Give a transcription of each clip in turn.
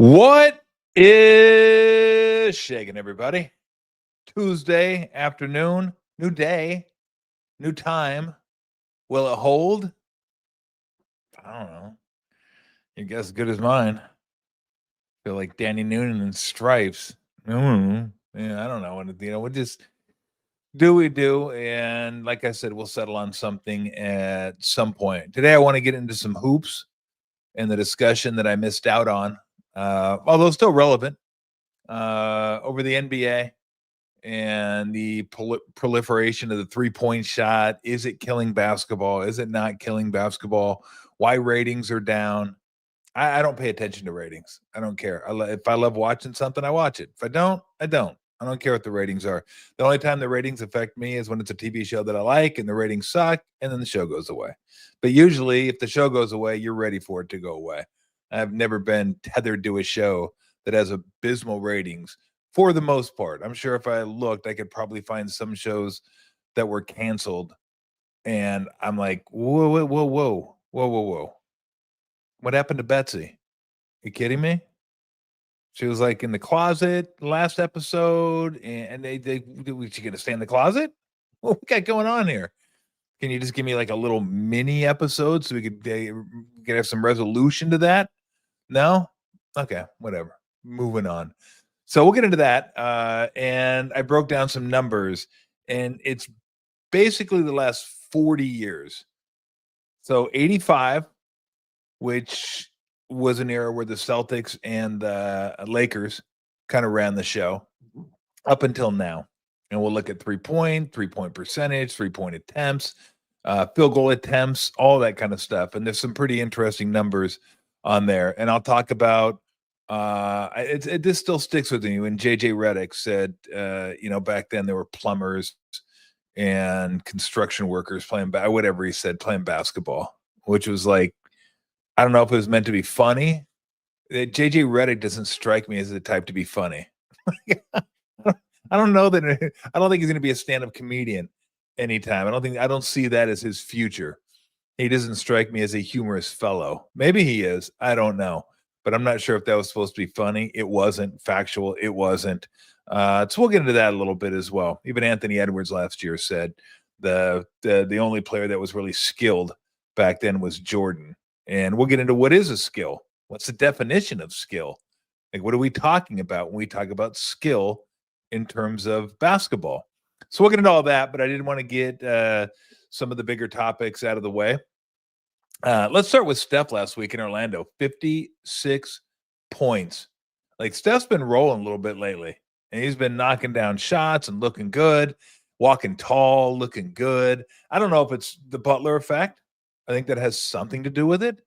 What is shaking, everybody? Tuesday afternoon, new day, new time. Will it hold? I don't know. Your guess as good as mine. Feel like Danny Noonan in stripes. Yeah, I don't know. We'll just do we do. And like I said, we'll settle on something at some point. Today, I want to get into some hoops and the discussion that I missed out on, although still relevant, over the NBA. And the proliferation of the three-point shot. Is it killing basketball? Is it not killing basketball? Why ratings are down? I don't pay attention to ratings. I don't care. If I love watching something, I watch it. If I don't, I don't. I don't care what the ratings are. The only time the ratings affect me is when it's a TV show that I like and the ratings suck, and then the show goes away. But usually, if the show goes away, you're ready for it to go away. I've never been tethered to a show that has abysmal ratings for the most part. I'm sure if I looked, I could probably find some shows that were canceled. And I'm like, whoa, whoa, whoa, whoa, whoa, whoa, whoa. What happened to Betsy? You kidding me? She was like in the closet last episode, and was she gonna stay in the closet? What we got going on here? Can you just give me like a little mini episode so we could have some resolution to that? No? Okay, whatever. Moving on. So we'll get into that. And I broke down some numbers, and it's basically the last 40 years. So 85, which was an era where the Celtics and the Lakers kind of ran the show up until now. And we'll look at three-point percentage, three-point attempts, field goal attempts, all that kind of stuff. And there's some pretty interesting numbers on there. And I'll talk about this still sticks with me when JJ Redick said, back then there were plumbers and construction workers playing whatever he said, playing basketball, which was like, I don't know if it was meant to be funny. JJ Redick doesn't strike me as the type to be funny. I don't know that. I don't think he's going to be a stand-up comedian anytime. I don't see that as his future. He doesn't strike me as a humorous fellow. Maybe he is. I don't know. But I'm not sure if that was supposed to be funny. It wasn't. Factual. It wasn't. So we'll get into that a little bit as well. Even Anthony Edwards last year said the only player that was really skilled back then was Jordan. And we'll get into what is a skill. What's the definition of skill? Like, what are we talking about when we talk about skill in terms of basketball? So we'll get into all that, but I didn't want to get some of the bigger topics out of the way. Let's start with Steph last week in Orlando. 56 points. Like, Steph's been rolling a little bit lately, and he's been knocking down shots and looking good, walking tall, looking good. I don't know if it's the Butler effect. I think that has something to do with it.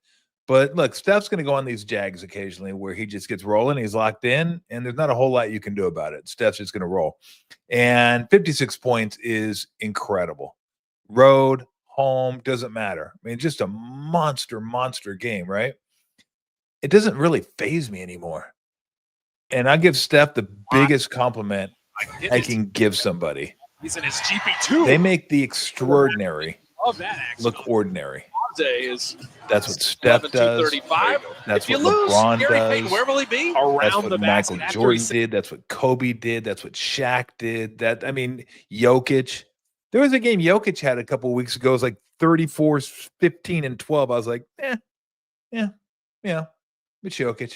But look, Steph's going to go on these jags occasionally where he just gets rolling, he's locked in, and there's not a whole lot you can do about it. Steph's just going to roll. And 56 points is incredible. Road, home, doesn't matter. I mean, just a monster game, right? It doesn't really faze me anymore. And I give Steph the biggest compliment I can give somebody. He's in his GP2. They make the extraordinary look ordinary. That's what Steph does. That's what LeBron does. Where will he be? That's what Michael Jordan did. That's what Kobe did. That's what Shaq did. Jokic. There was a game Jokic had a couple of weeks ago. It was like 34, 15, and 12. I was like, yeah. It's Jokic.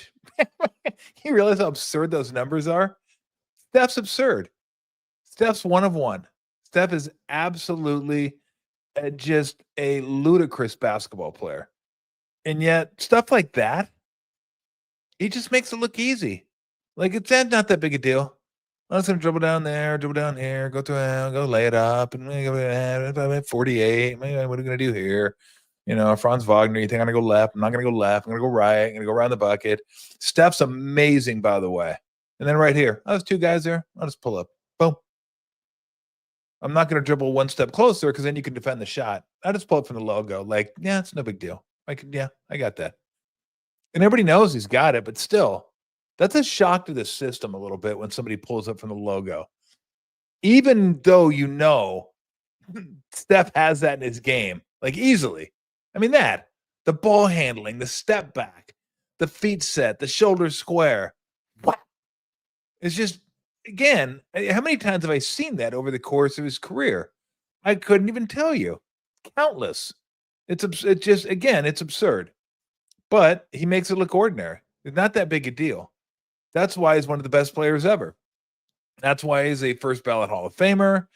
You realize how absurd those numbers are? Steph's absurd. Steph's one of one. Steph is absolutely just a ludicrous basketball player. And yet, stuff like that, he just makes it look easy. Like, it's not that big a deal. I'm just going to dribble down there, dribble down here, go lay it up, and go 48. What are we going to do here? Franz Wagner, you think I'm going to go left? I'm not going to go left. I'm going to go right. I'm going to go around the bucket. Steph's amazing, by the way. And then right here, there's two guys there. I'll just pull up. Boom. I'm not going to dribble one step closer because then you can defend the shot. I just pull it from the logo. Like, yeah, it's no big deal. I got that. And everybody knows he's got it, but still, that's a shock to the system a little bit when somebody pulls up from the logo. Even though Steph has that in his game, like, easily. I mean, the ball handling, the step back, the feet set, the shoulders square. What? It's just, again, how many times have I seen that over the course of his career? I couldn't even tell you. Countless. It's just, again, it's absurd. But he makes it look ordinary. It's not that big a deal. That's why he's one of the best players ever. That's why he's a first ballot Hall of Famer,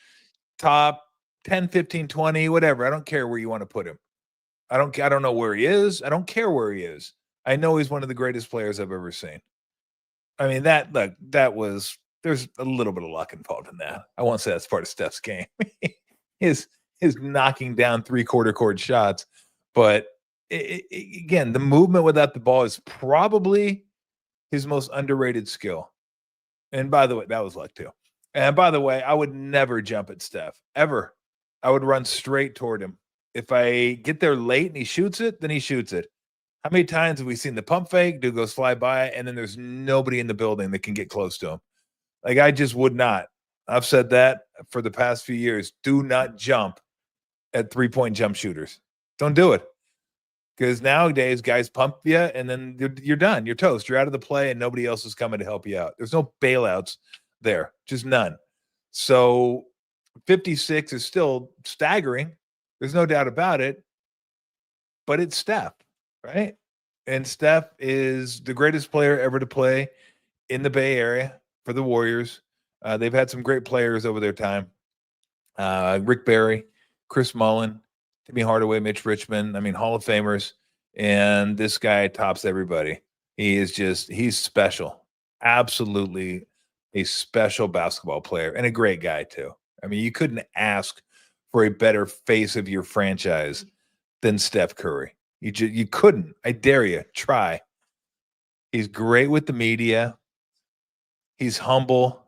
top 10, 15, 20, whatever. I don't care where you want to put him. I don't know where he is. I don't care where he is. I know he's one of the greatest players I've ever seen. I mean, there's a little bit of luck involved in that. I won't say that's part of Steph's game. his knocking down 3/4 court shots, but again, the movement without the ball is probably his most underrated skill. And by the way, that was luck too. And by the way, I would never jump at Steph ever. I would run straight toward him. If I get there late and he shoots it, then he shoots it. How many times have we seen the pump fake? Dude goes fly by, and then there's nobody in the building that can get close to him. Like, I just would not. I've said that for the past few years. Do not jump at 3-point jump shooters. Don't do it. Because nowadays, guys pump you, and then you're done. You're toast. You're out of the play, and nobody else is coming to help you out. There's no bailouts there. Just none. So 56 is still staggering. There's no doubt about it. But it's Steph, right? And Steph is the greatest player ever to play in the Bay Area for the Warriors. They've had some great players over their time. Rick Barry, Chris Mullin, Timmy Hardaway, Mitch Richmond. I mean, Hall of Famers. And this guy tops everybody. He's special. Absolutely a special basketball player and a great guy too. I mean, you couldn't ask for a better face of your franchise than Steph Curry. You couldn't. I dare you. Try. He's great with the media. He's humble.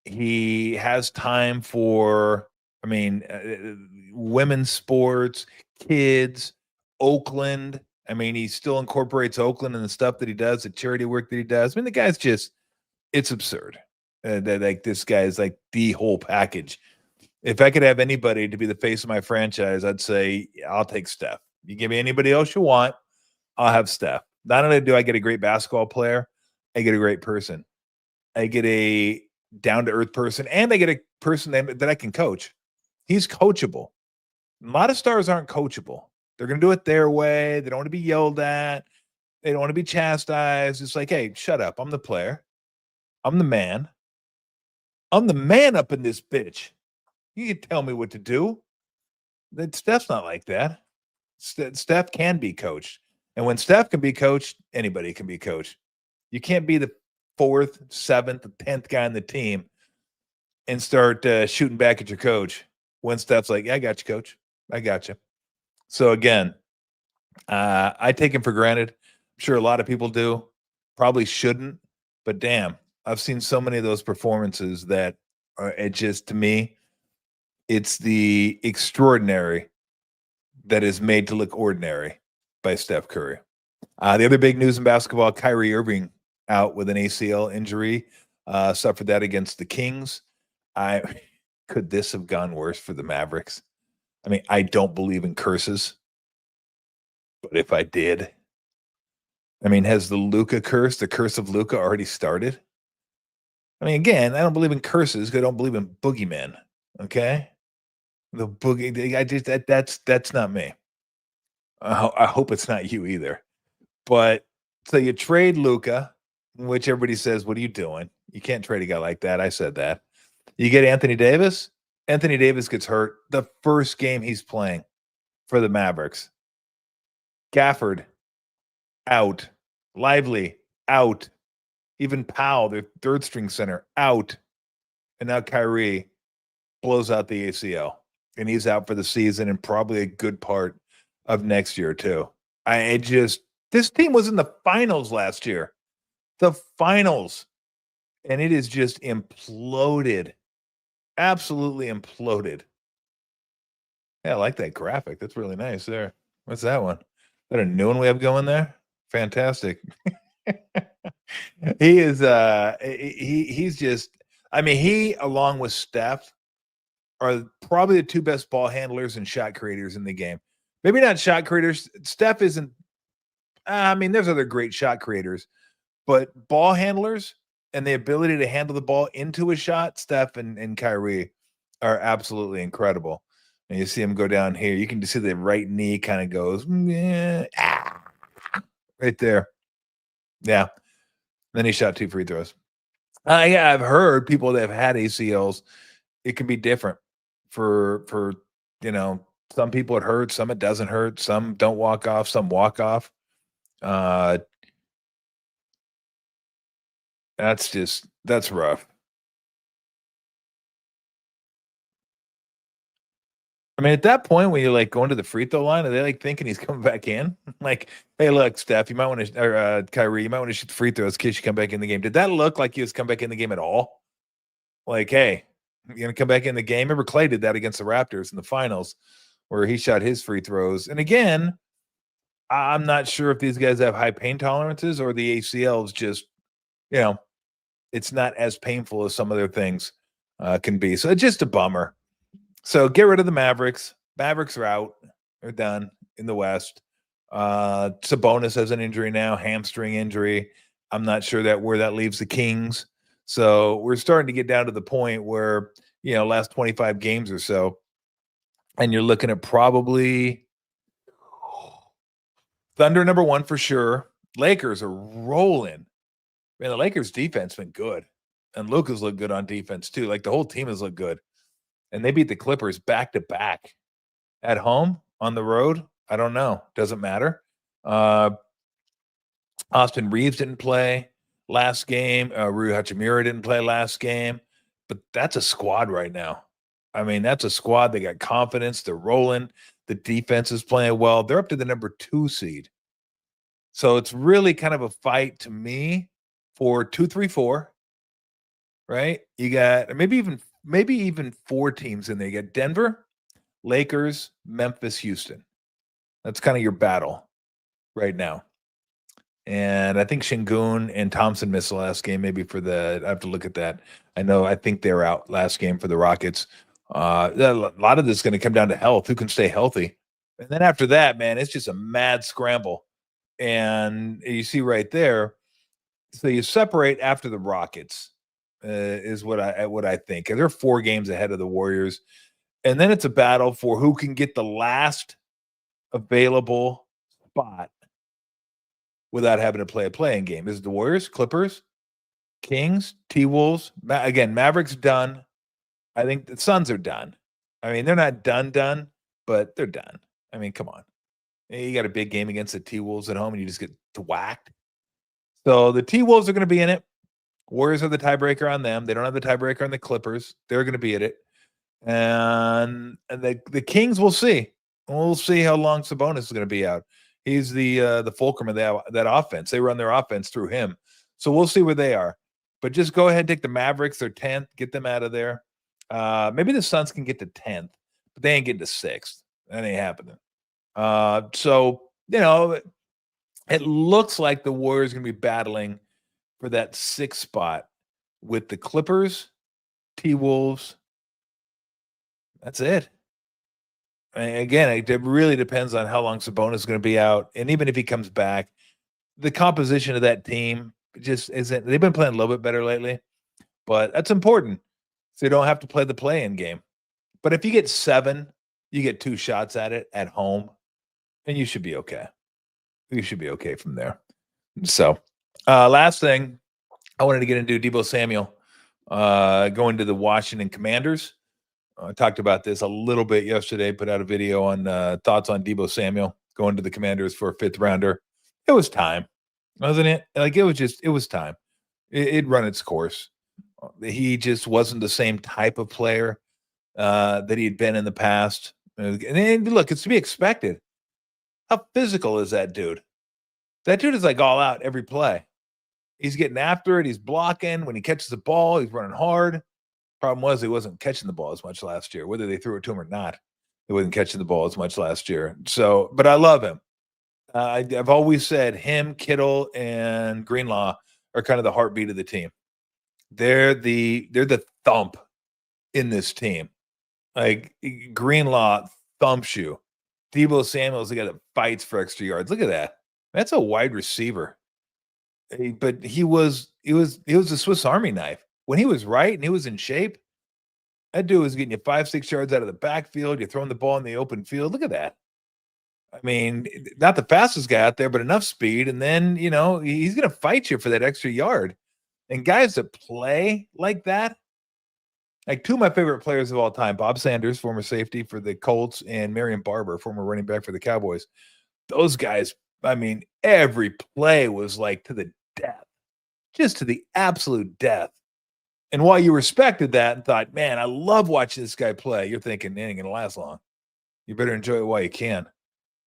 He has time for, women's sports, kids, Oakland. I mean, he still incorporates Oakland and the stuff that he does, the charity work that he does. I mean, the guy's just, it's absurd. Like, this guy is like the whole package. If I could have anybody to be the face of my franchise, I'd say I'll take Steph. You give me anybody else you want, I'll have Steph. Not only do I get a great basketball player, I get a great person. I get a down-to-earth person, and I get a person that I can coach. He's coachable. A lot of stars aren't coachable. They're going to do it their way. They don't want to be yelled at. They don't want to be chastised. It's like, hey, shut up. I'm the player. I'm the man. I'm the man up in this bitch. You can tell me what to do. Steph's not like that. Steph can be coached. And when Steph can be coached, anybody can be coached. You can't be the 4th, 7th, 10th guy on the team and start shooting back at your coach when Steph's like, yeah, I got you, coach. I got you. So again, I take him for granted. I'm sure a lot of people do. Probably shouldn't. But damn, I've seen so many of those performances that it just, to me, it's the extraordinary that is made to look ordinary by Steph Curry. The other big news in basketball, Kyrie Irving out with an ACL injury, suffered that against the Kings. Could this have gone worse for the Mavericks? I mean, I don't believe in curses, but if I did, I mean, has the curse of Luka already started? I mean, again, I don't believe in curses because I don't believe in boogeymen. Okay, the boogie, that's not me. I hope it's not you either. But so you trade Luka, which everybody says, what are you doing? You can't trade a guy like that. I said that. You get Anthony Davis. Anthony Davis gets hurt the first game he's playing for the Mavericks. Gafford, out. Lively, out. Even Powell, their third string center, out. And now Kyrie blows out the ACL. And he's out for the season and probably a good part of next year too. This team was in the finals last year. The finals. And it is just imploded. Absolutely imploded. Yeah, I like that graphic. That's really nice there. What's that one? Is that a new one we have going there? Fantastic. He is he's just, I mean, he along with Steph are probably the two best ball handlers and shot creators in the game. Maybe not shot creators. Steph isn't I mean, there's other great shot creators, but ball handlers and the ability to handle the ball into a shot, Steph and Kyrie are absolutely incredible. And you see him go down here. You can just see the right knee kind of goes, right there. Yeah. Then he shot 2 free throws. Yeah, I've heard people that have had ACLs, it can be different for you know, some people it hurts, some it doesn't hurt, some don't walk off, some walk off. Uh that's rough. I mean, at that point when you're like going to the free throw line, are they like thinking he's coming back in? Like, hey, look, Steph, you might want to, or Kyrie, you might want to shoot the free throws in case you come back in the game. Did that look like he was come back in the game at all? Like, hey, you're gonna come back in the game. Remember, Clay did that against the Raptors in the finals, where he shot his free throws. And again, I'm not sure if these guys have high pain tolerances or the ACLs just, you know, it's not as painful as some other things can be. So it's just a bummer. So get rid of the Mavericks. Mavericks are out. They're done in the West. Sabonis has an injury now, hamstring injury. I'm not sure that where that leaves the Kings. So we're starting to get down to the point where, last 25 games or so, and you're looking at probably Thunder number one for sure. Lakers are rolling. Man, the Lakers defense been good. And Luka's looked good on defense too. Like the whole team has looked good. And they beat the Clippers back to back at home, on the road. I don't know. Doesn't matter. Austin Reeves didn't play last game. Rui Hachimura didn't play last game. But that's a squad right now. I mean, that's a squad. They got confidence. They're rolling. The defense is playing well. They're up to the number 2 seed. So it's really kind of a fight to me for 2, 3, 4. Right? You got maybe even 4 teams in there. You got Denver, Lakers, Memphis, Houston. That's kind of your battle right now. And I think Şengün and Thompson missed the last game, maybe I have to look at that. I think they're out last game for the Rockets. A lot of this is going to come down to health. Who can stay healthy? And then after that, man, it's just a mad scramble. And you see right there, so you separate after the Rockets, is what I think. And they're 4 games ahead of the Warriors. And then it's a battle for who can get the last available spot without having to play a playing game. Is it the Warriors, Clippers, Kings, T-Wolves? Again, Mavericks done. I think the Suns are done. I mean, they're not done, but they're done. I mean, come on. You got a big game against the T-Wolves at home and you just get whacked. So the T-Wolves are going to be in it. Warriors are the tiebreaker on them. They don't have the tiebreaker on the Clippers. They're going to be at it. And the Kings, we'll see. We'll see how long Sabonis is going to be out. He's the fulcrum of that offense. They run their offense through him. So we'll see where they are. But just go ahead and take the Mavericks. They're 10th. Get them out of there. Maybe the Suns can get to 10th, but they ain't getting to 6th. That ain't happening. So, it looks like the Warriors are going to be battling for that 6th spot with the Clippers, T-Wolves. That's it. And again, it really depends on how long Sabonis is going to be out. And even if he comes back, the composition of that team just isn't. They've been playing a little bit better lately, but that's important. So you don't have to play the play-in game. But if you get 7, you get 2 shots at it at home, and you should be okay. You should be okay from there. So, last thing I wanted to get into Deebo Samuel going to the Washington Commanders. I talked about this a little bit yesterday, put out a video on thoughts on Deebo Samuel going to the Commanders for a 5th rounder. It was time, wasn't it? Like, it was time. It'd run its course. He just wasn't the same type of player that he had been in the past. And look, it's to be expected. How physical is that dude? That dude is like all out every play. He's getting after it. He's blocking. When he catches the ball, he's running hard. Problem was he wasn't catching the ball as much last year. Whether they threw it to him or not, he wasn't catching the ball as much last year. So, but I love him. I've always said him, Kittle, and Greenlaw are kind of the heartbeat of the team. They're the thump in this team. Like, Greenlaw thumps you. Deebo Samuel's the guy that fights for extra yards. Look at that. That's a wide receiver. But he was a Swiss Army knife. When he was right and he was in shape, that dude was getting you 5-6 yards out of the backfield. You're throwing the ball in the open field. Look at that. I mean, not the fastest guy out there, but enough speed. And then, he's going to fight you for that extra yard. And guys that play like that, like two of my favorite players of all time, Bob Sanders, former safety for the Colts, and Marion Barber, former running back for the Cowboys. Those guys, I mean, every play was like to the death, just to the absolute death. And while you respected that and thought, man, I love watching this guy play, you're thinking, it ain't going to last long. You better enjoy it while you can,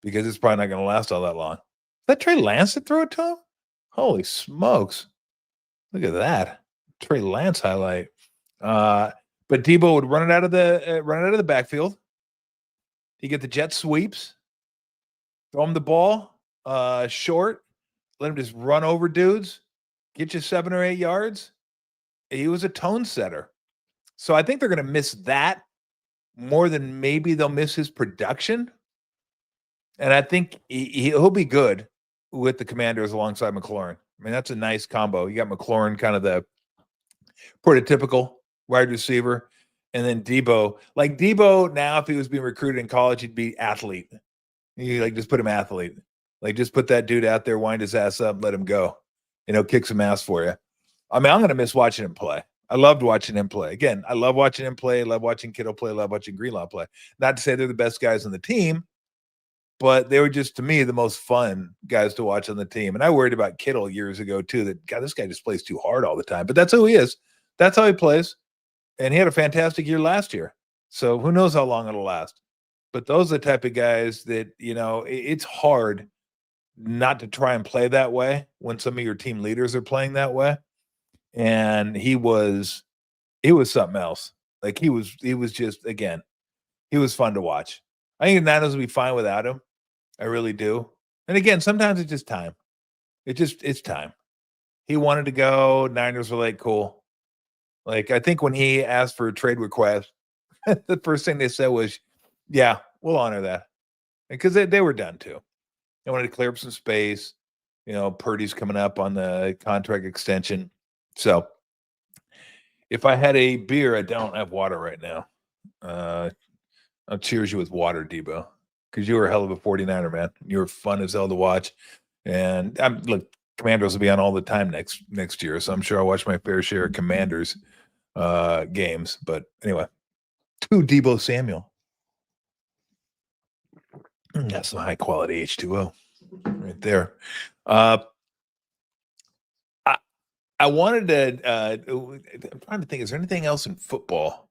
because it's probably not going to last all that long. Is that Trey Lance that threw it to him? Holy smokes. Look at that. Trey Lance highlight. But Deebo would run it out of the backfield. You get the jet sweeps, throw him the ball short, let him just run over dudes, get you 7 or 8 yards. He was a tone setter. So I think they're going to miss that more than maybe they'll miss his production. And I think he'll be good with the Commanders alongside McLaurin. I mean, that's a nice combo. You got McLaurin, kind of the prototypical wide receiver, and then Deebo. Like Deebo now, if he was being recruited in college, he'd be athlete. You just put him athlete. Like just put that dude out there, wind his ass up, let him go. Kick some ass for you. I mean, I'm going to miss watching him play. I loved watching him play. Again, I love watching him play. I love watching Kittle play. I love watching Greenlaw play. Not to say they're the best guys on the team, but they were just, to me, the most fun guys to watch on the team. And I worried about Kittle years ago, too, that, God, this guy just plays too hard all the time. But that's who he is. That's how he plays. And he had a fantastic year last year. So who knows how long it'll last. But those are the type of guys that, it's hard not to try and play that way when some of your team leaders are playing that way. And he was something else. Like he was just, again, he was fun to watch. I think the Niners will be fine without him. I really do. And again, sometimes it's just time. It's time. He wanted to go. Niners were like, cool. Like, I think when he asked for a trade request, the first thing they said was, yeah, we'll honor that. Because they were done too. They wanted to clear up some space. Purdy's coming up on the contract extension. So if I had a beer, I don't have water right now. I'll cheers you with water, Deebo, because you were a hell of a 49er, man. You were fun as hell to watch. And look, Commanders will be on all the time next year, so I'm sure I'll watch my fair share of Commanders games. But anyway, to Deebo Samuel. That's some high quality H2O right there. I wanted to. I'm trying to think. Is there anything else in football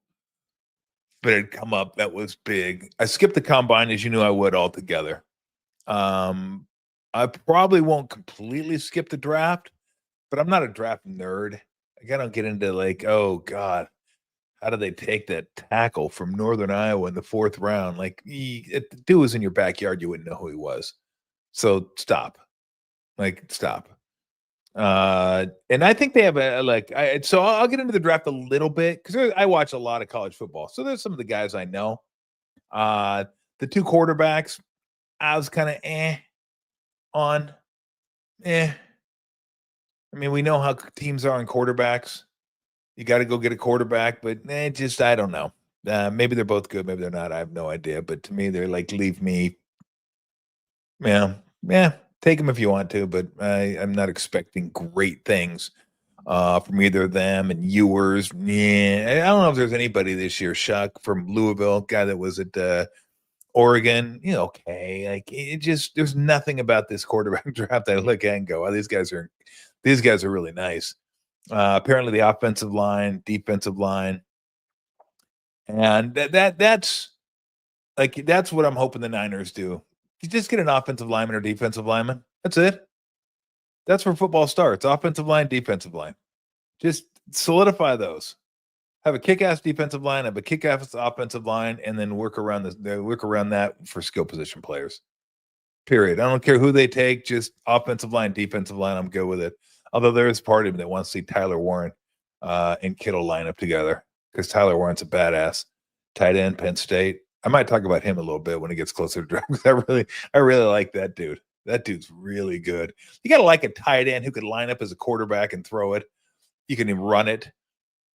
that had come up that was big? I skipped the combine, as you knew I would, altogether. I probably won't completely skip the draft, but I'm not a draft nerd. I don't get into like, oh God, how do they take that tackle from Northern Iowa in the 4th round? Like, if the dude was in your backyard, you wouldn't know who he was. So stop. Stop. And I think they have so I'll get into the draft a little bit because I watch a lot of college football. So there's some of the guys I know. The 2 quarterbacks, I was kind of on. I mean, we know how teams are on quarterbacks. You got to go get a quarterback, but I don't know. Maybe they're both good, maybe they're not. I have no idea. But to me, they're like, leave me. Yeah. Take them if you want to, but I'm not expecting great things from either of them. And Ewers, I don't know if there's anybody this year. Shuck from Louisville, guy that was at Oregon. Okay, like there's nothing about this quarterback draft that I look at and go, "Oh, these guys are really nice." Apparently, the offensive line, defensive line, and that's what I'm hoping the Niners do. You just get an offensive lineman or defensive lineman. That's it. That's where football starts. Offensive line, defensive line. Just solidify those. Have a kick-ass defensive line, have a kick-ass offensive line, and then work around that for skill position players. Period. I don't care who they take, just offensive line, defensive line, I'm good with it. Although there is part of me that wants to see Tyler Warren and Kittle line up together because Tyler Warren's a badass. Tight end, Penn State. I might talk about him a little bit when it gets closer to draft. I really like that dude. That dude's really good. You got to like a tight end who could line up as a quarterback and throw it. You can run it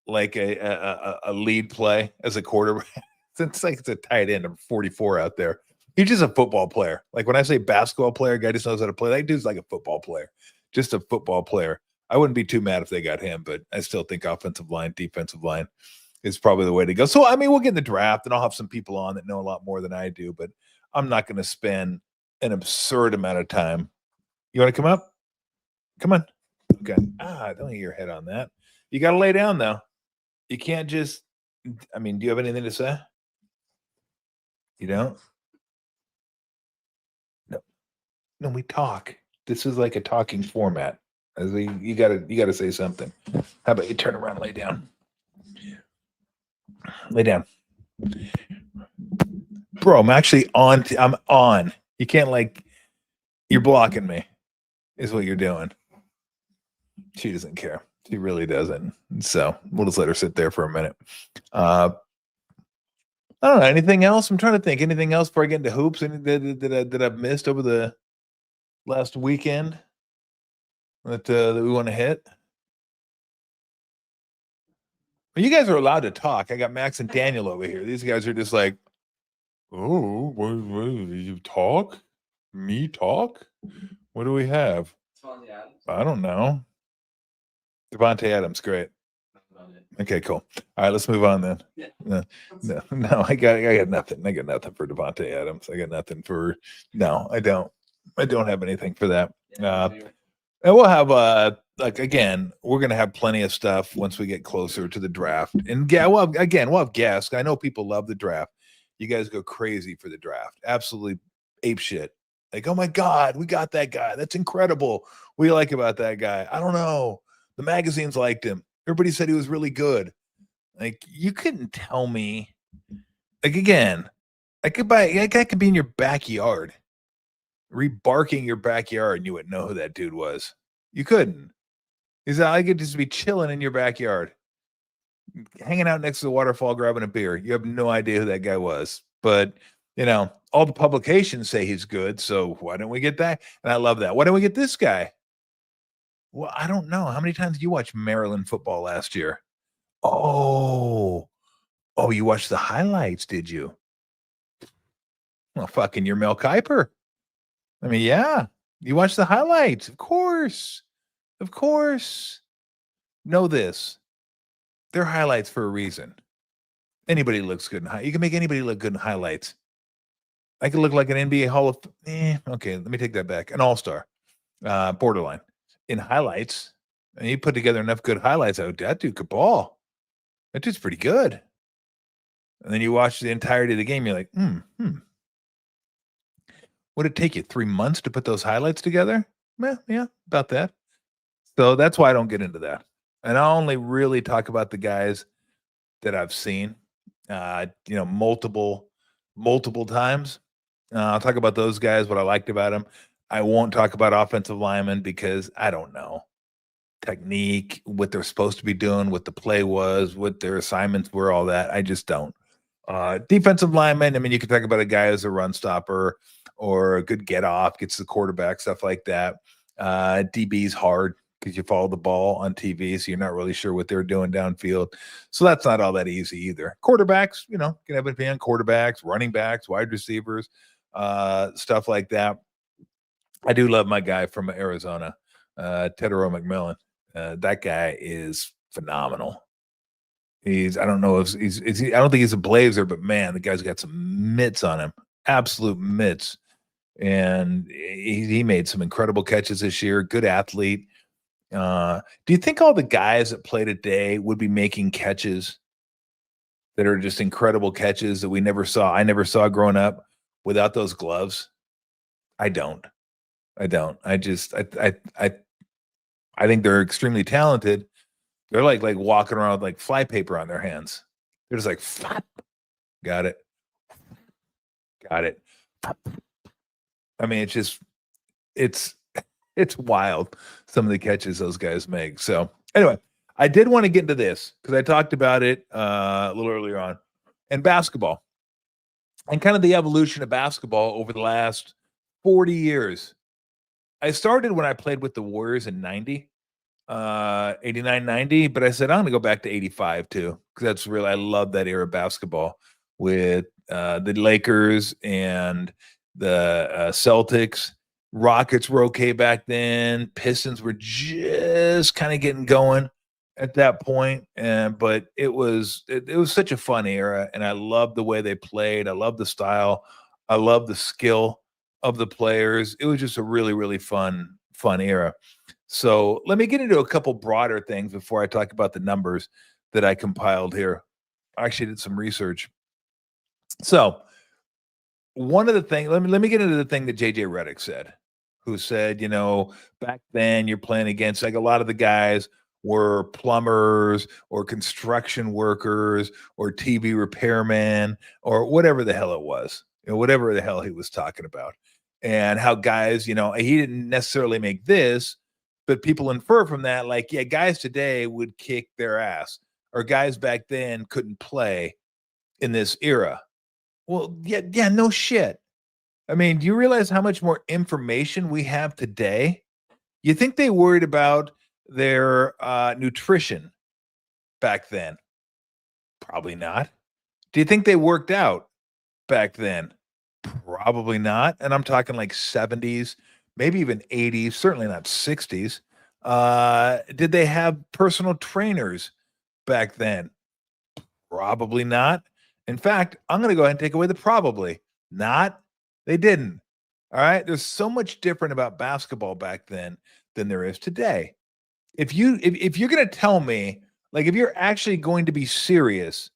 like a lead play as a quarterback. It's like it's a tight end of 44 out there. He's just a football player. Like when I say basketball player, guy just knows how to play. That dude's like a football player, just a football player. I wouldn't be too mad if they got him, but I still think offensive line, defensive line is probably the way to go. So, I mean, we'll get in the draft and I'll have some people on that know a lot more than I do, but I'm not going to spend an absurd amount of time. You want to come up? Come on. Okay. Don't hit your head on that. You got to lay down though. You can't just, I mean, do you have anything to say? You don't? No, we talk. This is like a talking format. You gotta say something. How about you turn around, lay down? Lay down. Bro, I'm actually on. I'm on. You can't you're blocking me, is what you're doing. She doesn't care. She really doesn't. So we'll just let her sit there for a minute. I don't know. Anything else? I'm trying to think. Anything else before I get into hoops? That I've missed over the last weekend that we want to hit? Well, you guys are allowed to talk. I got Max and Daniel over here. These guys are just like, oh, what you talk? Me talk? What do we have? I don't know. Devontae Adams, great. Okay, cool. All right, let's move on then. No, I got nothing. I got nothing for Devontae Adams. I got nothing for. No, I don't. I don't have anything for that. And we'll have again, we're gonna have plenty of stuff once we get closer to the draft. And yeah, well, again, we'll have guests. I know people love the draft. You guys go crazy for the draft. Absolutely ape shit. Like, oh my God, we got that guy. That's incredible. What do you like about that guy? I don't know. The magazines liked him. Everybody said he was really good. Like, you couldn't tell me. Like, again, I could be in your backyard, rebarking your backyard, and you wouldn't know who that dude was. You couldn't. I could just be chilling in your backyard, hanging out next to the waterfall, grabbing a beer. You have no idea who that guy was. But, all the publications say he's good. So why don't we get that? And I love that. Why don't we get this guy? Well, I don't know. How many times did you watch Maryland football last year? Oh, you watched the highlights, did you? Well, fucking you're Mel Kiper. I mean, yeah, you watched the highlights. Of course. Know this. They're highlights for a reason. Anybody looks good you can make anybody look good in highlights. I could look like an NBA Hall of okay, let me take that back. An all-star. Borderline. In highlights. And you put together enough good highlights. That dude could ball. That dude's pretty good. And then you watch the entirety of the game, you're like, Would it take you 3 months to put those highlights together? Yeah, about that. So that's why I don't get into that. And I only really talk about the guys that I've seen, multiple times. I'll talk about those guys, what I liked about them. I won't talk about offensive linemen because I don't know technique, what they're supposed to be doing, what the play was, what their assignments were, all that. I just don't. Defensive linemen, I mean, you can talk about a guy as a run stopper or a good get off, gets the quarterback, stuff like that. DB's hard because you follow the ball on TV, so you're not really sure what they're doing downfield. So that's not all that easy either. Quarterbacks, you can have an opinion on quarterbacks, running backs, wide receivers, stuff like that. I do love my guy from Arizona, Tedero McMillan. That guy is phenomenal. I don't know if I don't think he's a blazer, but man, the guy's got some mitts on him, absolute mitts. And he made some incredible catches this year. Good athlete. Do you think all the guys that play today would be making catches that are just incredible catches that I never saw growing up without those gloves? I don't. I think they're extremely talented. They're like walking around with like flypaper on their hands. They're just like, flap. Got it. I mean, it's wild, some of the catches those guys make. So anyway, I did want to get into this because I talked about it a little earlier on, and basketball and kind of the evolution of basketball over the last 40 years. I started when I played with the Warriors in 90, 89, 90, but I said, I'm going to go back to 85 too, because that's really, I love that era of basketball with the Lakers and the Celtics. Rockets were okay back then. Pistons were just kind of getting going at that point, but it was such a fun era, and I loved the way they played. I loved the style. I loved the skill of the players. It was just a really, really fun era. So let me get into a couple broader things before I talk about the numbers that I compiled here. I actually did some research. So one of the things, let me get into the thing that JJ Redick said, who said, back then you're playing against, like, a lot of the guys were plumbers or construction workers or TV repairmen or whatever the hell it was, whatever the hell he was talking about. And how guys, he didn't necessarily make this, but people infer from that, like, yeah, guys today would kick their ass, or guys back then couldn't play in this era. Well, yeah, no shit. I mean, do you realize how much more information we have today? You think they worried about their nutrition back then? Probably not. Do you think they worked out back then? Probably not. And I'm talking like 70s, maybe even 80s, certainly not 60s. Did they have personal trainers back then? Probably not. In fact, I'm going to go ahead and take away the probably. Not. They didn't. All right. There's so much different about basketball back then than there is today. If you're going to tell me, like, if you're actually going to be serious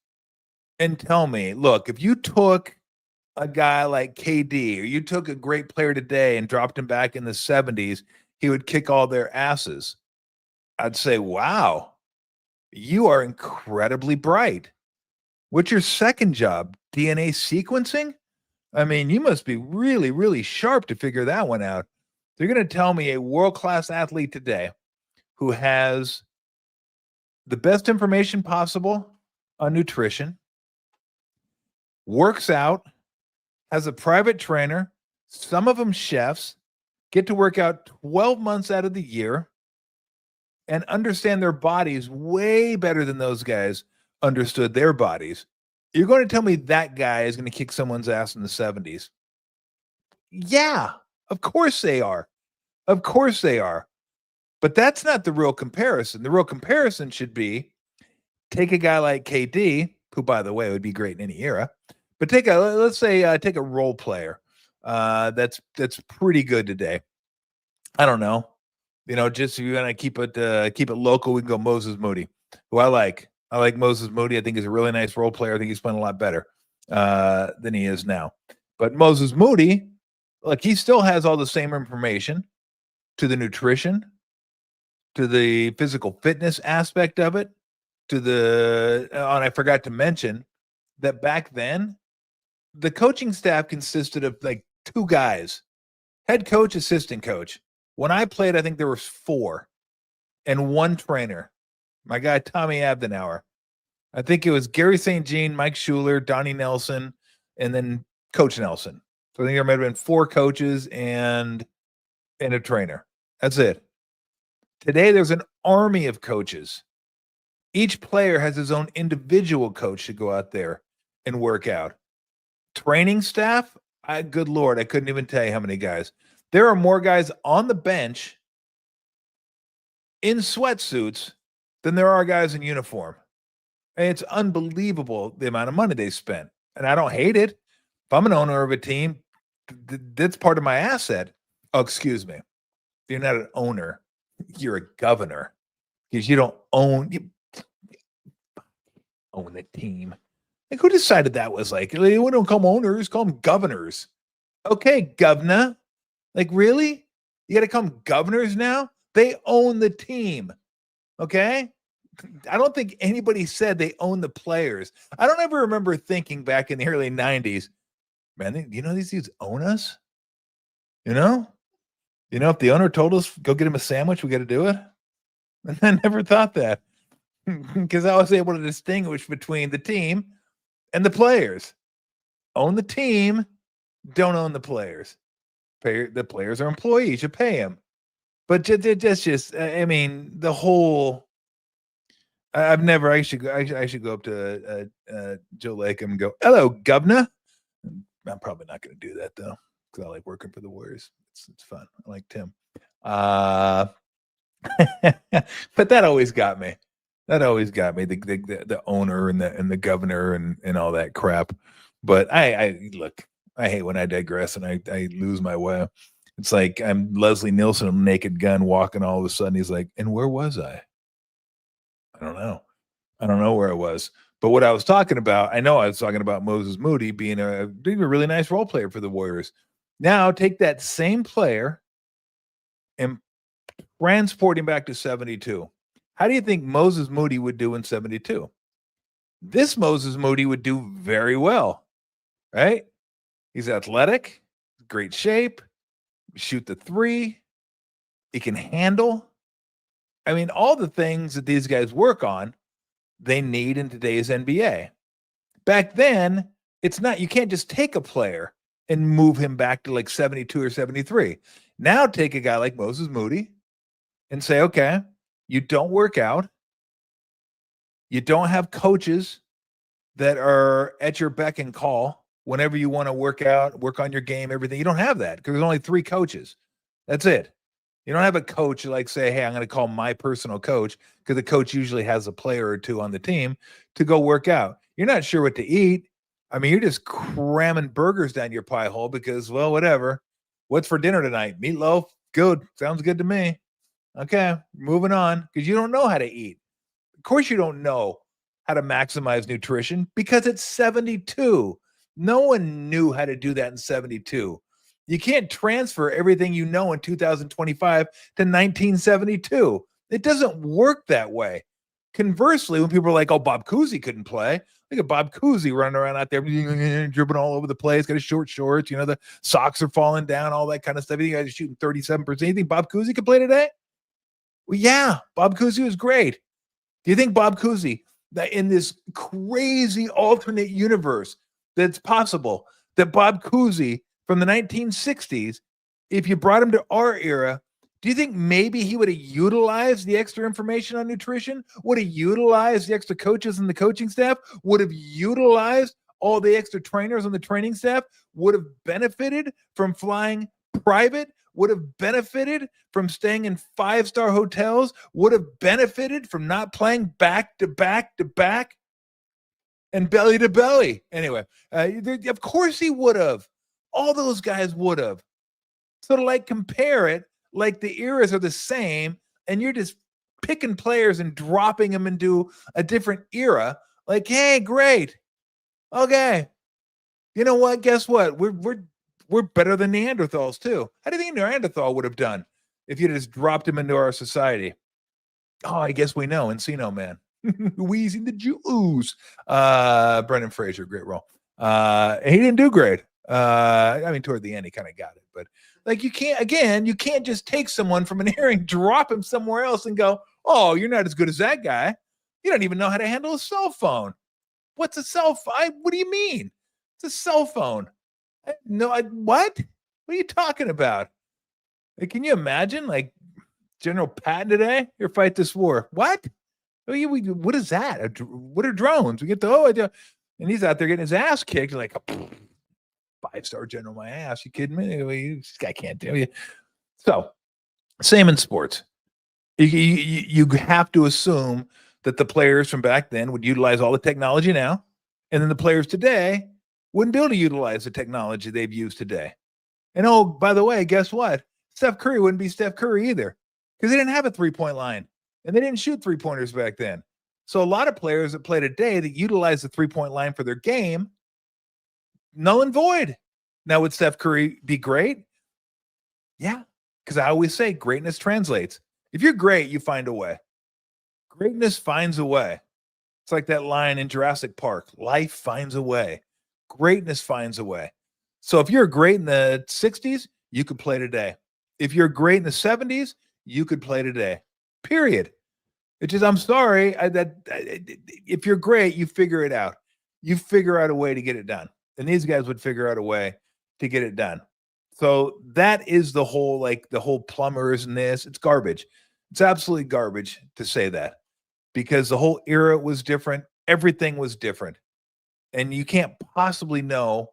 and tell me, look, if you took a guy like KD, or you took a great player today and dropped him back in the 70s, he would kick all their asses. I'd say, wow, you are incredibly bright. What's your second job? DNA sequencing? I mean, you must be really, really sharp to figure that one out. They're going to tell me a world-class athlete today who has the best information possible on nutrition, works out, has a private trainer, some of them chefs, get to work out 12 months out of the year, and understand their bodies way better than those guys understood their bodies. You're going to tell me that guy is going to kick someone's ass in the 70s? Yeah, of course they are. Of course they are. But that's not the real comparison. The real comparison should be, take a guy like KD, who, by the way, would be great in any era, but take a role player that's pretty good today. I don't know. Just if you want to keep it local, we can go Moses Moody, who I like. I like Moses Moody. I think he's a really nice role player. I think he's playing a lot better than he is now. But Moses Moody, like, he still has all the same information to the nutrition, to the physical fitness aspect of it, to the and I forgot to mention that back then the coaching staff consisted of like two guys, head coach, assistant coach. When I played, I think there was four and one trainer, my guy Tommy Abdenauer. I think it was Gary St. Jean, Mike Schuler, Donnie Nelson, and then Coach Nelson. So I think there might have been four coaches and a trainer. That's it. Today, there's an army of coaches. Each player has his own individual coach to go out there and work out. Training staff, good Lord, I couldn't even tell you how many guys. There are more guys on the bench in sweatsuits than there are guys in uniform. And it's unbelievable the amount of money they spent. And I don't hate it. If I'm an owner of a team, that's part of my asset. Oh, excuse me. You're not an owner. You're a governor, because you don't own the team. Like, who decided that was like, we don't call them owners, call them governors. Okay, governor. Like, really? You got to call them governors now? They own the team. Okay? I don't think anybody said they own the players. I don't ever remember thinking back in the early 90s, man, these dudes own us? If the owner told us, go get him a sandwich, we got to do it. And I never thought that, because I was able to distinguish between the team and the players. Own the team, don't own the players. The players are employees. You pay them. But just I mean, the whole. I've never. I should go up to Joe Lacob and go, "Hello, governor." I'm probably not going to do that though, because I like working for the Warriors. It's fun. I like Tim. But that always got me. That always got me. The owner and the governor and all that crap. But I look. I hate when I digress and I lose my way. It's like I'm Leslie Nielsen, a Naked Gun, walking. All of a sudden, he's like, "And where was I? I don't know. I don't know where I was." But what I was talking about, I know I was talking about Moses Moody being a really nice role player for the Warriors. Now take that same player and transport him back to 72. How do you think Moses Moody would do in 72? This Moses Moody would do very well, right? He's athletic, great shape, shoot the three, he can handle. I mean, all the things that these guys work on, they need in today's NBA. Back then, it's not, you can't just take a player and move him back to like 72 or 73. Now take a guy like Moses Moody and say, okay, you don't work out. You don't have coaches that are at your beck and call whenever you want to work out, work on your game, everything. You don't have that because there's only 3 coaches. That's it. You don't have a coach like say, hey, I'm going to call my personal coach, because the coach usually has a player or 2 on the team to go work out. You're not sure what to eat. I mean, you're just cramming burgers down your pie hole because, well, whatever. What's for dinner tonight? Meatloaf? Good. Sounds good to me. Okay, moving on, because you don't know how to eat. Of course you don't know how to maximize nutrition because it's 72. No one knew how to do that in 72. You can't transfer everything you know in 2025 to 1972. It doesn't work that way. Conversely, when people are like, oh, Bob Cousy couldn't play, look at Bob Cousy running around out there, dribbling all over the place, got his short shorts, the socks are falling down, all that kind of stuff. You guys are shooting 37%. You think Bob Cousy could play today? Well, yeah, Bob Cousy was great. Do you think Bob Cousy, that in this crazy alternate universe that's possible, that Bob Cousy from the 1960s, if you brought him to our era, do you think maybe he would have utilized the extra information on nutrition? Would have utilized the extra coaches and the coaching staff? Would have utilized all the extra trainers on the training staff? Would have benefited from flying private? Would have benefited from staying in 5-star hotels? Would have benefited from not playing back to back to back and belly to belly? Anyway, of course he would have. All those guys would have. So to like compare it, like the eras are the same, and you're just picking players and dropping them into a different era. Like, hey, great, okay. You know what? Guess what? We're better than Neanderthals too. How do you think Neanderthal would have done if you just dropped him into our society? Oh, I guess we know. Encino Man. Wheezing the Jews. Brendan Fraser, great role. He didn't do great. I mean, toward the end, he kind of got it. But like, you can't just take someone from an area and drop him somewhere else and go, oh, you're not as good as that guy. You don't even know how to handle a cell phone. What's a cell phone? What do you mean? It's a cell phone. No, what? What are you talking about? Like, can you imagine, like, General Patton today? Here, fight this war. What? What is that? What are drones? We get the and he's out there getting his ass kicked. Like, 5-star general, my ass. You kidding me? This guy can't do it. So, same in sports. You have to assume that the players from back then would utilize all the technology now, and then the players today wouldn't be able to utilize the technology they've used today. And oh, by the way, guess what? Steph Curry wouldn't be Steph Curry either, because they didn't have a 3-point line, and they didn't shoot 3-pointers back then. So a lot of players that play today that utilize the 3-point line for their game, null and void. Now, would Steph Curry be great? Yeah, because I always say greatness translates. If you're great, you find a way. Greatness finds a way. It's like that line in Jurassic Park. Life finds a way. Greatness finds a way. So if you're great in the 60s, you could play today. If you're great in the 70s, you could play today. Period. It's just, I'm sorry, if you're great, you figure it out. You figure out a way to get it done. And these guys would figure out a way to get it done. So that is the whole, like the whole plumbers and this. It's garbage. It's absolutely garbage to say that because the whole era was different. Everything was different. And you can't possibly know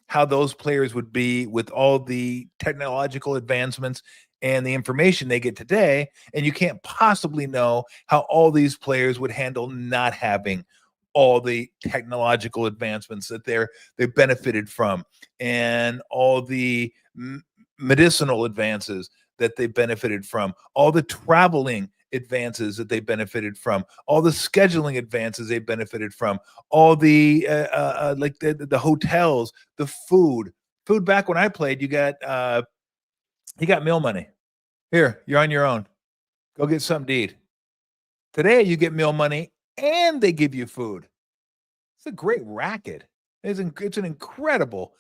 how those players would be with all the technological advancements and the information they get today. And you can't possibly know how all these players would handle not having all the technological advancements that they benefited from and all the medicinal advances that they benefited from, all the traveling advances that they benefited from, all the scheduling advances they benefited from, all the like the hotels, the food. Food back when I played, you got meal money. Here, you're on your own. Go get something to eat. Today you get meal money and they give you food. It's a great racket. It's an incredible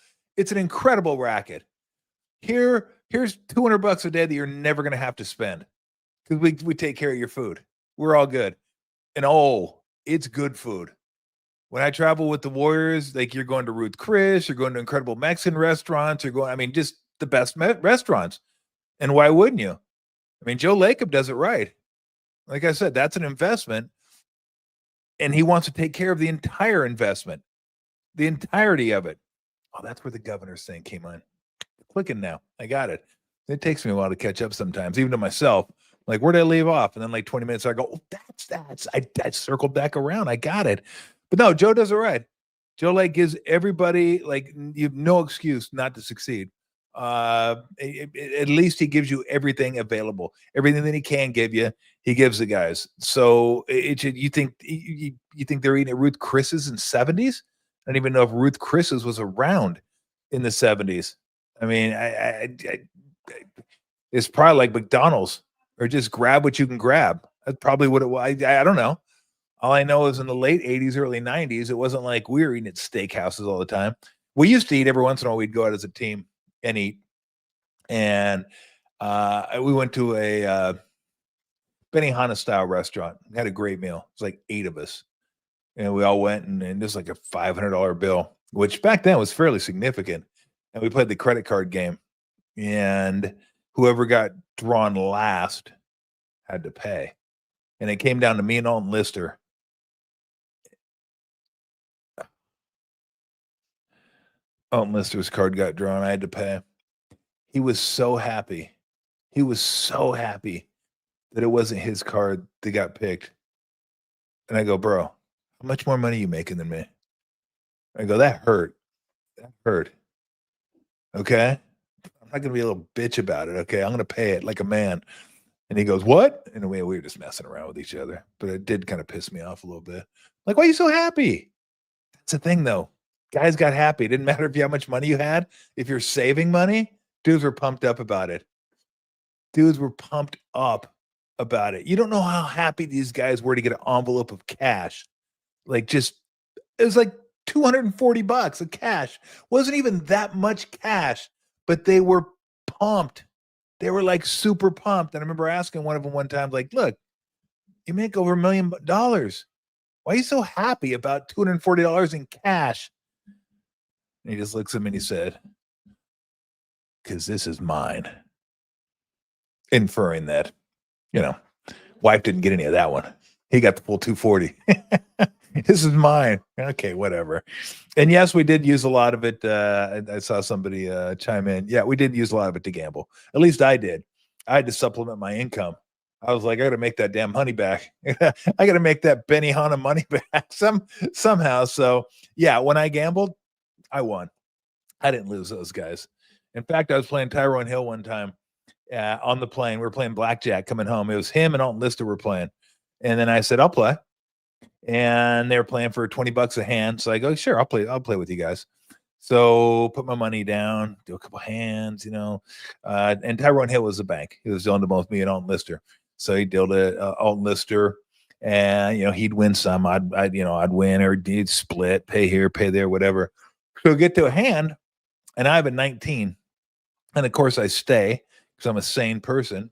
racket. Here's $200 a day that you're never going to have to spend because we take care of your food. We're all good. And it's good food. When I travel with the Warriors, like you're going to Ruth Chris, you're going to incredible Mexican restaurants, just the best restaurants. And why wouldn't you? I mean, Joe Lacob does it right. Like I said, that's an investment. And he wants to take care of the entire investment, the entirety of it. Oh, that's where the governor's thing came on. Clicking now. I got it. It takes me a while to catch up sometimes, even to myself. Like, where did I leave off? And then like 20 minutes, I go, oh, that's. I circled back around. I got it. But no, Joe does it right. Joe like gives everybody like you have no excuse not to succeed. At least he gives you everything available, everything that he can give you, he gives the guys. So you think they're eating at Ruth Chris's in 70s? I don't even know if Ruth Chris's was around in the 70s. I mean, it's probably like McDonald's or just grab what you can grab. That's probably what it was. I don't know. All I know is in the late 80s, early 90s, it wasn't like we were eating at steakhouses all the time. We used to eat every once in a while. We'd go out as a team and eat. And we went to a Benihana style restaurant. We had a great meal. It's like 8 of us. And we all went and just like a $500 bill, which back then was fairly significant. And we played the credit card game. And whoever got drawn last had to pay. And it came down to me and Alton Lister. Alton Lister's card got drawn. I had to pay. He was so happy. He was so happy that it wasn't his card that got picked. And I go, bro, how much more money are you making than me? I go, that hurt. That hurt. Okay. I'm not going to be a little bitch about it. Okay. I'm going to pay it like a man. And he goes, what? And we were just messing around with each other. But it did kind of piss me off a little bit. Like, why are you so happy? That's the thing, though. Guys got happy. It didn't matter how much money you had. If you're saving money, dudes were pumped up about it. Dudes were pumped up about it. You don't know how happy these guys were to get an envelope of cash. Like, just, it was like $240 of cash. Wasn't even that much cash, but they were pumped. They were like super pumped. And I remember asking one of them one time, like, look, you make over $1 million. Why are you so happy about $240 in cash? And he just looks at me and he said, because this is mine. Inferring that, wife didn't get any of that one. He got the full 240. This is mine. Okay, whatever. And yes, we did use a lot of it. I saw somebody chime in. Yeah, we did use a lot of it to gamble. At least I did. I had to supplement my income. I was like, I got to make that damn money back. I got to make that Benihana money back somehow. So yeah, when I gambled, I won. I didn't lose those guys. In fact, I was playing Tyrone Hill one time on the plane. We were playing blackjack coming home. It was him and Alton Lister were playing. And then I said, I'll play. And they were playing for $20 a hand. So I go, sure, I'll play with you guys. So put my money down, do a couple hands, and Tyrone Hill was the bank. He was dealing to both me and Alton Lister. So he dealt to Alton Lister, and he'd win some. I'd win, or he'd split, pay here, pay there, whatever. So get to a hand, and I have a 19, and of course I stay because I'm a sane person.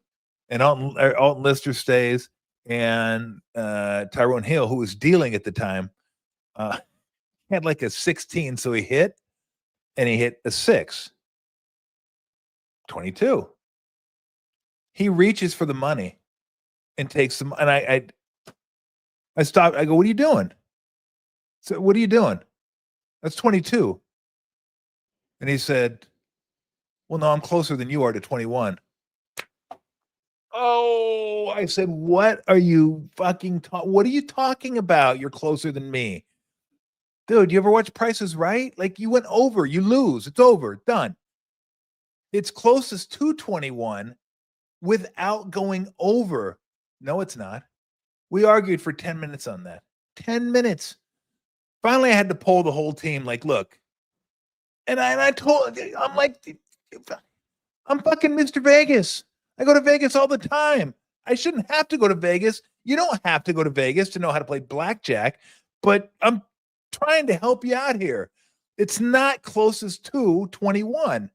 And Alton Lister stays, and Tyrone Hill, who was dealing at the time, had like a 16, so he hit, and he hit a 6. 22. He reaches for the money and takes some, and I stopped. I go, what are you doing? So what are you doing? That's 22. And he said, well, no, I'm closer than you are to 21. Oh, I said, what are you fucking what are you talking about? You're closer than me. Dude, you ever watch Price is Right? Like you went over, you lose. It's over. Done. It's closest to 21 without going over. No, it's not. We argued for 10 minutes on that. 10 minutes. Finally, I had to poll the whole team. Like, look, and I told, I'm like, I'm fucking Mr. Vegas. I go to Vegas all the time. I shouldn't have to go to Vegas. You don't have to go to Vegas to know how to play blackjack, but I'm trying to help you out here. It's not closest to 21.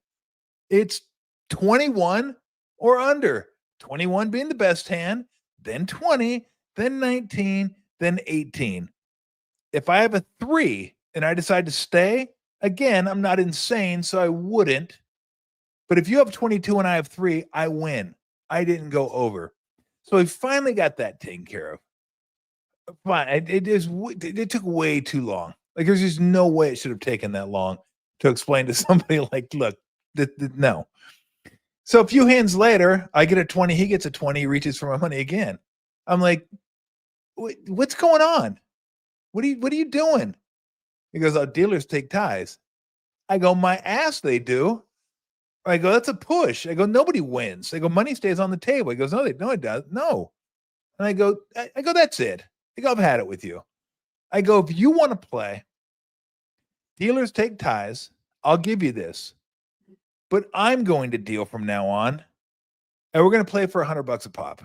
It's 21 or under. 21 being the best hand, then 20, then 19, then 18. If I have a 3 and I decide to stay, again, I'm not insane, so I wouldn't. But if you have 22 and I have 3, I win. I didn't go over. So we finally got that taken care of. Fine. It took way too long. Like there's just no way it should have taken that long to explain to somebody like, look, no. So a few hands later, I get a 20, he gets a 20, he reaches for my money again. I'm like, what's going on? What are you doing? He goes, oh, dealers take ties. I go, my ass, they do. I go, that's a push. I go, nobody wins. I go, money stays on the table. He goes, no, it does. No. And I go, that's it. I go, I've had it with you. I go, if you want to play, dealers take ties. I'll give you this. But I'm going to deal from now on. And we're going to play for $100 a pop.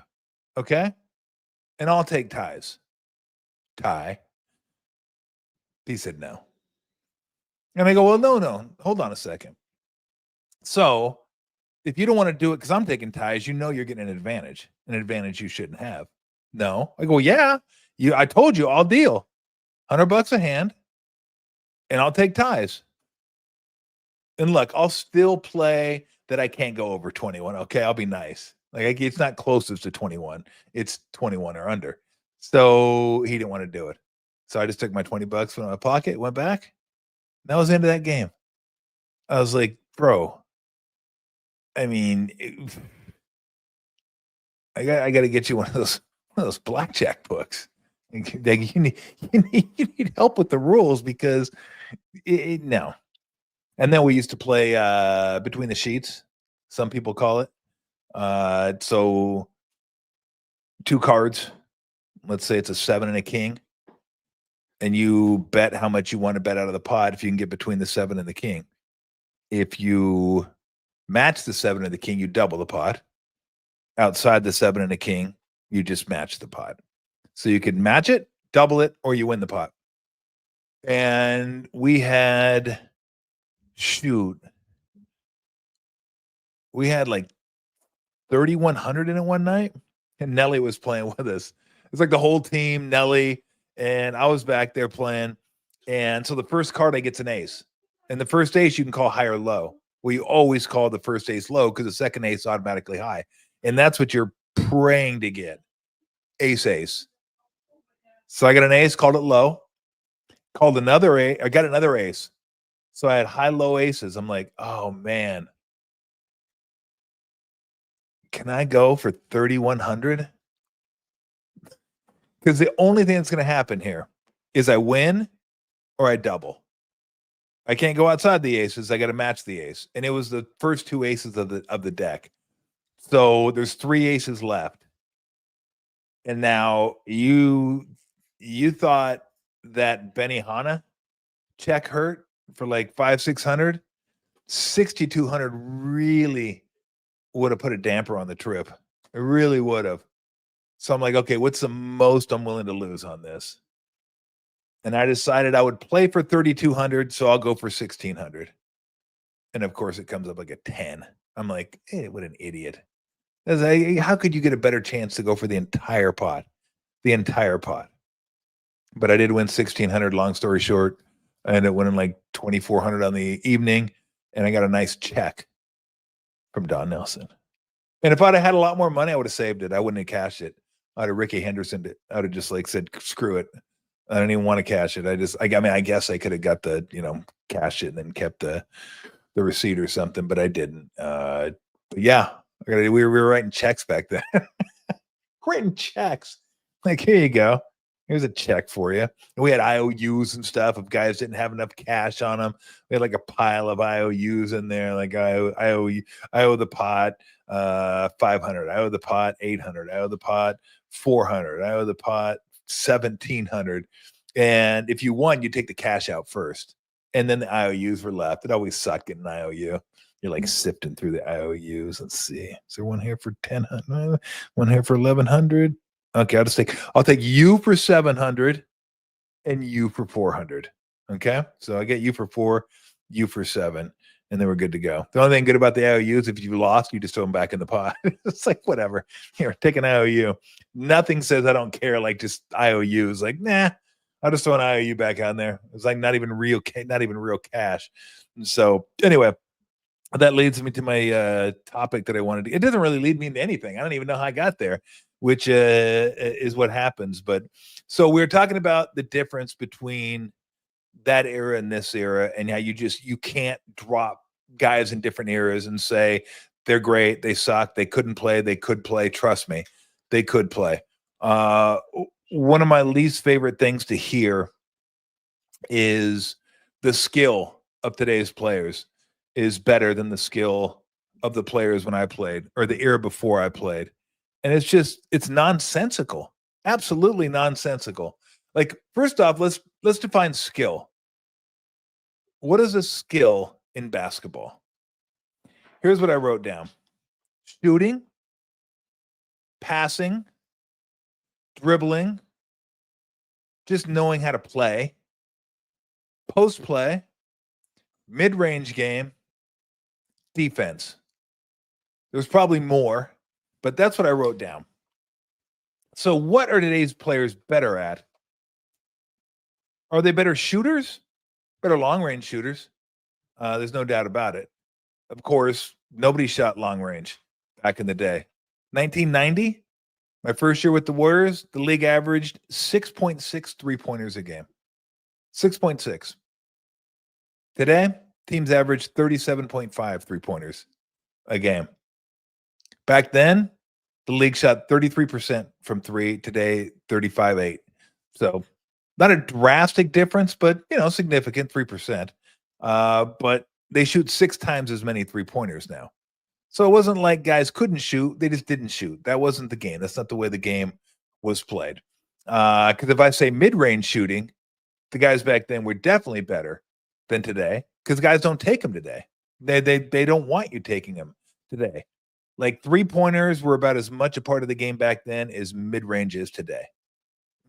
Okay? And I'll take ties. Tie. He said no. And I go, well, no. Hold on a second. So if you don't want to do it because I'm taking ties, you know you're getting an advantage you shouldn't have. No. I go, yeah. I told you I'll deal. $100 a hand, and I'll take ties. And look, I'll still play that I can't go over 21. Okay, I'll be nice. Like it's not closest to 21. It's 21 or under. So he didn't want to do it. So I just took my $20 from my pocket, went back. That was the end of that game. I was like, bro, I mean, I got to get you one of those blackjack books. You need help with the rules because no. And then we used to play between the sheets. Some people call it. So 2 cards. Let's say it's a 7 and a king. And you bet how much you want to bet out of the pot if you can get between the 7 and the king. If you match the 7 and the king, you double the pot. Outside the 7 and the king, you just match the pot. So you could match it, double it, or you win the pot. And we had like 3,100 in it one night. And Nelly was playing with us. It's like the whole team, Nelly, and I was back there playing. And so the first card I get's an ace. And the first ace you can call high or low. Well, you always call the first ace low because the second ace automatically high. And that's what you're praying to get. Ace. So I got an ace, called it low. Called another ace. I got another ace. So I had high, low aces. I'm like, oh man. Can I go for 3,100? Because the only thing that's going to happen here is I win or I double. I can't go outside the aces. I got to match the ace. And it was the first 2 aces of the deck. So there's 3 aces left. And now you thought that Benihana check hurt for like 500-600, 6,200 really would have put a damper on the trip. It really would have. So I'm like, okay, what's the most I'm willing to lose on this? And I decided I would play for 3,200, so I'll go for 1,600. And of course, it comes up like a 10. I'm like, hey, what an idiot. How could you get a better chance to go for the entire pot? The entire pot. But I did win 1,600, long story short. I ended up winning like 2,400 on the evening, and I got a nice check. from Don Nelson. And if I'd have had a lot more money, I would have saved it. I wouldn't have cashed it. I'd have Ricky Henderson. I would have just like said, screw it. I don't even want to cash it. I mean, I guess I could have got the, cash it and then kept the receipt or something, but I didn't. But yeah, we were writing checks back then. Writing checks. Like, here you go. Here's a check for you. And we had IOUs and stuff. If guys didn't have enough cash on them, we had like a pile of IOUs in there. Like I owe the pot 500. I owe the pot 800. I owe the pot 400. I owe the pot 1700. And if you won, you take the cash out first, and then the IOUs were left. It always sucked getting an IOU. You're like sifting through the IOUs. Let's see. Is there one here for 1000? One here for 1100? Okay, I'll take you for 700 and you for 400. Okay, so I get you for 4, you for 7, and then we're good to go. The only thing good about the IOUs, if you lost, you just throw them back in the pot. It's like, whatever. Here, take an IOU. Nothing says I don't care, like just IOUs. Like, nah, I'll just throw an IOU back on there. It's like not even real cash. And so anyway, that leads me to my topic that I wanted to. It doesn't really lead me into anything. I don't even know how I got there, which is what happens. But so we're talking about the difference between that era and this era, and how you can't drop guys in different eras and say they're great, they suck, they couldn't play, they could play. Trust me, they could play. One of my least favorite things to hear is the skill of today's players is better than the skill of the players when I played, or the era before I played. And it's nonsensical. Absolutely nonsensical. Like, first off, let's define skill. What is a skill in basketball? Here's what I wrote down: shooting, passing, dribbling, just knowing how to play, post play, mid-range game, defense. There's probably more, but that's what I wrote down. So what are today's players better at? Are they better shooters? Better long-range shooters? There's no doubt about it. Of course, nobody shot long-range back in the day. 1990, my first year with the Warriors, the league averaged 6.6 three-pointers a game. 6.6. Today, teams average 37.5 three-pointers a game. Back then, the league shot 33% from three. Today, 35.8. So not a drastic difference, but, significant, 3%. But they shoot 6 times as many three-pointers now. So it wasn't like guys couldn't shoot. They just didn't shoot. That wasn't the game. That's not the way the game was played. Because if I say mid-range shooting, the guys back then were definitely better than today, because guys don't take them today. They don't want you taking them today. Like, three-pointers were about as much a part of the game back then as mid-range is today.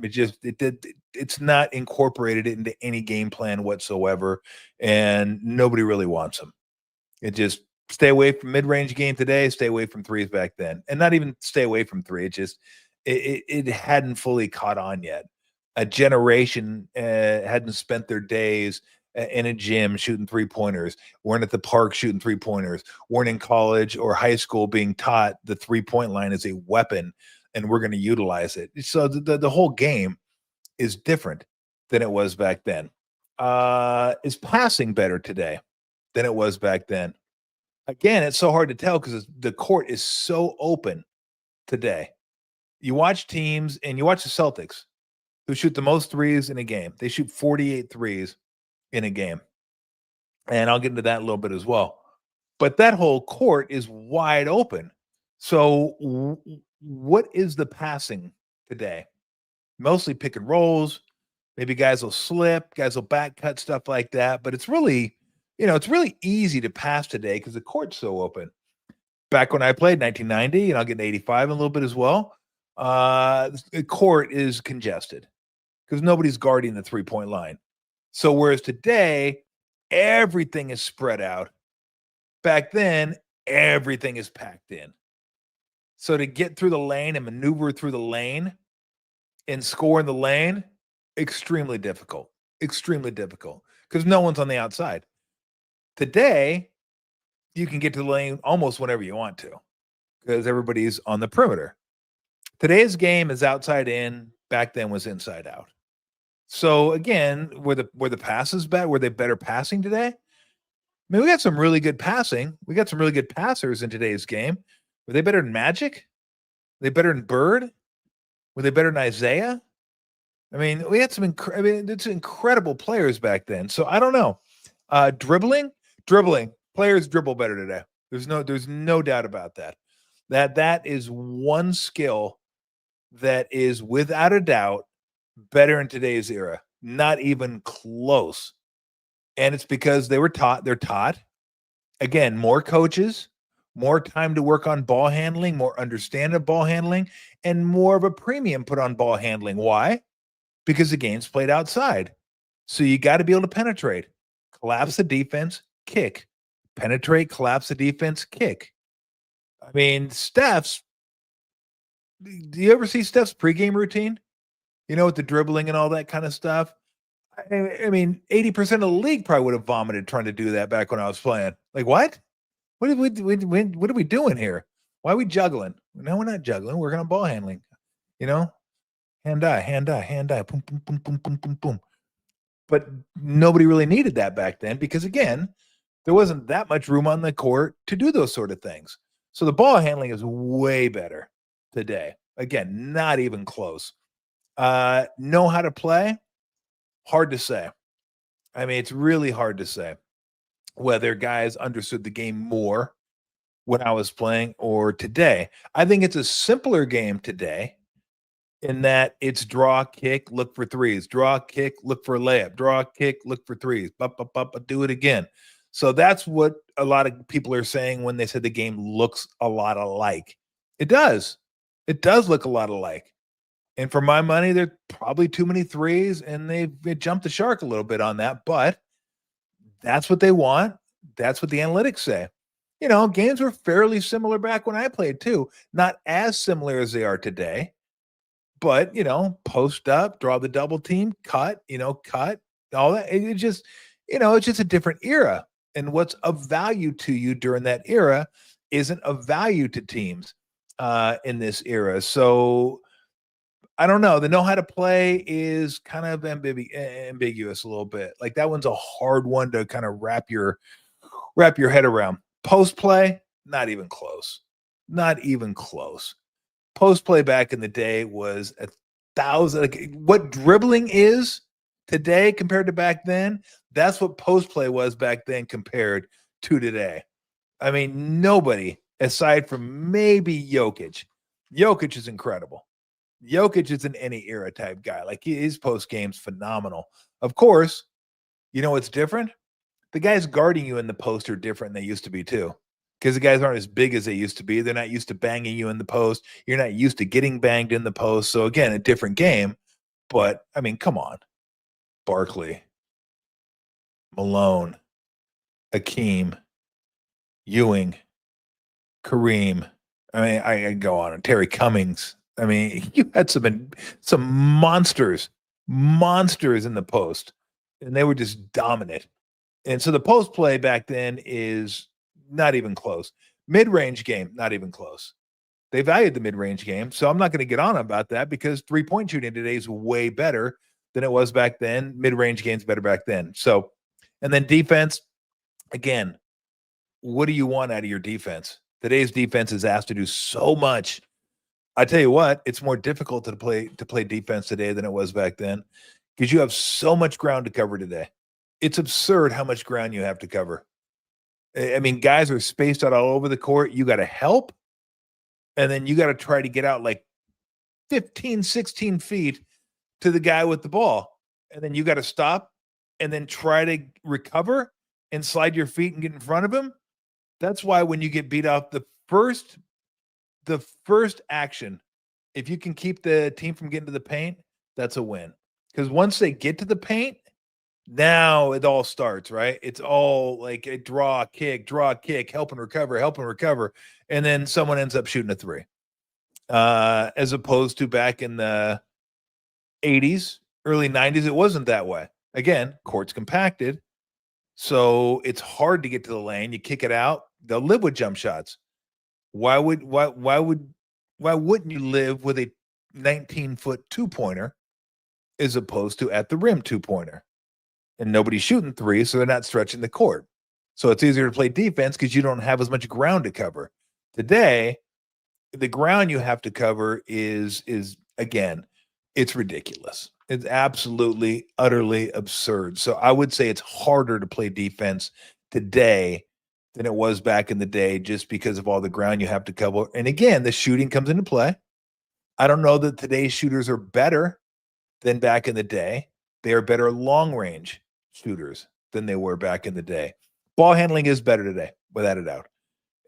It's not incorporated into any game plan whatsoever, and nobody really wants them. It just stay away from mid-range game today, stay away from threes back then. And not even stay away from three. It hadn't fully caught on yet. A generation hadn't spent their days in a gym shooting three-pointers, weren't at the park shooting three-pointers, weren't in college or high school being taught the three-point line is a weapon and we're going to utilize it. So the whole game is different than it was back then. Is passing better today than it was back then? Again, it's so hard to tell because the court is so open today. You watch teams, and you watch the Celtics, who shoot the most threes in a game. They shoot 48 threes in a game. And I'll get into that a little bit as well. But that whole court is wide open. So what is the passing today? Mostly pick and rolls. Maybe guys will slip, guys will back cut, stuff like that. But it's really, it's really easy to pass today because the court's so open. Back when I played 1990, and I'll get to 85 in a little bit as well, the court is congested because nobody's guarding the three-point line. So whereas today, everything is spread out, back then, everything is packed in. So to get through the lane and maneuver through the lane and score in the lane, extremely difficult because no one's on the outside. Today, you can get to the lane almost whenever you want to because everybody's on the perimeter. Today's game is outside in. Back then was inside out. So again, were the passes bad? Were they better passing today? I mean, we got some really good passing. We got some really good passers in today's game. Were they better than Magic? Were they better than Bird? Were they better than Isaiah? I mean, we had some it's incredible players back then. So I don't know. Dribbling, players dribble better today. There's no doubt about that. That is one skill that is without a doubt better in today's era. Not even close. And it's because they're taught. Again, more coaches, more time to work on ball handling, more understanding of ball handling, and more of a premium put on ball handling. Why? Because the game's played outside. So you got to be able to penetrate, collapse the defense, kick, penetrate, collapse the defense, kick. I mean, do you ever see Steph's pregame routine? You know, with the dribbling and all that kind of stuff. I mean, 80% of the league probably would have vomited trying to do that back when I was playing. Like, what? What are we doing here? Why are we juggling? No, we're not juggling. We're going to ball handling. You know, hand eye, boom, boom, boom, boom, boom, boom, boom. But nobody really needed that back then because, again, there wasn't that much room on the court to do those sort of things. So the ball handling is way better today. Again, not even close. Know how to play? Hard to say. I mean, it's really hard to say whether guys understood the game more when I was playing or today. I think it's a simpler game today in that it's draw, kick, look for threes, draw, kick, look for a layup, draw, kick, look for threes, do it again. So that's what a lot of people are saying when they said the game looks a lot alike. It does. It does look a lot alike. And for my money, there's probably too many threes, and they jumped the shark a little bit on that. But that's what they want. That's what the analytics say. You know, games were fairly similar back when I played too. Not as similar as they are today. But, you know, post up, draw the double team, cut, all that. It just, it's just a different era. And what's of value to you during that era isn't of value to teams in this era. So I don't know. The know how to play is kind of ambiguous a little bit. Like that one's a hard one to kind of wrap your head around. Post play, not even close. Not even close. Post play back in the day was 1,000. Like, what dribbling is today compared to back then, that's what post play was back then compared to today. I mean, nobody aside from maybe Jokic. Jokic is incredible. Jokic is an any era type guy. Like his post game's phenomenal. Of course, you know what's different? The guys guarding you in the post are different than they used to be too. Because the guys aren't as big as they used to be. They're not used to banging you in the post. You're not used to getting banged in the post. So again, a different game. But I mean, come on. Barkley, Malone, Akeem, Ewing, Kareem. I mean, I go on. Terry Cummings. I mean, you had some monsters in the post, and they were just dominant. And so the post play back then is not even close. Mid-range game, not even close. They valued the mid-range game, so I'm not going to get on about that because three-point shooting today is way better than it was back then. Mid-range game's better back then. So, and then defense, again, what do you want out of your defense? Today's defense is asked to do so much. I tell you what, it's more difficult to play defense today than it was back then because you have so much ground to cover today. It's absurd how much ground you have to cover. I mean, guys are spaced out all over the court. You got to help, and then you got to try to get out like 15, 16 feet to the guy with the ball. And then you got to stop and then try to recover and slide your feet and get in front of him. That's why when you get beat off the first action, if you can keep the team from getting to the paint, that's a win. Because once they get to the paint, now it all starts, right? It's all like a draw, kick, help and recover. And then someone ends up shooting a three. As opposed to back in the 80s, early 90s, it wasn't that way. Again, courts compacted. So it's hard to get to the lane. You kick it out, they'll live with jump shots. Why wouldn't you live with a 19-foot two-pointer as opposed to at the rim two-pointer? And nobody's shooting three, so they're not stretching the court. So it's easier to play defense because you don't have as much ground to cover. Today, the ground you have to cover is again, it's ridiculous. It's absolutely, utterly absurd. So I would say it's harder to play defense today than it was back in the day just because of all the ground you have to cover. And again, the shooting comes into play. I don't know that today's shooters are better than back in the day. They are better long range shooters than they were back in the day. Ball handling is better today, without a doubt.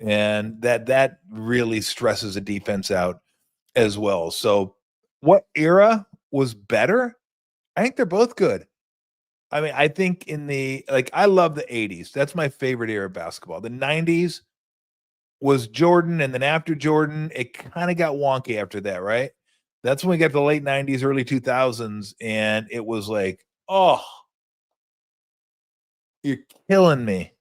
And that really stresses a defense out as well. So what era was better? I think they're both good. I mean, I think I love the 80s. That's my favorite era of basketball. The 90s was Jordan, and then after Jordan, it kind of got wonky after that, right? That's when we got the late 90s, early 2000s, and it was like, oh, you're killing me.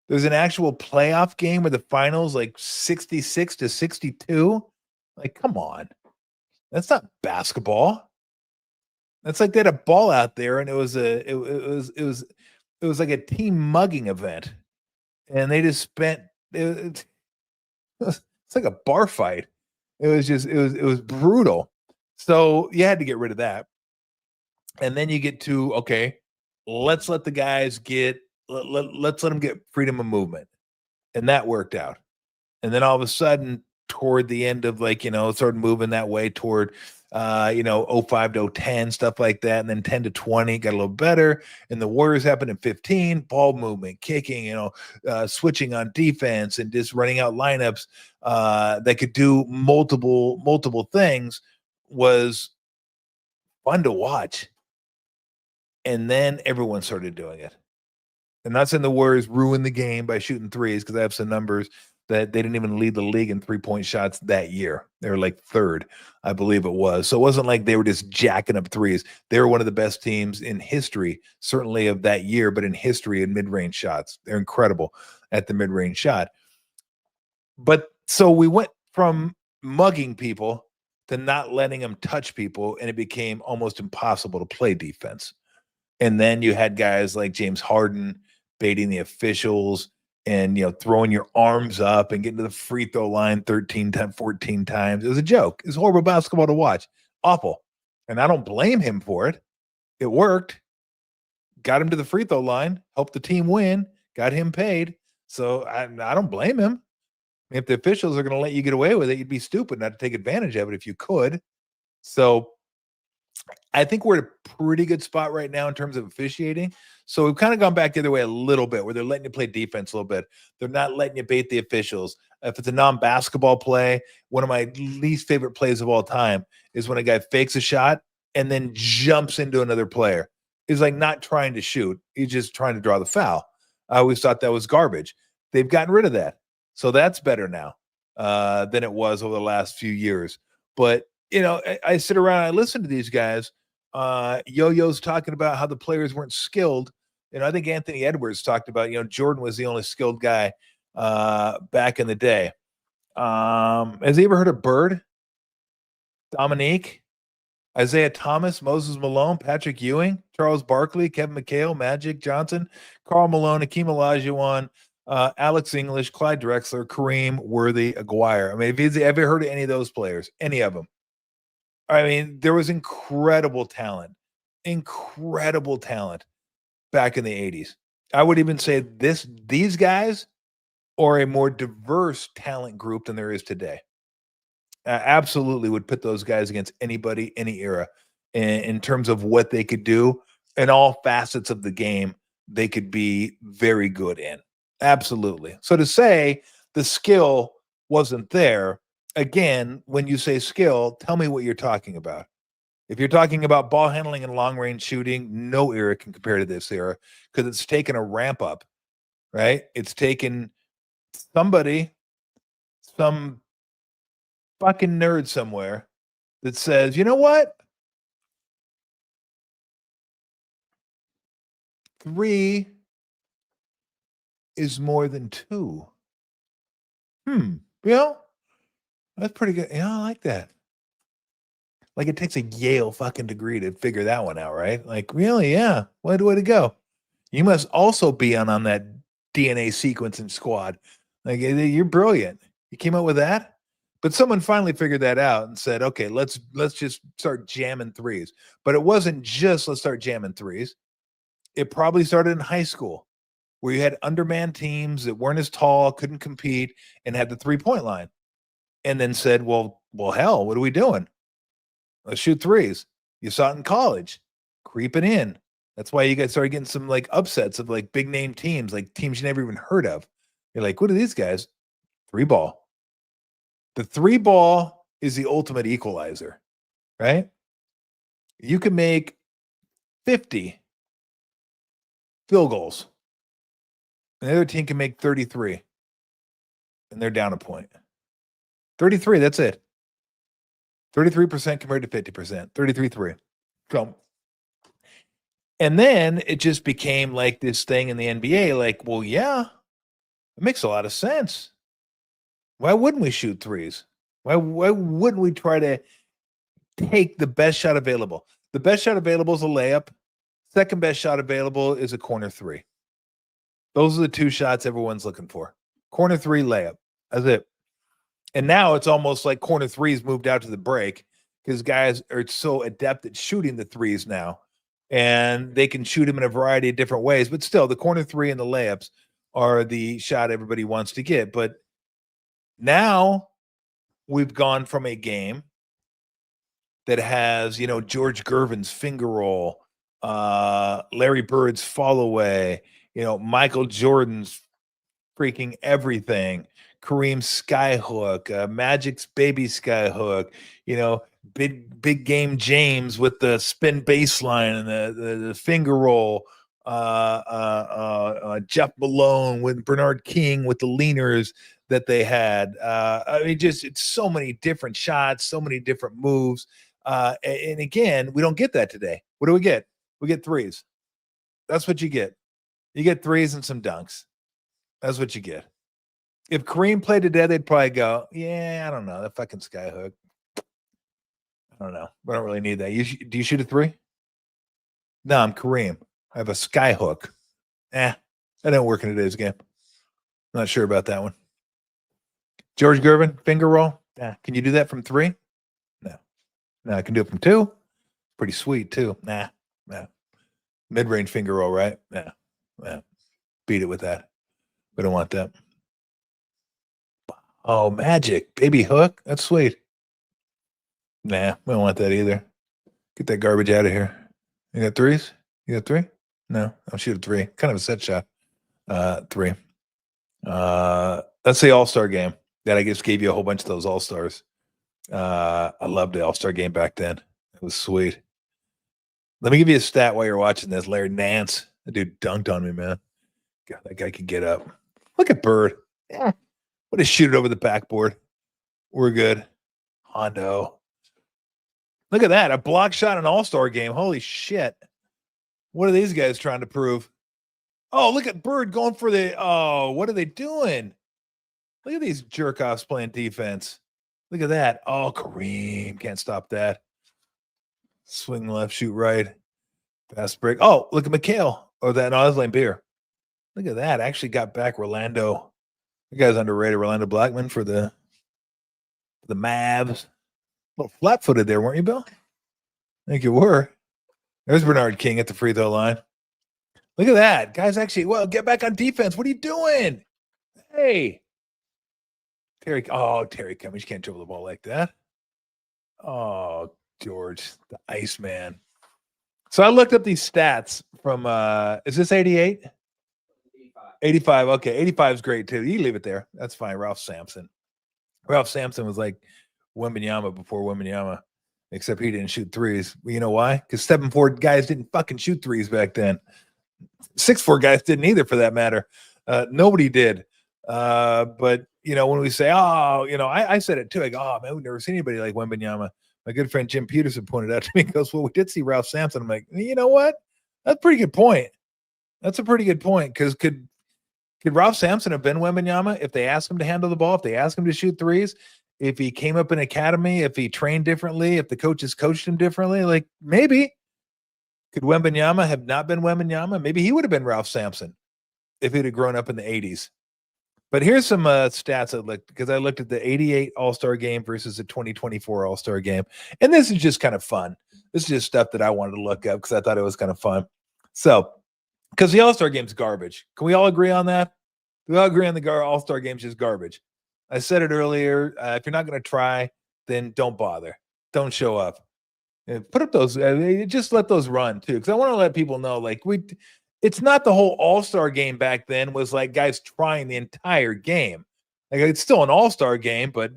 There's an actual playoff game where the finals like 66-62. Like, come on. That's not basketball. That's like they had a ball out there and it was like a team mugging event. And they just spent it's like a bar fight. It was brutal. So you had to get rid of that. And then you get to, okay, let's let the guys let's let them get freedom of movement. And that worked out. And then all of a sudden, toward the end of started moving that way toward '05 to '10, stuff like that. And then 10 to 20 got a little better. And the Warriors happened in 15, ball movement, kicking, switching on defense and just running out lineups that could do multiple things was fun to watch. And then everyone started doing it. I'm not saying the Warriors ruined the game by shooting threes because I have some numbers that they didn't even lead the league in 3-point shots that year. They were like third, I believe it was. So it wasn't like they were just jacking up threes. They were one of the best teams in history, certainly of that year, but in history in mid-range shots. They're incredible at the mid-range shot. But so we went from mugging people to not letting them touch people, and it became almost impossible to play defense. And then you had guys like James Harden baiting the officials and throwing your arms up and getting to the free throw line 13 times, 14 times. It was a joke. It's horrible basketball to watch. Awful. And I don't blame him for it. It worked. Got him to the free throw line, helped the team win, got him paid. So I don't blame him. If the officials are going to let you get away with it, you'd be stupid not to take advantage of it if you could. So I think we're at a pretty good spot right now in terms of officiating. So we've kind of gone back the other way a little bit where they're letting you play defense a little bit. They're not letting you bait the officials. If it's a non-basketball play, one of my least favorite plays of all time is when a guy fakes a shot and then jumps into another player. He's like not trying to shoot. He's just trying to draw the foul. I always thought that was garbage. They've gotten rid of that. So that's better now than it was over the last few years. But I sit around, I listen to these guys. Yo-Yo's talking about how the players weren't skilled. I think Anthony Edwards talked about, Jordan was the only skilled guy back in the day. Has he ever heard of Bird? Dominique? Isaiah Thomas, Moses Malone, Patrick Ewing, Charles Barkley, Kevin McHale, Magic Johnson, Karl Malone, Hakeem Olajuwon, Alex English, Clyde Drexler, Kareem, Worthy, Aguirre. I mean, have you ever heard of any of those players? Any of them? I mean, there was incredible talent back in the 80s. I would even say these guys are a more diverse talent group than there is today. Absolutely would put those guys against anybody, any era, in terms of what they could do in all facets of the game. They could be very good in. Absolutely. So to say the skill wasn't there, again, when you say skill, tell me what you're talking about. If you're talking about ball handling and long range shooting, no era can compare to this era because it's taken a ramp up, right? It's taken some fucking nerd somewhere that says, you know what? Three is more than 2. Bill, that's pretty good. Yeah, I like that. Like, it takes a Yale fucking degree to figure that one out, right? Like, really? Yeah. Way to go. You must also be on that DNA sequencing squad. Like, you're brilliant. You came up with that? But someone finally figured that out and said, okay, let's just start jamming threes. But it wasn't just let's start jamming threes. It probably started in high school where you had undermanned teams that weren't as tall, couldn't compete, and had the 3-point line. And then said, well, hell, what are we doing? Let's shoot threes. You saw it in college, creeping in. That's why you guys started getting some like upsets of like big name teams, like teams you never even heard of. You're like, what are these guys? 3-ball. The 3-ball is the ultimate equalizer, right? You can make 50 field goals. And the other team can make 33. And they're down a point. 33, that's it. 33% compared to 50%. 33-3. So, and then it just became like this thing in the NBA, like, well, yeah, it makes a lot of sense. Why wouldn't we shoot threes? Why wouldn't we try to take the best shot available? The best shot available is a layup. Second best shot available is a corner 3. Those are the 2 shots everyone's looking for. Corner 3, layup. That's it. And now it's almost like corner 3's moved out to the break because guys are so adept at shooting the threes now. And they can shoot them in a variety of different ways. But still, the corner 3 and the layups are the shot everybody wants to get. But now we've gone from a game that has, George Gervin's finger roll, Larry Bird's fall away, Michael Jordan's freaking everything, Kareem's skyhook, Magic's baby skyhook, big game James with the spin baseline and the finger roll, Jeff Malone with Bernard King with the leaners that they had. It's so many different shots, so many different moves. And again, we don't get that today. What do we get? We get threes. That's what you get. You get threes and some dunks. That's what you get. If Kareem played today, they'd probably go, yeah, I don't know. That fucking skyhook. I don't know. I don't really need that. Do you shoot a 3? No, I'm Kareem. I have a skyhook. That didn't work in today's game. Not sure about that one. George Gervin, finger roll. Can you do that from 3? No, I can do it from 2. Pretty sweet, too. Nah. Mid-range finger roll, right? Yeah. Beat it with that. We don't want that. Oh, Magic. Baby hook. That's sweet. Nah, we don't want that either. Get that garbage out of here. You got threes? You got 3? No, I'll shoot a 3. Kind of a set shot. 3. That's the All-Star game that I just gave you a whole bunch of those All-Stars. I loved the All-Star game back then. It was sweet. Let me give you a stat while you're watching this. Larry Nance. That dude dunked on me, man. God, that guy can get up. Look at Bird. Yeah. What a shoot it over the backboard. We're good. Hondo. Look at that. A block shot in an All-Star game. Holy shit. What are these guys trying to prove? Oh, look at Bird going for what are they doing? Look at these jerk-offs playing defense. Look at that. Oh, Kareem. Can't stop that. Swing left, shoot right. Fast break. Oh, look at McHale. Oh, that was Lambeer. Look at that. Actually got back Rolando. You guys underrated Rolando Blackman for the Mavs. A little flat-footed there, weren't you, Bill? I think you were. There's Bernard King at the free throw line. Look at that. Guys actually, get back on defense. What are you doing? Hey. Terry Cummings can't dribble the ball like that. Oh, George, the Iceman. So I looked up these stats from, is this 88? 85. Okay, 85 is great too. You leave it there. That's fine. Ralph Sampson was like Wembanyama before Wembanyama, except he didn't shoot threes. Well, you know why? Because 7'4" guys didn't fucking shoot threes back then. 6'4" guys didn't either, for that matter. Nobody did. But when we say, I said it too. I go, oh man, we've never seen anybody like Wembanyama. My good friend Jim Peterson pointed out to me, he goes, well, we did see Ralph Sampson. I'm like, you know what? That's a pretty good point. That's a pretty good point, because Could Ralph Sampson have been Wembanyama if they asked him to handle the ball, if they asked him to shoot threes, if he came up in academy, if he trained differently, if the coaches coached him differently? Like, maybe. Could Wembanyama have not been Wembanyama? Maybe he would have been Ralph Sampson if he'd have grown up in the 80s. But here's some stats I looked, because I looked at the 88 All-Star game versus the 2024 All-Star game. And this is just kind of fun. This is just stuff that I wanted to look up because I thought it was kind of fun. So, because the All-Star game's garbage. Can we all agree on that? We all agree on the All-Star game's just garbage. I said it earlier. If you're not going to try, then don't bother. Don't show up. Put up those, just let those run too. Because I want to let people know, like, it's not the whole All-Star game back then was like guys trying the entire game. Like, it's still an All-Star game, but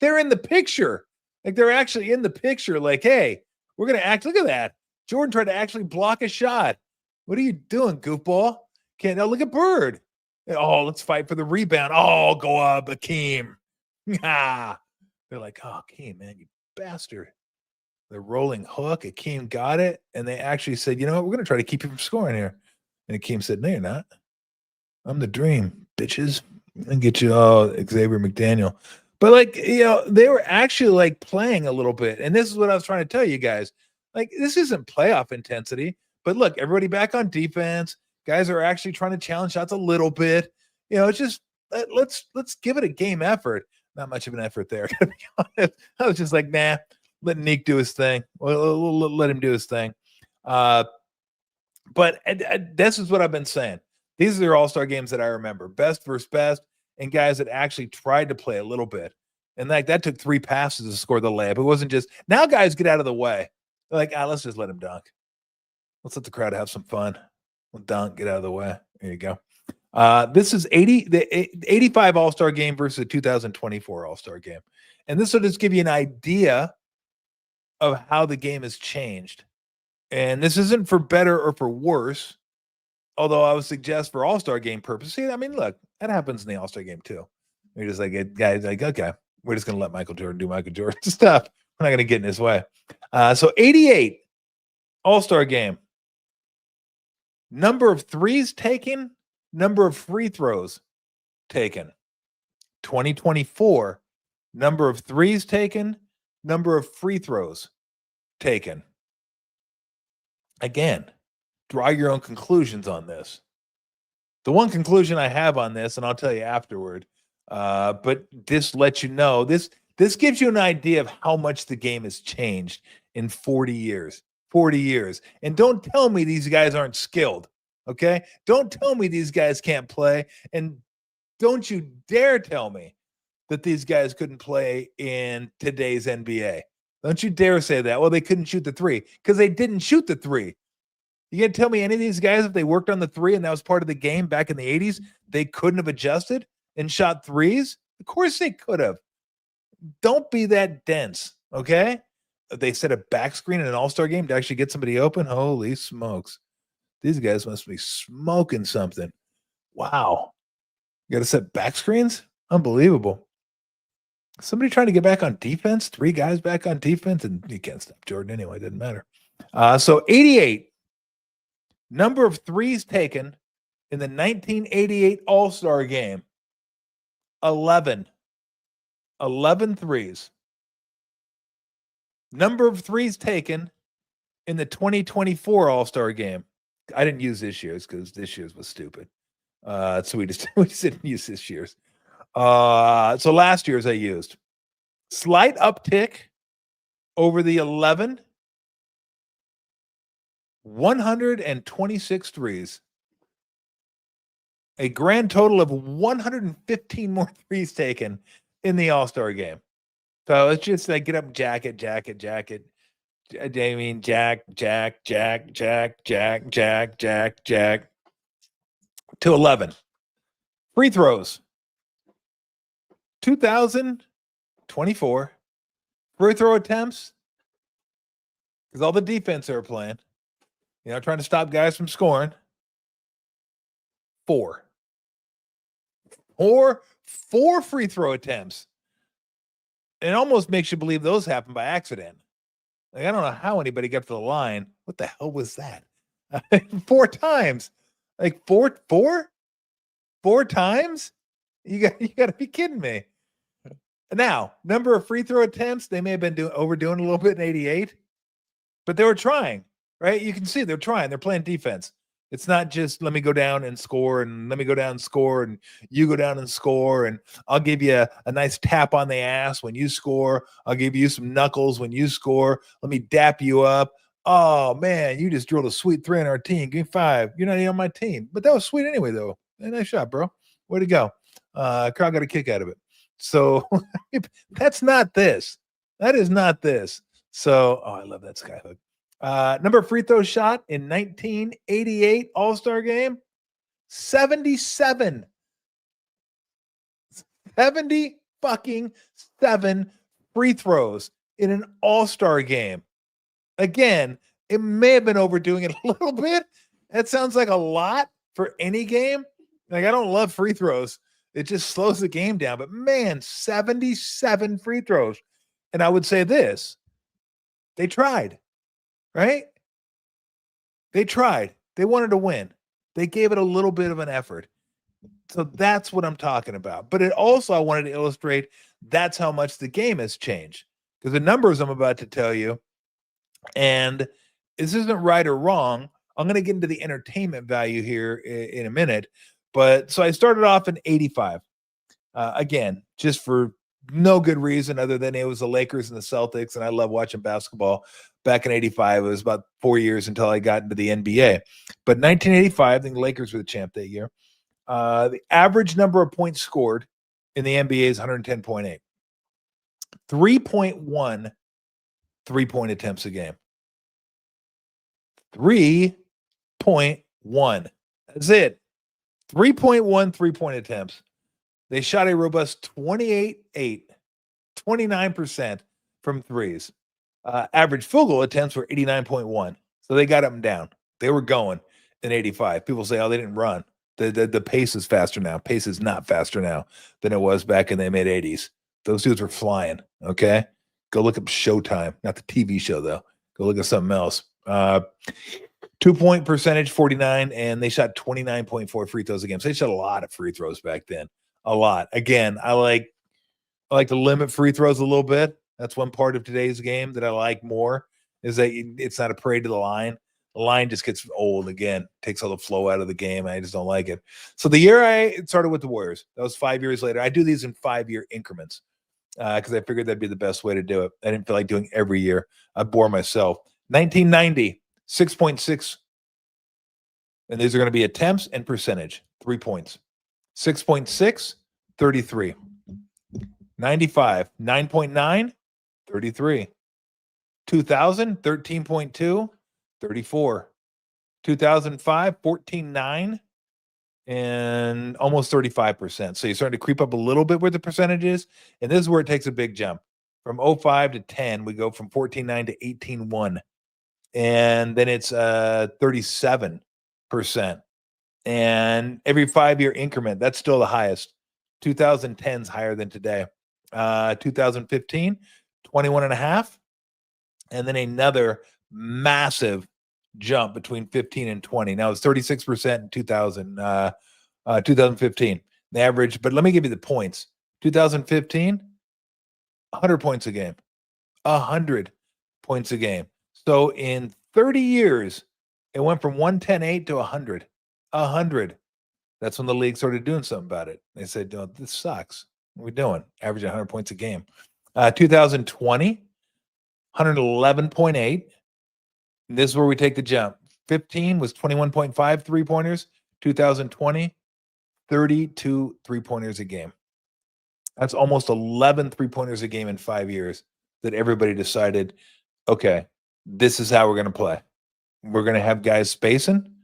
they're in the picture. Like, they're actually in the picture. Like, hey, we're going to act. Look at that. Jordan tried to actually block a shot. What are you doing, goofball? Can't look at Bird. Oh, let's fight for the rebound. Oh, go up, Akeem. They're like, oh, Akeem, man, you bastard. The rolling hook. Akeem got it. And they actually said, you know what? We're going to try to keep you from scoring here. And Akeem said, no, you're not. I'm the dream, bitches. And get you, Xavier McDaniel. But, like, they were actually, like, playing a little bit. And this is what I was trying to tell you guys. Like, this isn't playoff intensity. But, look, everybody back on defense. Guys are actually trying to challenge shots a little bit. It's just, let's give it a game effort. Not much of an effort there, to be honest. I was just like, nah. Let Nick do his thing. Let him do his thing. But this is what I've been saying. These are the All-Star games that I remember. Best versus best, and guys that actually tried to play a little bit. And like that took 3 passes to score the layup. It wasn't just, now guys get out of the way. They're like, let's just let him dunk. Let's let the crowd have some fun. We'll dunk, get out of the way. There you go. This is the 85 All-Star game versus the 2024 All-Star game. And this will just give you an idea of how the game has changed. And this isn't for better or for worse, although I would suggest for All-Star game purposes. I mean, look, that happens in the All-Star game too. You're just like, guys, like, okay, we're just going to let Michael Jordan do Michael Jordan stuff. We're not going to get in his way. So 88 All-Star game. Number of threes taken, number of free throws taken. 2024, number of threes taken, number of free throws taken. Again, draw your own conclusions on this. The one conclusion I have on this, and I'll tell you afterward, but this lets you know, this gives you an idea of how much the game has changed in 40 years. 40 years. And don't tell me these guys aren't skilled, okay? Don't tell me these guys can't play, and don't you dare tell me that these guys couldn't play in today's NBA. Don't you dare say that. Well, they couldn't shoot the 3 because they didn't shoot the 3. You gonna tell me any of these guys, if they worked on the 3 and that was part of the game back in the 80s, they couldn't have adjusted and shot 3s? Of course they could have. Don't be that dense, okay? If they set a back screen in an All-Star game to actually get somebody open, holy smokes. These guys must be smoking something. Wow. You got to set back screens? Unbelievable. Somebody trying to get back on defense, 3 guys back on defense, and you can't stop Jordan anyway. It doesn't matter. So 88, number of threes taken in the 1988 All-Star game, 11. 11 threes. Number of threes taken in the 2024 All-Star game. I didn't use this year's because this year's was stupid. So we just didn't use this year's. So last year's I used. Slight uptick over the 11. 126 threes. A grand total of 115 more threes taken in the All-Star game. So it's just like get up, jacket. I mean, jack to 11. Free throws. 2024. Free throw attempts. Because all the defense are playing. Trying to stop guys from scoring. 4. 4 free throw attempts. It almost makes you believe those happened by accident. Like, I don't know how anybody got to the line. What the hell was that? 4 times. Like 4? 4 times? You got to be kidding me. Now, number of free throw attempts, they may have been overdoing a little bit in 88, but they were trying, right? You can see they're trying. They're playing defense. It's not just let me go down and score and let me go down and score and you go down and score and I'll give you a nice tap on the ass when you score. I'll give you some knuckles when you score. Let me dap you up. Oh, man, you just drilled a sweet 3 on our team. Give me 5. You're not even on my team. But that was sweet anyway, though. Nice shot, bro. Way to go. Crowd got a kick out of it. So that's not this. That is not this. So, I love that skyhook. Number of free throws shot in 1988 All-Star game, 77. 70 fucking 7 free throws in an All-Star game. Again, it may have been overdoing it a little bit. That sounds like a lot for any game. Like, I don't love free throws. It just slows the game down. But, man, 77 free throws. And I would say this. They tried, right? They tried. They wanted to win. They gave it a little bit of an effort. So that's what I'm talking about. But it also, I wanted to illustrate that's how much the game has changed. Because the numbers I'm about to tell you, and this isn't right or wrong. I'm going to get into the entertainment value here in a minute. But so I started off in 85. Again, just for no good reason other than it was the Lakers and the Celtics, and I love watching basketball. Back in 85, it was about 4 years until I got into the NBA. But 1985, I think the Lakers were the champ that year. The average number of points scored in the NBA is 110.8. 3.1 3-point attempts a game. 3.1. That's it. 3.1 3-point attempts. They shot a robust 28.8, 29% from threes. Average field goal attempts were 89.1. So they got up and down. They were going in 85. People say, oh, they didn't run. The pace is faster now. Pace is not faster now than it was back in the mid-80s. Those dudes were flying, okay? Go look up Showtime. Not the TV show, though. Go look at something else. 2-point percentage, 49, and they shot 29.4 free throws a game. So they shot a lot of free throws back then. A lot. Again, I like to limit free throws a little bit. That's one part of today's game that I like more, is that it's not a parade to the line. The line just gets old again, takes all the flow out of the game. I just don't like it. So the year I started with the Warriors, that was 5 years later. I do these in 5-year increments because I figured that'd be the best way to do it. I didn't feel like doing every year. I bore myself. 1990, 6.6. And these are going to be attempts and percentage, 3 points. 6.6, 33. 95, 9.9, 33. 2000, 13.2, 34. 2005, 14.9, and almost 35%. So you're starting to creep up a little bit with the percentages. And this is where it takes a big jump. From 05 to 10, we go from 14.9 to 18.1. And then it's 37%. And every 5-year increment, that's still the highest. 2010's higher than today. 2015, 21.5. And then another massive jump between 15 and 20. Now it's 36% in 2015. The average, but let me give you the points. 2015, 100 points a game. 100 points a game. So in 30 years, it went from 110.8 to 100. 100. That's when the league started doing something about it. They said, oh, this sucks. What are we doing? Averaging 100 points a game. 2020, 111.8. This is where we take the jump. 15 was 21.5 3-pointers. 2020, 32 3-pointers a game. That's almost 11 3-pointers a game in 5 years that everybody decided, okay, this is how we're going to play. We're going to have guys spacing.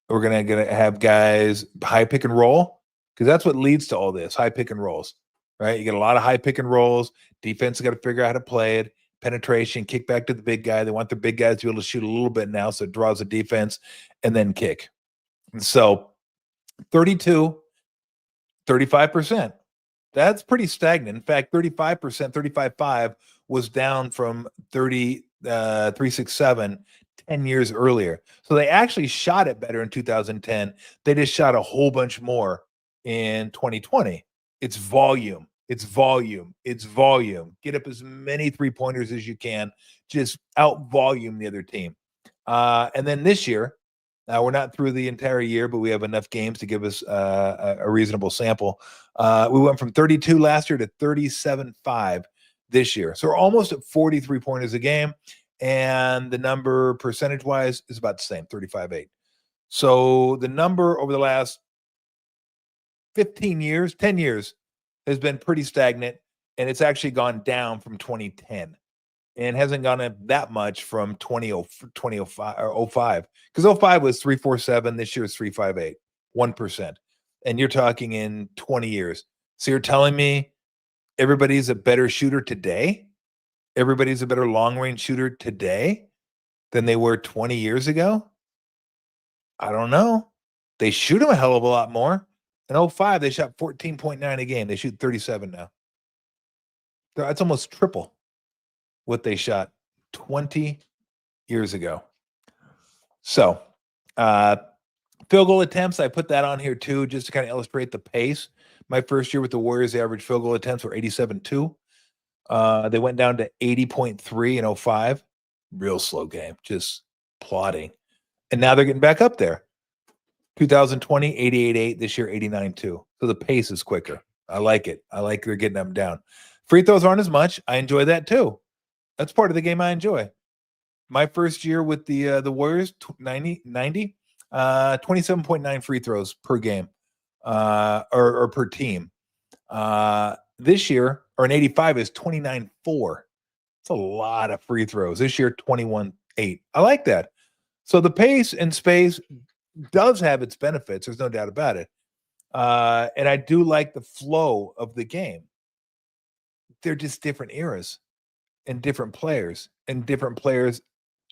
We're going to have guys high pick and roll, because that's what leads to all this, high pick and rolls, right? You get a lot of high pick and rolls. Defense has got to figure out how to play it. Penetration, kick back to the big guy. They want the big guys to be able to shoot a little bit now, so it draws the defense, and then kick. And so 32, 35%. That's pretty stagnant. In fact, 35%, 35.5 was down from 3.67 10 years earlier. So they actually shot it better in 2010. They just shot a whole bunch more in 2020. It's volume. It's volume. It's volume. Get up as many 3-pointers as you can. Just out volume the other team. And then this year, we're not through the entire year, but we have enough games to give us a reasonable sample. We went from 32 last year to 37.5 this year. So we're almost at 43 pointers a game. And the number percentage-wise is about the same, 35.8. So the number over the last 15 years, 10 years, has been pretty stagnant, and it's actually gone down from 2010 and hasn't gone up that much from 2005 or 05, because 05 was 347. This year is 358, 1%. And you're talking in 20 years. So you're telling me everybody's a better shooter today? Everybody's a better long-range shooter today than they were 20 years ago? I don't know. They shoot them a hell of a lot more. In 05, they shot 14.9 a game. They shoot 37 now. That's almost triple what they shot 20 years ago. So, field goal attempts, I put that on here too, just to kind of illustrate the pace. My first year with the Warriors, the average field goal attempts were 87.2. They went down to 80.3 in 05. Real slow game, just plodding. And now they're getting back up there. 2020, 88.8. This year, 89.2. So the pace is quicker. I like it. I like they're getting them down. Free throws aren't as much. I enjoy that too. That's part of the game I enjoy. My first year with the Warriors, 27.9 free throws per game, or per team. This year, or an 85 is 29.4. It's a lot of free throws. This year, 21.8. I like that. So the pace and space does have its benefits. There's no doubt about it. And I do like the flow of the game. They're just different eras and different players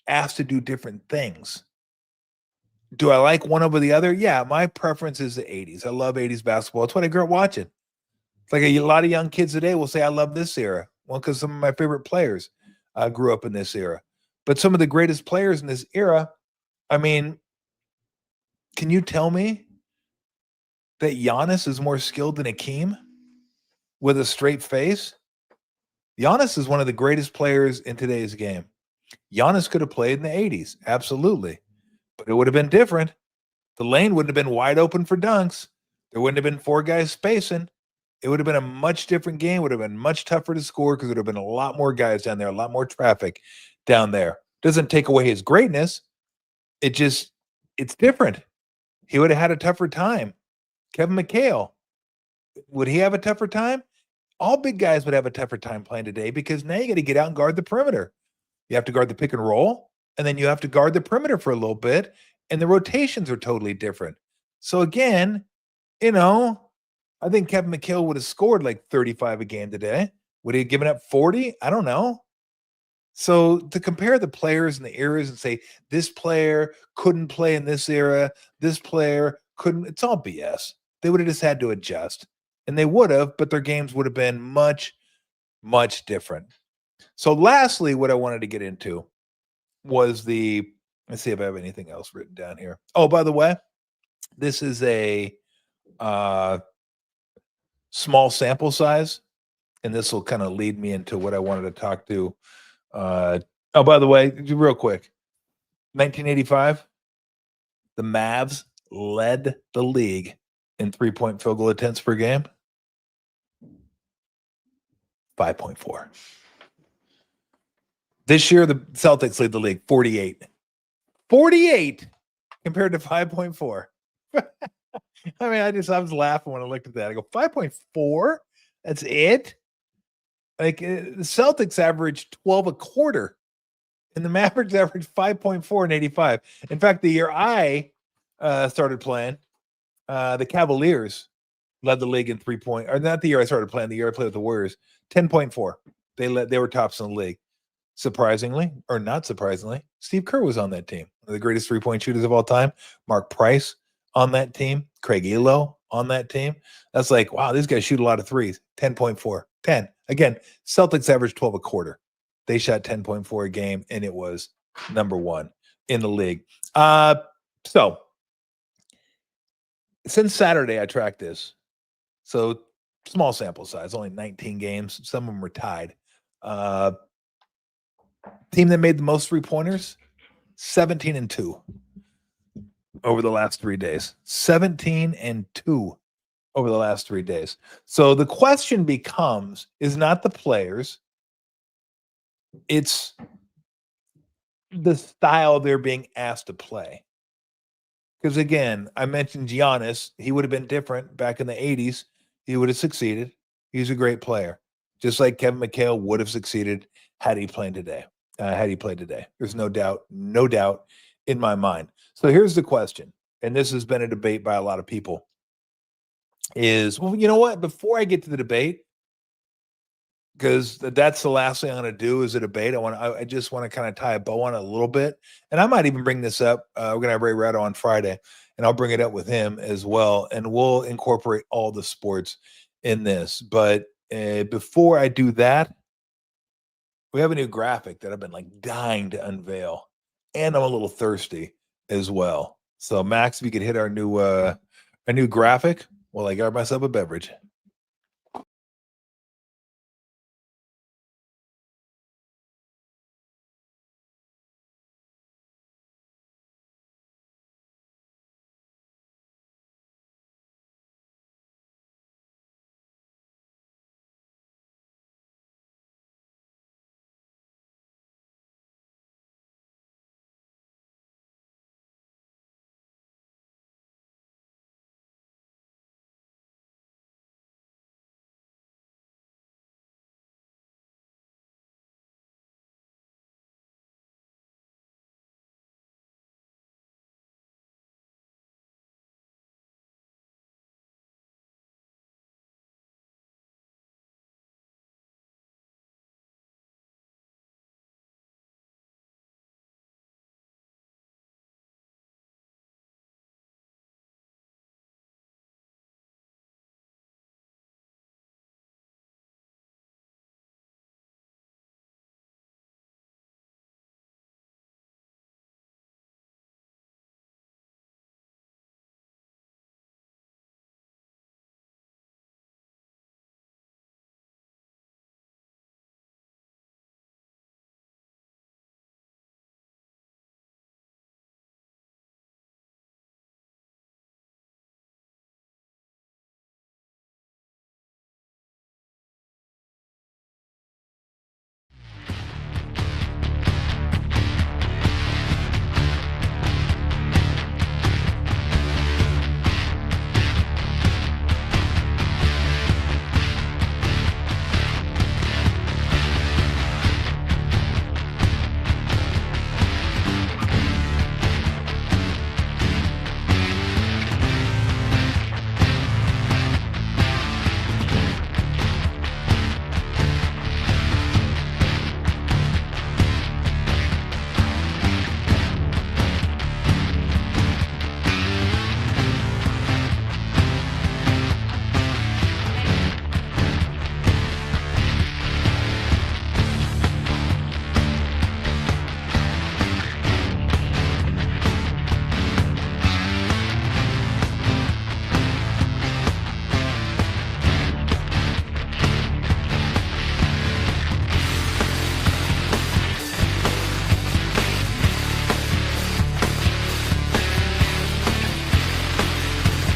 asked to do different things. Do I like one over the other? Yeah, my preference is the 80s. I love 80s basketball. It's what I grew up watching. It's like a lot of young kids today will say, I love this era. Well, because some of my favorite players grew up in this era. But some of the greatest players in this era, I mean, can you tell me that Giannis is more skilled than Hakeem with a straight face? Giannis is one of the greatest players in today's game. Giannis could have played in the 80s, absolutely. But it would have been different. The lane wouldn't have been wide open for dunks. There wouldn't have been four guys spacing. It would have been a much different game. It would have been much tougher to score because there would have been a lot more guys down there, a lot more traffic down there. Doesn't take away his greatness. It's different. He would have had a tougher time. Kevin McHale, would he have a tougher time? All big guys would have a tougher time playing today because now you got to get out and guard the perimeter. You have to guard the pick and roll, and then you have to guard the perimeter for a little bit, and the rotations are totally different. So again, I think Kevin McHale would have scored like 35 a game today. Would he have given up 40? I don't know. So to compare the players and the eras and say this player couldn't play in this era, this player couldn't, it's all BS. They would have just had to adjust. And they would have, but their games would have been much, much different. So lastly, what I wanted to get into was let's see if I have anything else written down here. Oh, by the way, this is a small sample size, and this will kind of lead me into what I wanted to talk to. Oh, by the way, real quick, 1985, the Mavs led the league in 3-point field goal attempts per game. 5.4. This year, the Celtics lead the league 48. 48 compared to 5.4. I mean, I was laughing when I looked at that. I go, 5.4? That's it? Like the Celtics averaged 12 a quarter, and the Mavericks averaged 5.4 in 85. In fact, the year I started playing, the Cavaliers led the league in 3-point, or not the year I started playing, the year I played with the Warriors, 10.4. They were tops in the league. Surprisingly, or not surprisingly, Steve Kerr was on that team. One of the greatest 3-point shooters of all time. Mark Price on that team. Craig Elo on that team. That's like, wow, these guys shoot a lot of threes. 10.4. 10. Again, Celtics averaged 12 a quarter. They shot 10.4 a game, and it was number one in the league. So since Saturday, I tracked this. So small sample size, only 19 games. Some of them were tied. Team that made the most 3-pointers, 17-2 over the last 3 days. 17-2 over the last 3 days. So the question becomes, is not the players, it's the style they're being asked to play. Because again, I mentioned Giannis. He would have been different back in the 80s. He would have succeeded. He's a great player. Just like Kevin McHale would have succeeded had he played today. There's no doubt in my mind. So here's the question, and this has been a debate by a lot of people, is, well, you know what? Before I get to the debate, because that's the last thing I'm going to do is a debate. I just want to kind of tie a bow on it a little bit, and I might even bring this up. We're going to have Ray Ratto on Friday, and I'll bring it up with him as well, and we'll incorporate all the sports in this. But before I do that, we have a new graphic that I've been like dying to unveil, and I'm a little thirsty as well. So Max, if you could hit our new graphic, while I grab myself a beverage.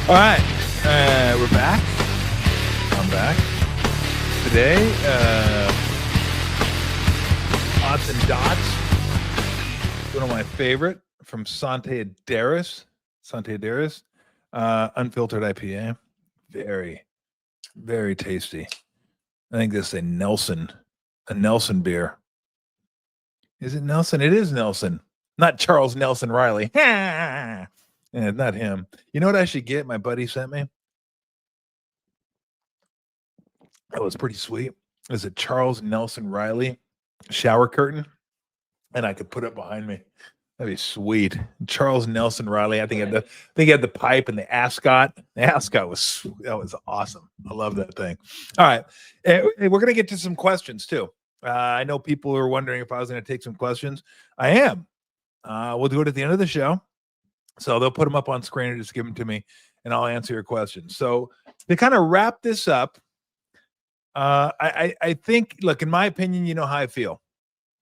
All right, we're back. I'm back. Today, Odds and Dots, one of my favorite from Sante Adaris, unfiltered IPA. Very, very tasty. I think this is a Nelson beer. Is it Nelson? It is Nelson. Not Charles Nelson Riley. Yeah, not him. You know what I should get? My buddy sent me. That was pretty sweet. It's a Charles Nelson Riley shower curtain, and I could put it behind me. That'd be sweet. Charles Nelson Riley. I think he had the pipe and the ascot. The ascot was awesome. I love that thing. All right, we're gonna get to some questions too. I know people are wondering if I was going to take some questions. I am. We'll do it at the end of the show. So they'll put them up on screen or just give them to me, and I'll answer your questions. So To kind of wrap this up, I think, look, in my opinion, you know how I feel.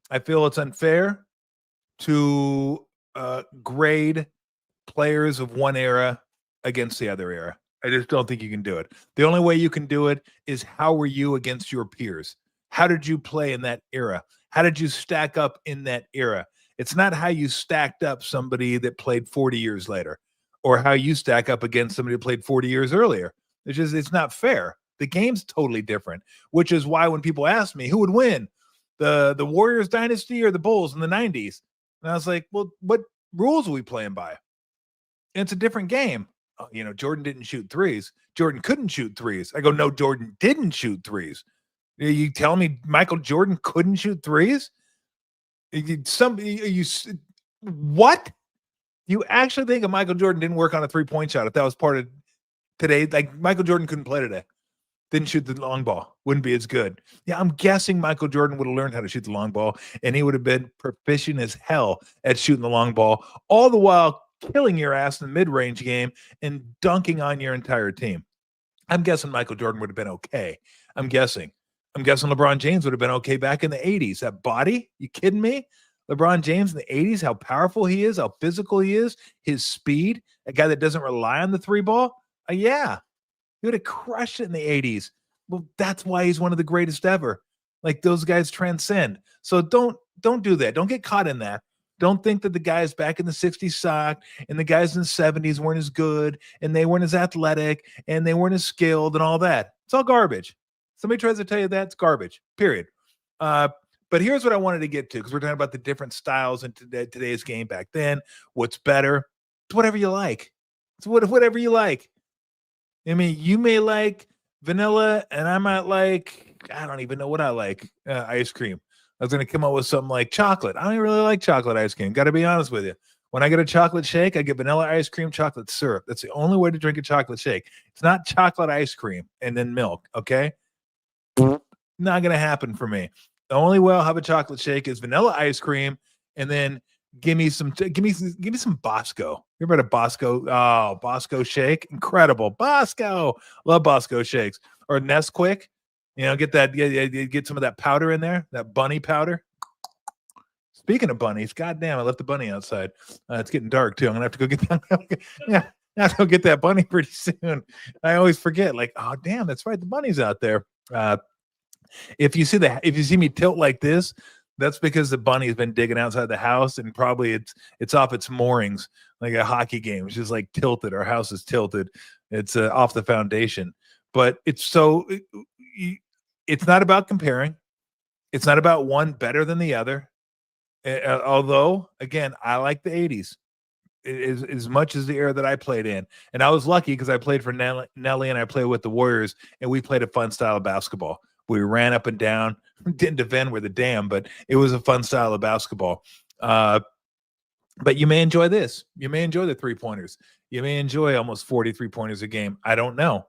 I feel it's unfair to grade players of one era against the other era. I just don't think you can do it. The only way you can do it is how were you against your peers? How did you play in that era? How did you stack up in that era? It's not how you stacked up somebody that played 40 years later or how you stack up against somebody that played 40 years earlier. It's not fair. The game's totally different, which is why when people ask me who would win, the Warriors dynasty or the Bulls in the 90s, and I was like, well, what rules are we playing by? And it's a different game. Oh, Jordan didn't shoot threes. Jordan couldn't shoot threes. I go, no, Jordan didn't shoot threes. You tell me Michael Jordan couldn't shoot threes? What? You actually think Michael Jordan didn't work on a 3-point shot if that was part of today? Like Michael Jordan couldn't play today. Didn't shoot the long ball. Wouldn't be as good. Yeah, I'm guessing Michael Jordan would have learned how to shoot the long ball, and he would have been proficient as hell at shooting the long ball, all the while killing your ass in the mid-range game and dunking on your entire team. I'm guessing Michael Jordan would have been okay. I'm guessing LeBron James would have been okay back in the 80s. That body? You kidding me? LeBron James in the 80s, how powerful he is, how physical he is, his speed, a guy that doesn't rely on the three ball. Yeah, he would have crushed it in the 80s. Well, that's why he's one of the greatest ever. Like those guys transcend. So don't do that. Don't get caught in that. Don't think that the guys back in the 60s sucked and the guys in the 70s weren't as good and they weren't as athletic and they weren't as skilled and all that. It's all garbage. Somebody tries to tell you that, it's garbage, period. But here's what I wanted to get to, because we're talking about the different styles in today's game back then. What's better? It's whatever you like. It's whatever you like. I mean, you may like vanilla and I might like, I don't even know what I like, ice cream. I was going to come up with something like chocolate. I don't really like chocolate ice cream. Got to be honest with you. When I get a chocolate shake, I get vanilla ice cream, chocolate syrup. That's the only way to drink a chocolate shake. It's not chocolate ice cream and then milk, okay? Not going to happen for me. The only way I'll have a chocolate shake is vanilla ice cream and then give me some Bosco. You ever had a Bosco? Oh, Bosco shake. Incredible. Bosco. Love Bosco shakes. Or Nesquik. Get that, get some of that powder in there, that bunny powder. Speaking of bunnies, goddamn, I left the bunny outside. It's getting dark too. I'm gonna have to go get that. Yeah, I have to go get that bunny pretty soon. I always forget, like, oh damn, that's right, the bunny's out there. If you see me tilt like this, that's because the bunny has been digging outside the house and probably it's off its moorings, like a hockey game. It's just like tilted. Our house is tilted. It's off the foundation. But it's not about comparing. It's not about one better than the other. Although, again, I like the 80s as much as the era that I played in. And I was lucky because I played for Nelly and I played with the Warriors, and we played a fun style of basketball. We ran up and down, didn't defend with a damn, but it was a fun style of basketball. But you may enjoy this. You may enjoy the 3-pointers. You may enjoy almost 40 3-pointers a game. I don't know.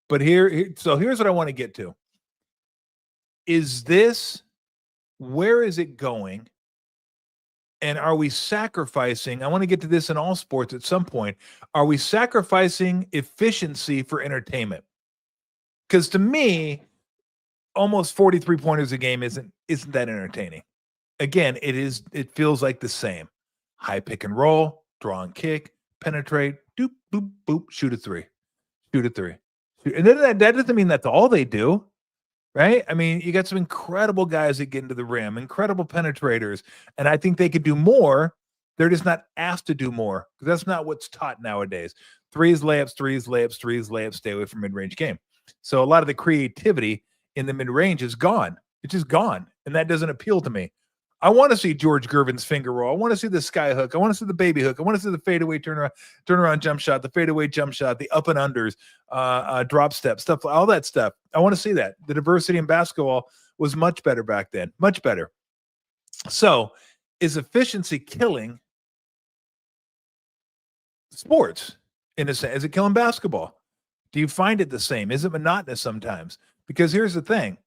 But here's what I want to get to. Where is it going? And are we sacrificing? I want to get to this in all sports at some point. Are we sacrificing efficiency for entertainment? Because to me, almost 40 3-pointers a game isn't that entertaining. Again, it feels like the same. High pick and roll, draw and kick, penetrate, doop, boop, boop, shoot a three. And then that doesn't mean that's all they do. Right? I mean, you got some incredible guys that get into the rim, incredible penetrators, and I think they could do more. They're just not asked to do more because that's not what's taught nowadays. Threes, layups, stay away from mid-range game. So a lot of the creativity in the mid-range is gone. It's just gone, and that doesn't appeal to me. I want to see George Gervin's finger roll. I want to see the sky hook. I want to see the baby hook. I want to see the fadeaway turnaround jump shot, the fadeaway jump shot, the up and unders, drop step, stuff, all that stuff. I want to see that. The diversity in basketball was much better back then, much better. So is efficiency killing sports in a sense? Is it killing basketball? Do you find it the same? Is it monotonous sometimes? Because here's the thing.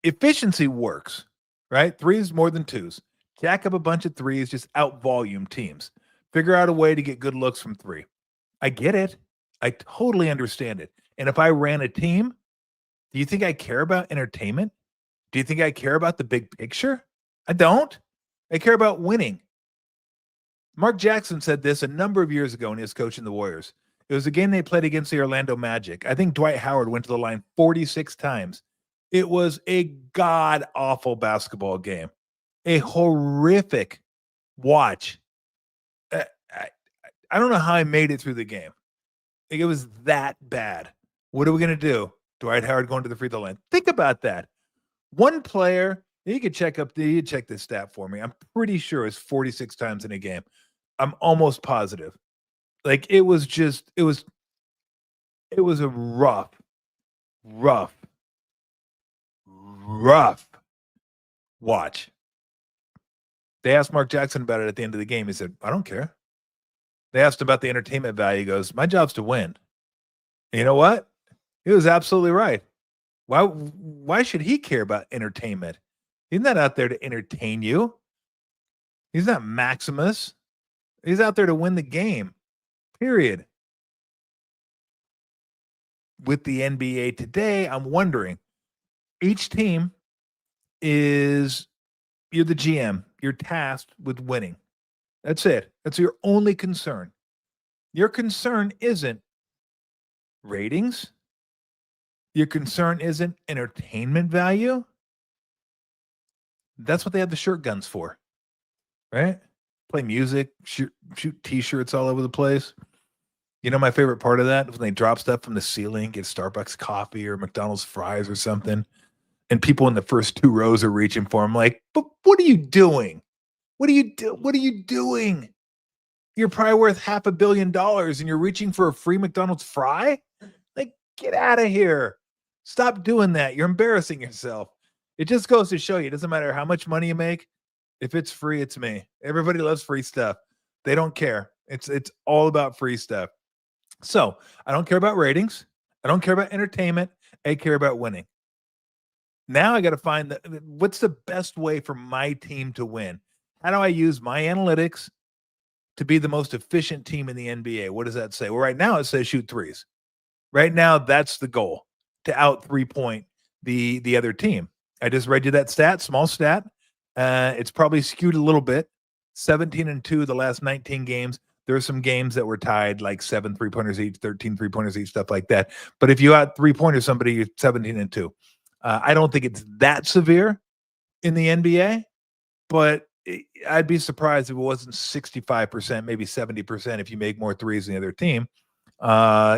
Efficiency works. Right? Threes more than twos. Jack up a bunch of threes, just out volume teams. Figure out a way to get good looks from three. I get it. I totally understand it. And if I ran a team, do you think I care about entertainment? Do you think I care about the big picture? I don't. I care about winning. Mark Jackson said this a number of years ago when he was coaching the Warriors. It was a game they played against the Orlando Magic. I think Dwight Howard went to the line 46 times. It was a god awful basketball game, a horrific watch. I don't know how I made it through the game. Like, it was that bad. What are we going to do? Dwight Howard going to the free throw line. Think about that. One player, you could check this stat for me. I'm pretty sure it's 46 times in a game. I'm almost positive. Like, it was a rough watch. They asked Mark Jackson about it at the end of the game. He said, I don't care. They asked about the entertainment value. He goes, my job's to win. And you know what? He was absolutely right. Why should he care about entertainment? He's not out there to entertain you. He's not Maximus. He's out there to win the game. Period. With the NBA today, I'm wondering, each team you're the GM. You're tasked with winning. That's it. That's your only concern. Your concern isn't ratings. Your concern isn't entertainment value. That's what they have the shirt guns for, right? Play music, shoot T-shirts all over the place. You know my favorite part of that? When they drop stuff from the ceiling, get Starbucks coffee or McDonald's fries or something, and people in the first two rows are reaching for them. Like, but what are you doing? What are you doing? You're probably worth $500 million and you're reaching for a free McDonald's fry? Like, get out of here. Stop doing that. You're embarrassing yourself. It just goes to show you, it doesn't matter how much money you make. If it's free, it's me. Everybody loves free stuff. They don't care. It's all about free stuff. So I don't care about ratings. I don't care about entertainment. I care about winning. Now I got to find what's the best way for my team to win? How do I use my analytics to be the most efficient team in the NBA? What does that say? Well, right now it says shoot threes. Right now, that's the goal, to out 3-point the other team. I just read you that stat, small stat. It's probably skewed a little bit. 17-2 the last 19 games. There are some games that were tied, like 7 3-pointers each, 13 3-pointers each, stuff like that. But if you out 3-pointers somebody, you're 17-2. I don't think it's that severe in the NBA, but I'd be surprised if it wasn't 65%, maybe 70%. If you make more threes than the other team,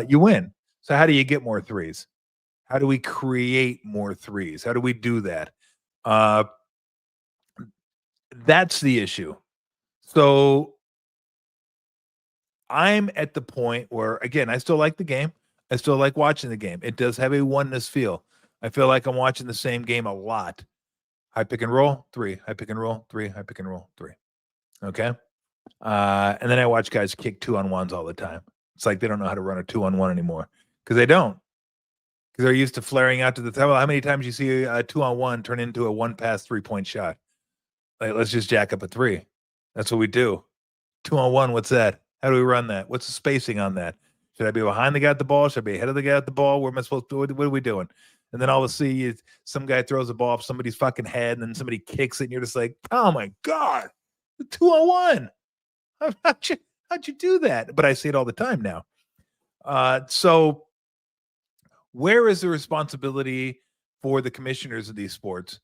you win. So how do you get more threes? How do we create more threes? How do we do that? That's the issue. So I'm at the point where, again, I still like the game. I still like watching the game. It does have a oneness feel. I feel like I'm watching the same game a lot. High pick and roll, 3. High pick and roll, 3. High pick and roll, 3. Okay. And then I watch guys kick 2-on-1s all the time. It's like they don't know how to run a 2-on-1 anymore because they don't. Because they're used to flaring out to the top. How many times you see a 2-on-1 turn into a 1-pass 3-point shot? Like, let's just jack up a 3. That's what we do. 2-on-1, what's that? How do we run that? What's the spacing on that? Should I be behind the guy at the ball? Should I be ahead of the guy at the ball? Where am I supposed to? What are we doing? And then all of a sudden, some guy throws a ball off somebody's fucking head, and then somebody kicks it, and you're just like, oh my God, 2-on-1. How'd you do that? But I see it all the time now. So where is the responsibility for the commissioners of these sports,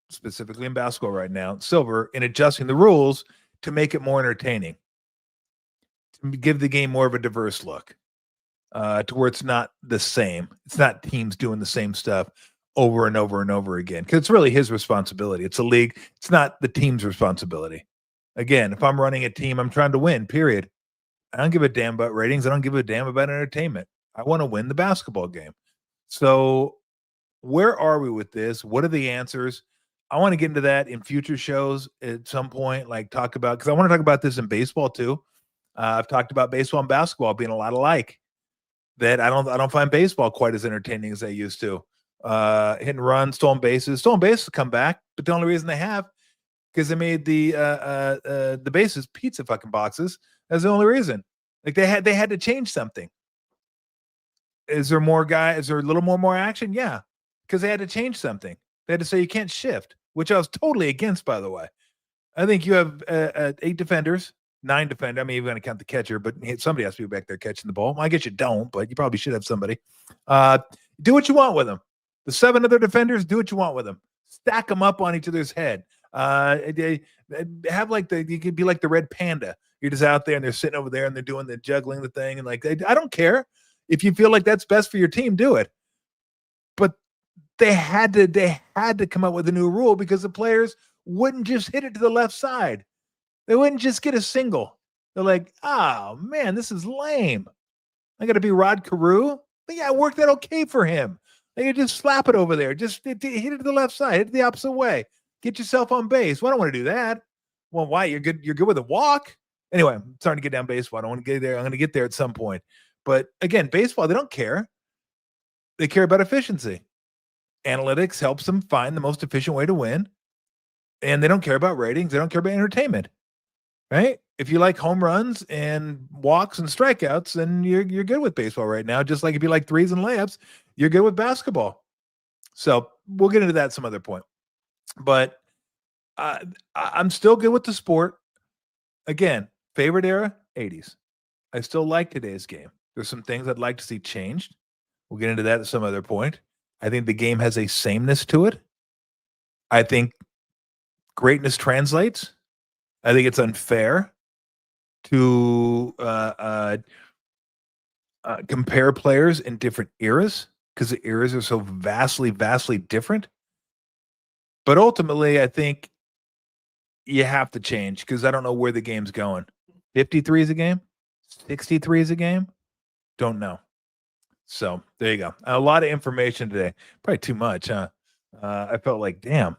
specifically in basketball right now, Silver, in adjusting the rules to make it more entertaining, to give the game more of a diverse look, to where it's not the same. It's not teams doing the same stuff over and over and over again, because it's really his responsibility. It's a league. It's not the team's responsibility. Again, if I'm running a team, I'm trying to win, period. I don't give a damn about ratings. I don't give a damn about entertainment. I want to win the basketball game. So where are we with this? What are the answers? I want to get into that in future shows at some point, like talk about, because I want to talk about this in baseball too. I've talked about baseball and basketball being a lot alike. That I don't find baseball quite as entertaining as I used to. Hit and run, stolen bases come back, but the only reason they have because they made the bases pizza fucking boxes. That's the only reason. Like they had to change something. Is there more guy? Is there a little more action? Yeah, because they had to change something. They had to say you can't shift, which I was totally against, by the way. I think you have 8 defenders, 9 defenders. I mean, you're going to count the catcher, but somebody has to be back there catching the ball. Well, I guess you don't, but you probably should have somebody. Do what you want with them. The 7 other defenders, do what you want with them. Stack them up on each other's head. They have you could be like the red panda. You're just out there and they're sitting over there and they're doing the juggling the thing. And I don't care. If you feel like that's best for your team, do it. But they had to come up with a new rule because the players wouldn't just hit it to the left side. They wouldn't just get a single. They're like, oh man, this is lame. I got to be Rod Carew. But yeah, it worked out okay for him. They could just slap it over there. Just hit it to the left side. Hit it the opposite way. Get yourself on base. Well, I don't want to do that. Well, why? You're good. You're good with a walk. Anyway, I'm starting to get down baseball. I don't want to get there. I'm going to get there at some point. But again, baseball, they don't care. They care about efficiency. Analytics helps them find the most efficient way to win. And they don't care about ratings. They don't care about entertainment, right? If you like home runs and walks and strikeouts, then you're good with baseball right now. Just like if you like threes and layups, you're good with basketball. So we'll get into that at some other point. But I'm still good with the sport. Again, favorite era, 80s. I still like today's game. There's some things I'd like to see changed. We'll get into that at some other point. I think the game has a sameness to it. I think greatness translates. I think it's unfair to compare players in different eras because the eras are so vastly different. But ultimately, I think you have to change because I don't know where the game's going. 53 is a game? 63 is a game? Don't know. So there you go. A lot of information today. Probably too much, huh? I felt like, damn.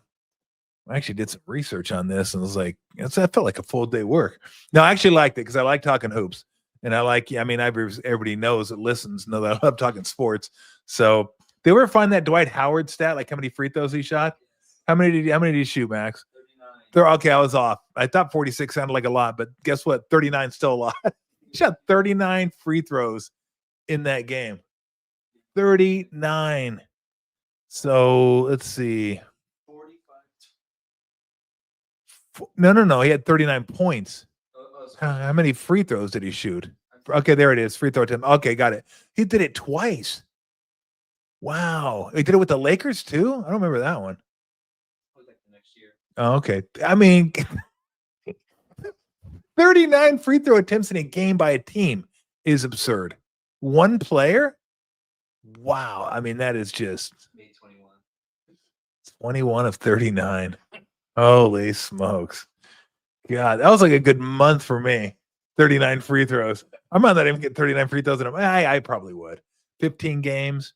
I actually did some research on this and was like, I felt like a full day work. No, I actually liked it because I like talking hoops. And I like, everybody knows that listens, know that I love talking sports. So did you ever find that Dwight Howard stat, like how many free throws he shot? How many did you shoot, Max? 39. Okay, I was off. I thought 46 sounded like a lot, but guess what? 39 is still a lot. He shot 39 free throws in that game. 39. So let's see. 45. No. He had 39 points. How many free throws did he shoot? Okay, there it is. Free throw attempt. Okay, got it. He did it twice. Wow. He did it with the Lakers too? I don't remember that one. Like the next year. Oh, okay. I mean, 39 free throw attempts in a game by a team is absurd. One player? Wow. I mean, that is just 21 of 39. Holy smokes. God, that was like a good month for me. 39 free throws. I might not even get 39 free throws. I probably would. 15 games.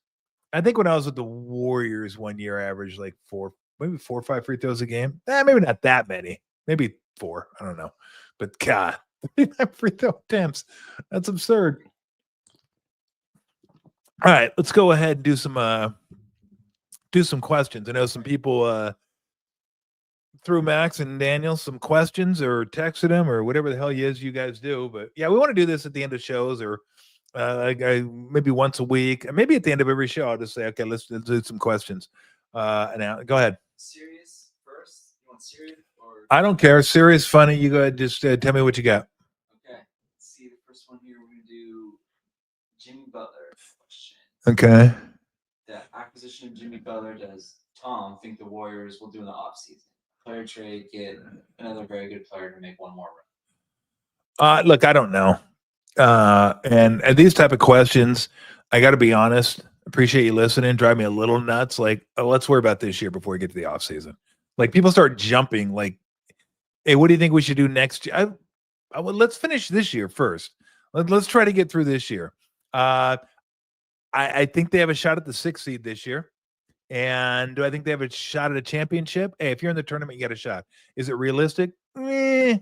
I think when I was with the Warriors 1 year, I averaged like 4 or 5 free throws a game. Maybe not that many. Maybe 4. I don't know. But God, 39 free throw attempts. That's absurd. All right, let's go ahead and do some questions. I know some people threw Max and Daniel some questions or texted them or whatever the hell you guys do. But yeah, we want to do this at the end of shows or maybe once a week. And maybe at the end of every show, I'll just say, okay, let's do some questions. Now, go ahead. Serious first? You want serious? Or I don't care. Serious, funny. You go ahead. Just tell me what you got. Okay. Let's see the first one here. We're going to do Jimmy Butler question. Okay. The acquisition of Jimmy Butler, does Tom think the Warriors will do in the offseason? Player trade, get another very good player to make one more run? Look, I don't know. And these type of questions, I got to be honest. Appreciate you listening. Drive me a little nuts. Like, let's worry about this year before we get to the offseason. Like, people start jumping. Like, hey, what do you think we should do next year? Let's finish this year first. Let's try to get through this year. I think they have a shot at the 6th seed this year. And do I think they have a shot at a championship? Hey, if you're in the tournament, you got a shot. Is it realistic? I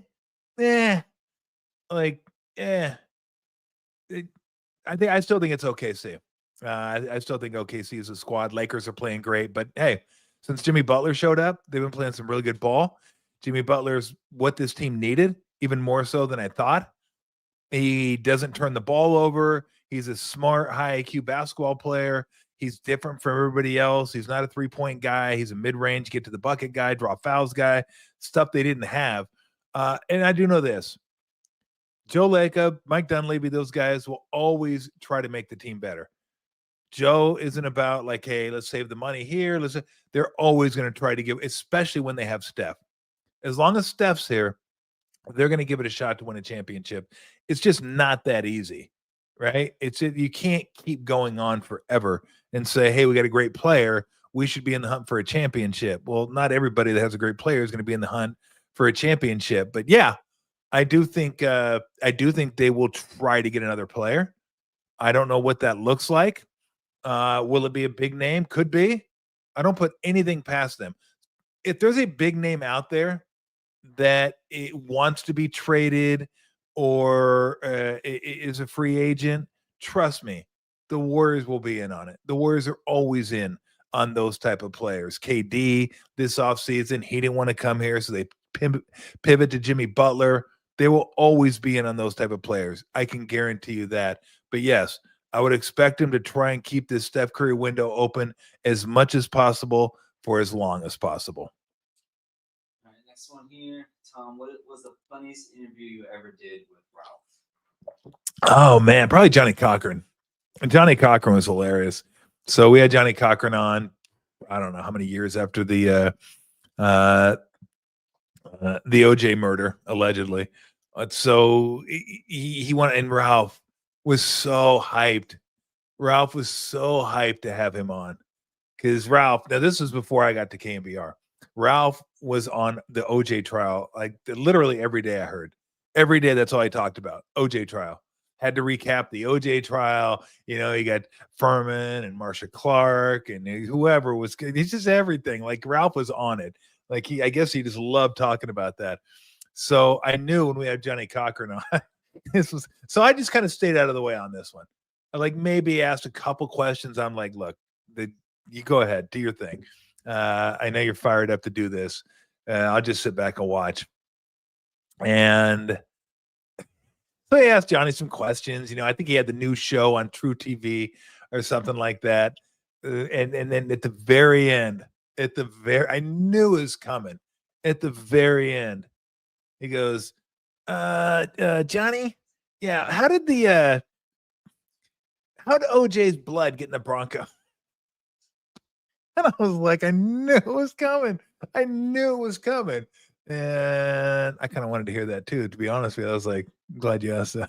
still think it's OKC. I still think OKC is a squad. Lakers are playing great, but hey, since Jimmy Butler showed up, they've been playing some really good ball. Jimmy Butler's what this team needed, even more so than I thought. He doesn't turn the ball over. He's a smart, high IQ basketball player. He's different from everybody else. He's not a 3-point guy. He's a mid-range, get to the bucket guy, draw fouls guy, stuff they didn't have. And I do know this. Joe Lacob, Mike Dunleavy, those guys will always try to make the team better. Joe isn't about like, hey, let's save the money here. They're always going to try to give, especially when they have Steph. As long as Steph's here, they're going to give it a shot to win a championship. It's just not that easy, right? You can't keep going on forever and say, hey, we got a great player. We should be in the hunt for a championship. Well, not everybody that has a great player is going to be in the hunt for a championship. But yeah, I do think they will try to get another player. I don't know what that looks like. Will it be a big name? Could be. I don't put anything past them. If there's a big name out there that it wants to be traded or is a free agent, trust me, the Warriors will be in on it. The Warriors are always in on those type of players. KD this offseason, he didn't want to come here, so they pivot to Jimmy Butler. They will always be in on those type of players. I can guarantee you that. But yes, I would expect him to try and keep this Steph Curry window open as much as possible for as long as possible. All right, next one here. Tom, what was the funniest interview you ever did with Ralph? Oh, man, probably Johnny Cochran. Johnny Cochran was hilarious. So we had Johnny Cochran on, I don't know how many years after the OJ murder, allegedly. So he went, and Ralph was so hyped. Ralph was so hyped to have him on because Ralph, now this was before I got to KNBR. Ralph was on the OJ trial, like literally every day. I heard every day. That's all I talked about. OJ trial. Had to recap the OJ trial. You know, you got Furman and Marsha Clark and whoever was. He's just everything. Like Ralph was on it. Like I guess he just loved talking about that. So I knew when we had Johnny Cochran on, so I just kind of stayed out of the way on this one. I like maybe asked a couple questions. I'm like, look, you go ahead, do your thing. I know you're fired up to do this. I'll just sit back and watch. And so I asked Johnny some questions. You know, I think he had the new show on True TV or something like that. And then at the very end, I knew it was coming. At the very end, he goes, Johnny, yeah, how did OJ's blood get in the Bronco? And I was like, I knew it was coming. I knew it was coming. And I kind of wanted to hear that too, to be honest with you. I was like, glad you asked that.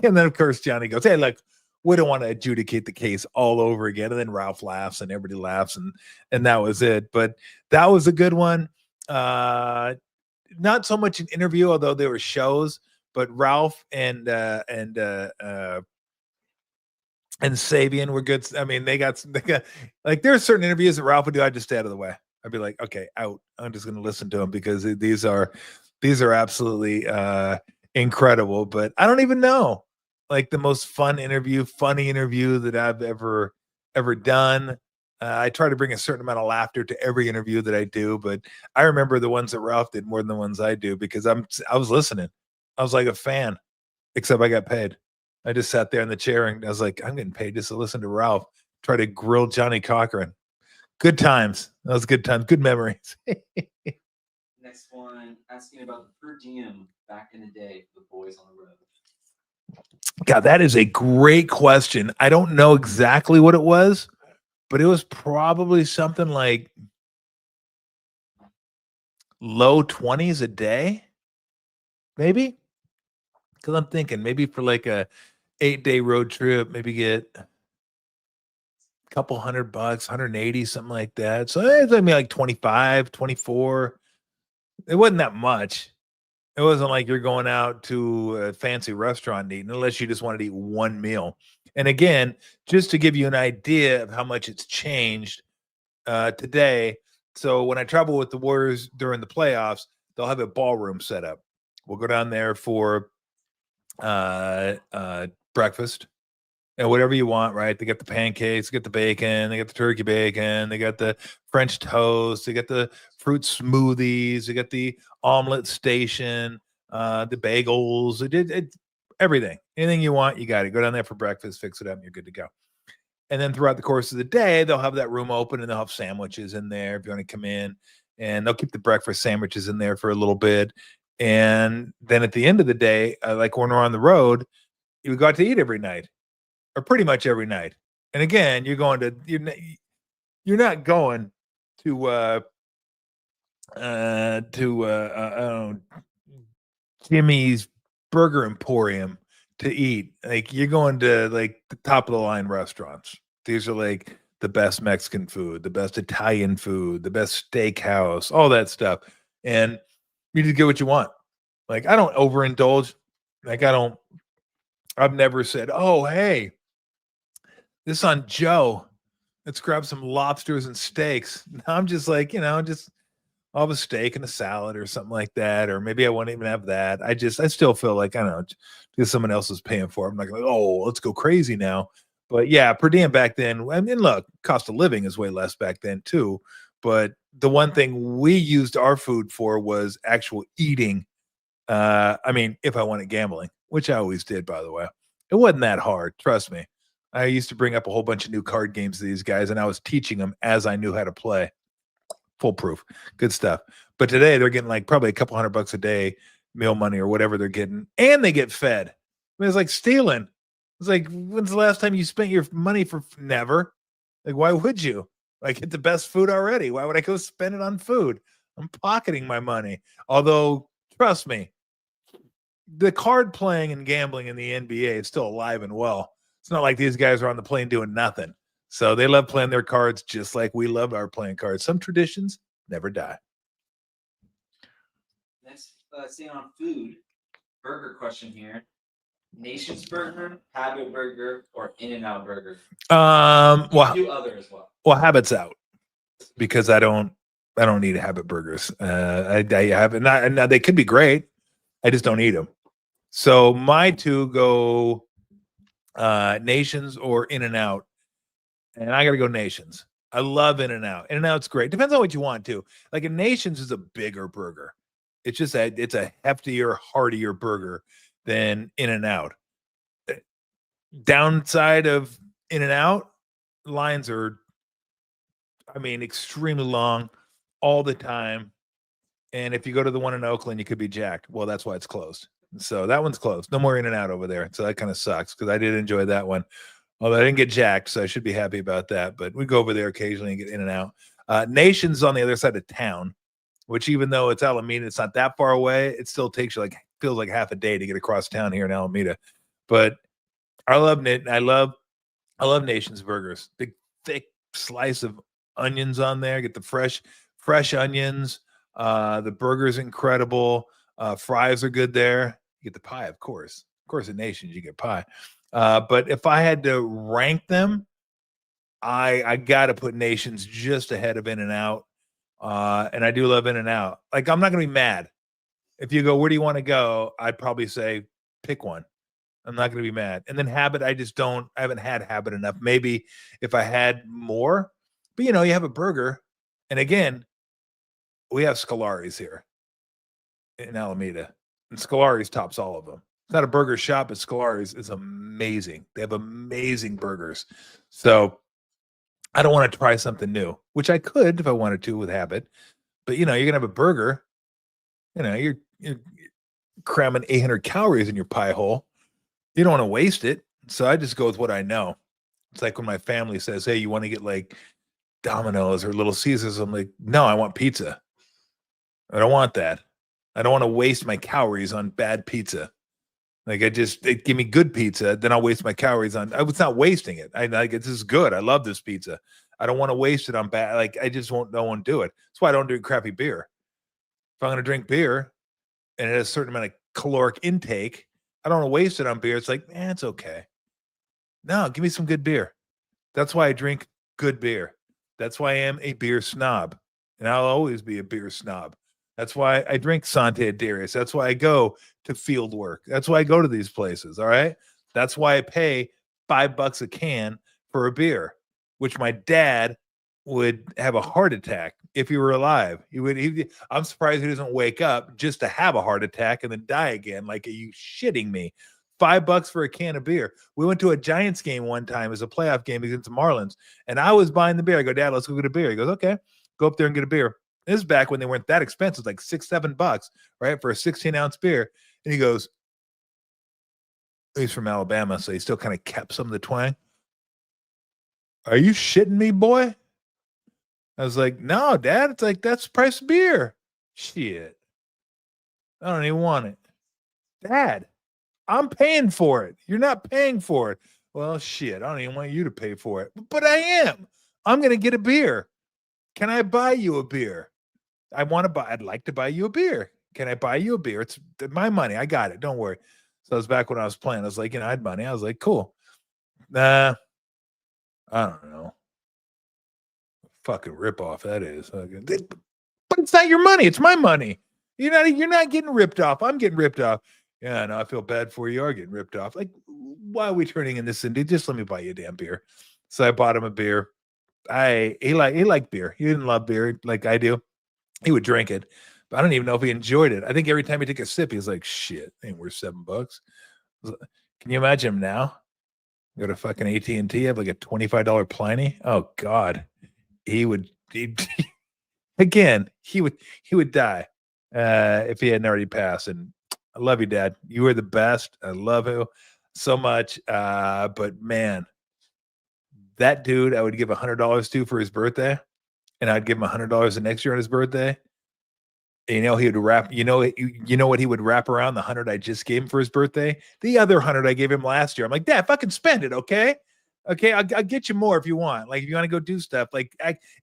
And then, of course, Johnny goes, hey, look, we don't want to adjudicate the case all over again. And then Ralph laughs and everybody laughs. And that was it. But that was a good one. Not so much an interview, although there were shows, but Ralph and Sabian were good. I mean, they got like there are certain interviews that Ralph would do. I'd just stay out of the way. I'd be like, okay, out. I'm just going to listen to them because these are absolutely incredible. But I don't even know like the most funny interview that I've ever done. I try to bring a certain amount of laughter to every interview that I do, but I remember the ones that Ralph did more than the ones I do because I was listening. I was like a fan, except I got paid. I just sat there in the chair and I was like, I'm getting paid just to listen to Ralph try to grill Johnny Cochran. Good times. That was good times. Good memories. Next one, asking about the per diem back in the day for the boys on the road. God, that is a great question. I don't know exactly what it was, but it was probably something like low 20s a day, maybe. Because I'm thinking maybe for like a 8-day road trip, maybe get a couple $100, 180, something like that. So it's like 25, 24. It wasn't that much. It wasn't like you're going out to a fancy restaurant eating, unless you just wanted to eat one meal. And again, just to give you an idea of how much it's changed today. So when I travel with the Warriors during the playoffs, they'll have a ballroom set up. We'll go down there for breakfast and whatever you want, right? They got the pancakes, they got the bacon, they got the turkey bacon, they got the French toast, they got the fruit smoothies, they got the omelet station, the bagels. everything. Anything you want, you got it. Go down there for breakfast, fix it up, and you're good to go. And then throughout the course of the day, they'll have that room open and they'll have sandwiches in there if you want to come in. And they'll keep the breakfast sandwiches in there for a little bit. And then at the end of the day, like when we're on the road, you got to eat every night, or pretty much every night. And again, you're not going to Jimmy's Burger Emporium to eat. Like you're going to like the top of the line restaurants. These are like the best Mexican food, the best Italian food, the best steakhouse, all that stuff. And you just get what you want. Like I don't overindulge. Like I've never said, "Oh, hey, this on Joe. Let's grab some lobsters and steaks." No, I'm just like, just I'll have a steak and a salad or something like that, or maybe I won't even have that. I still feel like I don't know, because someone else is paying for it. I'm like, oh, let's go crazy now. But yeah, per diem back then. I mean, look, cost of living is way less back then too. But the one thing we used our food for was actual eating. I mean, if I wanted gambling, which I always did, by the way, it wasn't that hard. Trust me. I used to bring up a whole bunch of new card games to these guys, and I was teaching them as I knew how to play. Foolproof, good stuff. But today they're getting like probably a couple $100 a day meal money or whatever they're getting, and they get fed. I mean, it's like stealing. It's like, when's the last time you spent your money for? Never. Like, why would you? Like, get the best food already. Why would I go spend it on food? I'm pocketing my money. Although, trust me, the card playing and gambling in the NBA is still alive and well. It's not like these guys are on the plane doing nothing. So they love playing their cards just like we love our playing cards. Some traditions never die. Next, staying on food, burger question here. Nation's Burger, Habit Burger, or In-N-Out Burger? Well, do other as well. Well, Habit's out because I don't eat Habit burgers. I have not. They could be great. I just don't eat them. So my two go Nations or In-N-Out. And I got to go Nations. I love In-N-Out. In-N-Out's great. Depends on what you want to. Like a Nations is a bigger burger. It's just it's a heftier, heartier burger than In-N-Out. Downside of In-N-Out, lines are, I mean, extremely long all the time. And if you go to the one in Oakland, you could be jacked. Well, that's why it's closed. So that one's closed. No more In-N-Out over there. So that kind of sucks because I did enjoy that one. Although I didn't get jacked, so I should be happy about that. But we go over there occasionally and get In-N-Out. Nation's on the other side of town, which even though it's Alameda, it's not that far away. It still takes you feels like half a day to get across town here in Alameda. But I love it. I love Nation's burgers. Big thick slice of onions on there. Get the fresh onions. The burger's incredible. Fries are good there. You get the pie, of course. Of course, at Nations you get pie. But if I had to rank them, I got to put Nations just ahead of In-N-Out. And I do love In-N-Out. Like, I'm not going to be mad. If you go, where do you want to go? I'd probably say pick one. I'm not going to be mad. And then Habit, I haven't had Habit enough. Maybe if I had more, but you have a burger. And again, we have Scolari's here in Alameda, and Scolari's tops all of them. It's not a burger shop, but Scolari's is amazing. They have amazing burgers. So I don't want to try something new, which I could if I wanted to with Habit. But you're gonna have a burger. You're cramming 800 calories in your pie hole. You don't want to waste it. So I just go with what I know. It's like when my family says, "Hey, you want to get like Domino's or Little Caesars?" I'm like, "No, I want pizza. I don't want that. I don't want to waste my calories on bad pizza. Like give me good pizza, then I'll waste my calories on. It's not wasting it. I like this is good. I love this pizza. I don't want to waste it on bad. Like I just won't do it. That's why I don't drink crappy beer. If I'm going to drink beer and it has a certain amount of caloric intake, I don't want to waste it on beer. It's like, it's okay. No, give me some good beer. That's why I drink good beer. That's why I am a beer snob, and I'll always be a beer snob. That's why I drink Sante Darius. That's why I go to field work. That's why I go to these places. All right. That's why I pay $5 a can for a beer, which my dad would have a heart attack if he were alive. I'm surprised he doesn't wake up just to have a heart attack and then die again. Like, are you shitting me? $5 for a can of beer. We went to a Giants game one time as a playoff game against the Marlins, and I was buying the beer. I go, Dad, let's go get a beer. He goes, okay, go up there and get a beer. This is back when they weren't that expensive, like $6-7, right, for a 16-ounce beer. And he goes, he's from Alabama, so he still kind of kept some of the twang. Are you shitting me, boy? I was like, no, Dad. It's like, that's the price of beer. Shit. I don't even want it. Dad, I'm paying for it. You're not paying for it. Well, shit. I don't even want you to pay for it. But I am. I'm going to get a beer. Can I buy you a beer? I'd like to buy you a beer. Can I buy you a beer? It's my money. I got it. Don't worry. So it was back when I was playing. I was like, I had money. I was like, cool. Nah, I don't know. Fucking ripoff that is. But it's not your money. It's my money. You're not getting ripped off. I'm getting ripped off. Yeah, no, I feel bad for you. You are getting ripped off. Like, why are we turning in this into? Just let me buy you a damn beer. So I bought him a beer. He liked beer. He didn't love beer like I do. He would drink it, but I don't even know if he enjoyed it. I think every time he took a sip, he was like, shit, ain't worth $7. Can you imagine him now? Go to fucking AT&T, have like a $25 Pliny. Oh God. Again, he would die if he hadn't already passed. And I love you, Dad. You are the best. I love you so much. But man, that dude, I would give $100 to for his birthday, and I'd give him $100 the next year on his birthday. And, he would wrap. You know what he would wrap around the 100 I just gave him for his birthday. The other 100 I gave him last year. I'm like, Dad, fucking spend it, okay? Okay, I'll get you more if you want. Like, if you want to go do stuff, like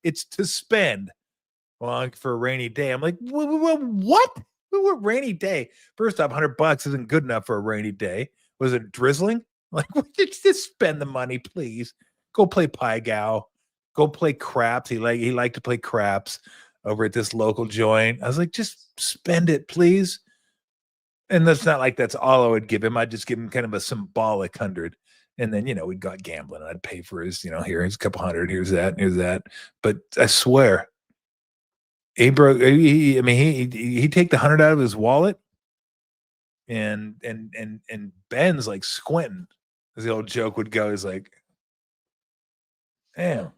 it's to spend. Well, for a rainy day, I'm like, what? What rainy day? First off, $100 isn't good enough for a rainy day. Was it drizzling? Like, just spend the money, please. Go play Pie Gow. Go play craps. He liked to play craps over at this local joint. I was like, just spend it, please. And that's not like that's all I would give him. I'd just give him kind of a symbolic 100. And then, we'd go gambling. I'd pay for his, here's a couple hundred, here's that, and here's that. But I swear, he'd take the 100 out of his wallet, and Ben's like squinting, as the old joke would go. He's like, damn.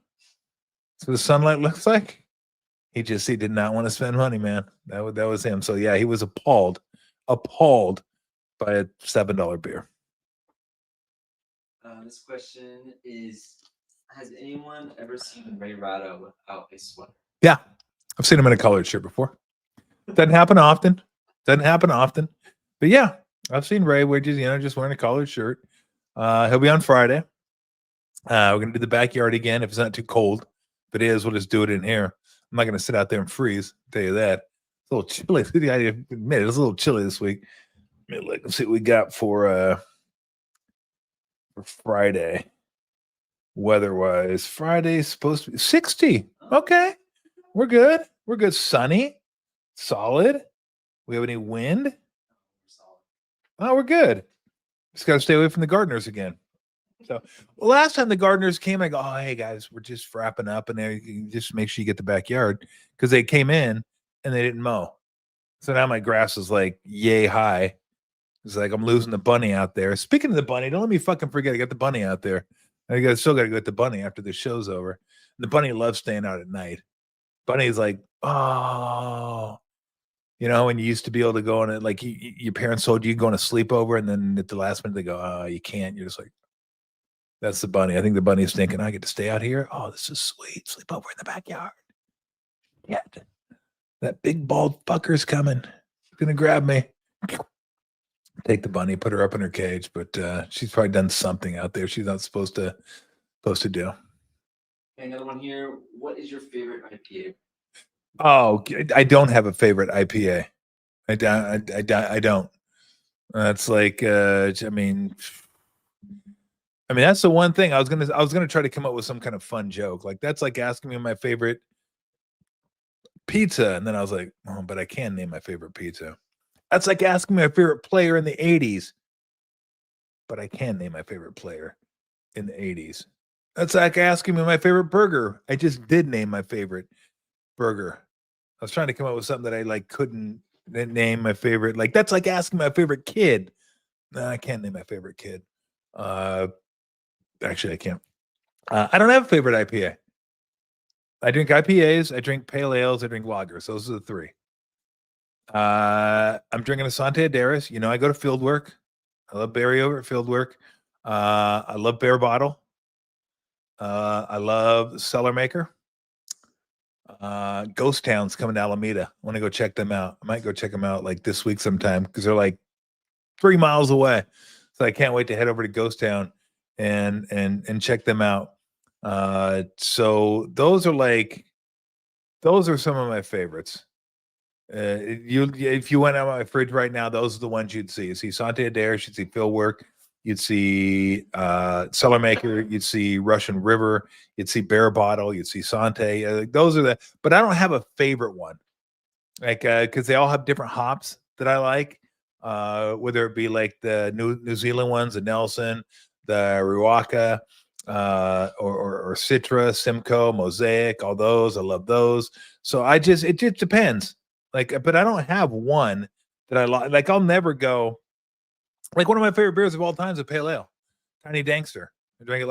So the sunlight looks like he did not want to spend money, man. That was him. So yeah, he was appalled by a $7 beer. This question is: has anyone ever seen Ray Ratto without a sweater? Yeah, I've seen him in a collared shirt before. Doesn't happen often. But yeah, I've seen Ray just wearing a collared shirt. He'll be on Friday. We're gonna do the backyard again if it's not too cold. If it is, we'll just do it in here. I'm not gonna sit out there and freeze. I'll tell you that. It's a little chilly. I admit it's a little chilly this week. Let's see what we got for Friday. Weather-wise, Friday's supposed to be 60. Okay, we're good. We're good. Sunny, solid. We have any wind? Oh, we're good. Just got to stay away from the gardeners again. So, last time the gardeners came, I go, oh, hey guys, we're just wrapping up, and there, just make sure you get the backyard, because they came in and they didn't mow. So now my grass is like yay high. It's like I'm losing the bunny out there. Speaking of the bunny, don't let me fucking forget. I got the bunny out there. I still got to go get the bunny after the show's over. The bunny loves staying out at night. Bunny's like, oh, when you used to be able to go on it, like your parents told you go on a sleepover, and then at the last minute they go, oh, you can't. You're just like, that's the bunny. I think the bunny's thinking, I get to stay out here. Oh, this is sweet. Sleep over in the backyard. Yeah, that big bald fucker's coming. He's gonna grab me. Take the bunny, put her up in her cage, but she's probably done something out there she's not supposed to do. Okay, another one here. What is your favorite IPA? Oh, I don't have a favorite IPA. I don't. That's like, I mean, that's the one thing I was gonna try to come up with some kind of fun joke. Like, that's like asking me my favorite pizza, and then I was like, oh, but I can name my favorite pizza. That's like asking me my favorite player in the 80s, but I can name my favorite player in the 80s. That's like asking me my favorite burger. I just did name my favorite burger. I was trying to come up with something that I couldn't name my favorite. Like, that's like asking my favorite kid. I can't name my favorite kid. Actually, I can't. I don't have a favorite IPA. I drink IPAs, I drink pale ales, I drink lagers. Those are the three. I'm drinking a Sante Adaris. I go to Fieldwork. I love Barry over at Fieldwork. I love Bear Bottle. I love Cellar Maker. Ghost Town's coming to Alameda. I want to go check them out. I might go check them out like this week sometime because they're like 3 miles away. So I can't wait to head over to Ghost Town and check them out. So those are some of my favorites. If you went out my fridge right now, those are the ones you'd see. You see Sante Adair, you'd see Phil Work, you'd see Cellar Maker, you'd see Russian River, you'd see Bear Bottle, you'd see Sante. Those are but I don't have a favorite one, like because they all have different hops that I like. Whether it be like the New Zealand ones, the Nelson, the Ruaka, or Citra, Simcoe, Mosaic, all those. I love those. So it just depends. But I don't have one that I like. Like I'll never go. Like one of my favorite beers of all time is a pale ale, Tiny Dankster. I drank it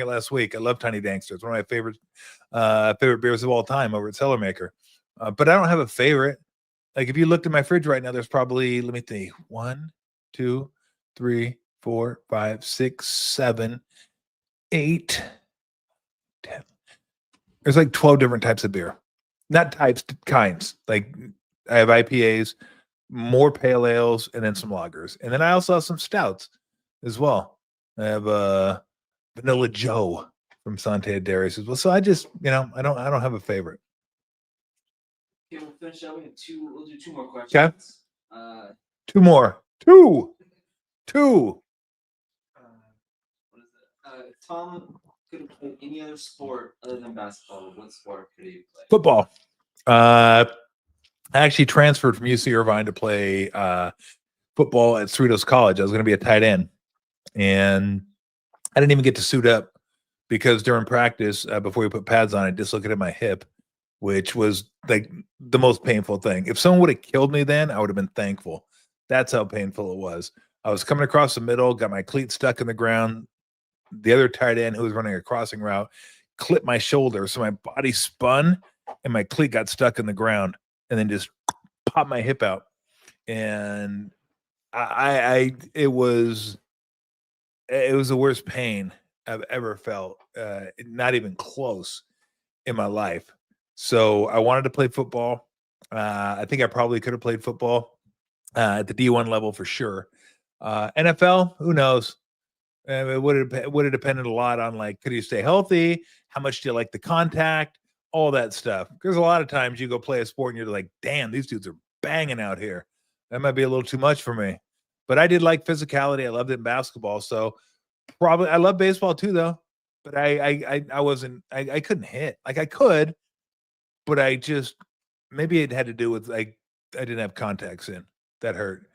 last week. I love Tiny Dankster. It's one of my favorite beers of all time over at Cellar Maker. But I don't have a favorite. Like if you looked at my fridge right now, there's probably, let me think, 1, 2, 3, 4, 5, 6, 7, 8, 10. There's like 12 different types of beer. Not types, kinds. Like I have IPAs, more pale ales, and then some lagers. And then I also have some stouts as well. I have Vanilla Joe from Sante Adaris as well. So I just, I don't have a favorite. Okay, we'll finish up. We'll do 2 more questions. Okay. 2 more. Two. What is it? If Tom could have played any other sport other than basketball, what sport could he play? Football. I actually transferred from UC Irvine to play football at Cerritos College. I was going to be a tight end, and I didn't even get to suit up because during practice, before we put pads on, I dislocated my hip, which was like the most painful thing. If someone would have killed me then, I would have been thankful. That's how painful it was. I was coming across the middle, got my cleat stuck in the ground. The other tight end who was running a crossing route clipped my shoulder, so my body spun and my cleat got stuck in the ground, and then just popped my hip out. And it was the worst pain I've ever felt, not even close in my life. So I wanted to play football. I think I probably could have played football at the D1 level for sure. NFL, who knows? It would have depended a lot on like, could you stay healthy? How much do you like the contact? All that stuff. There's a lot of times you go play a sport and you're like, damn, these dudes are banging out here. That might be a little too much for me. But I did like physicality. I loved it in basketball. So probably I love baseball too, though. But I wasn't. I couldn't hit. Like I could, but maybe it had to do with like I didn't have contacts in. That hurt.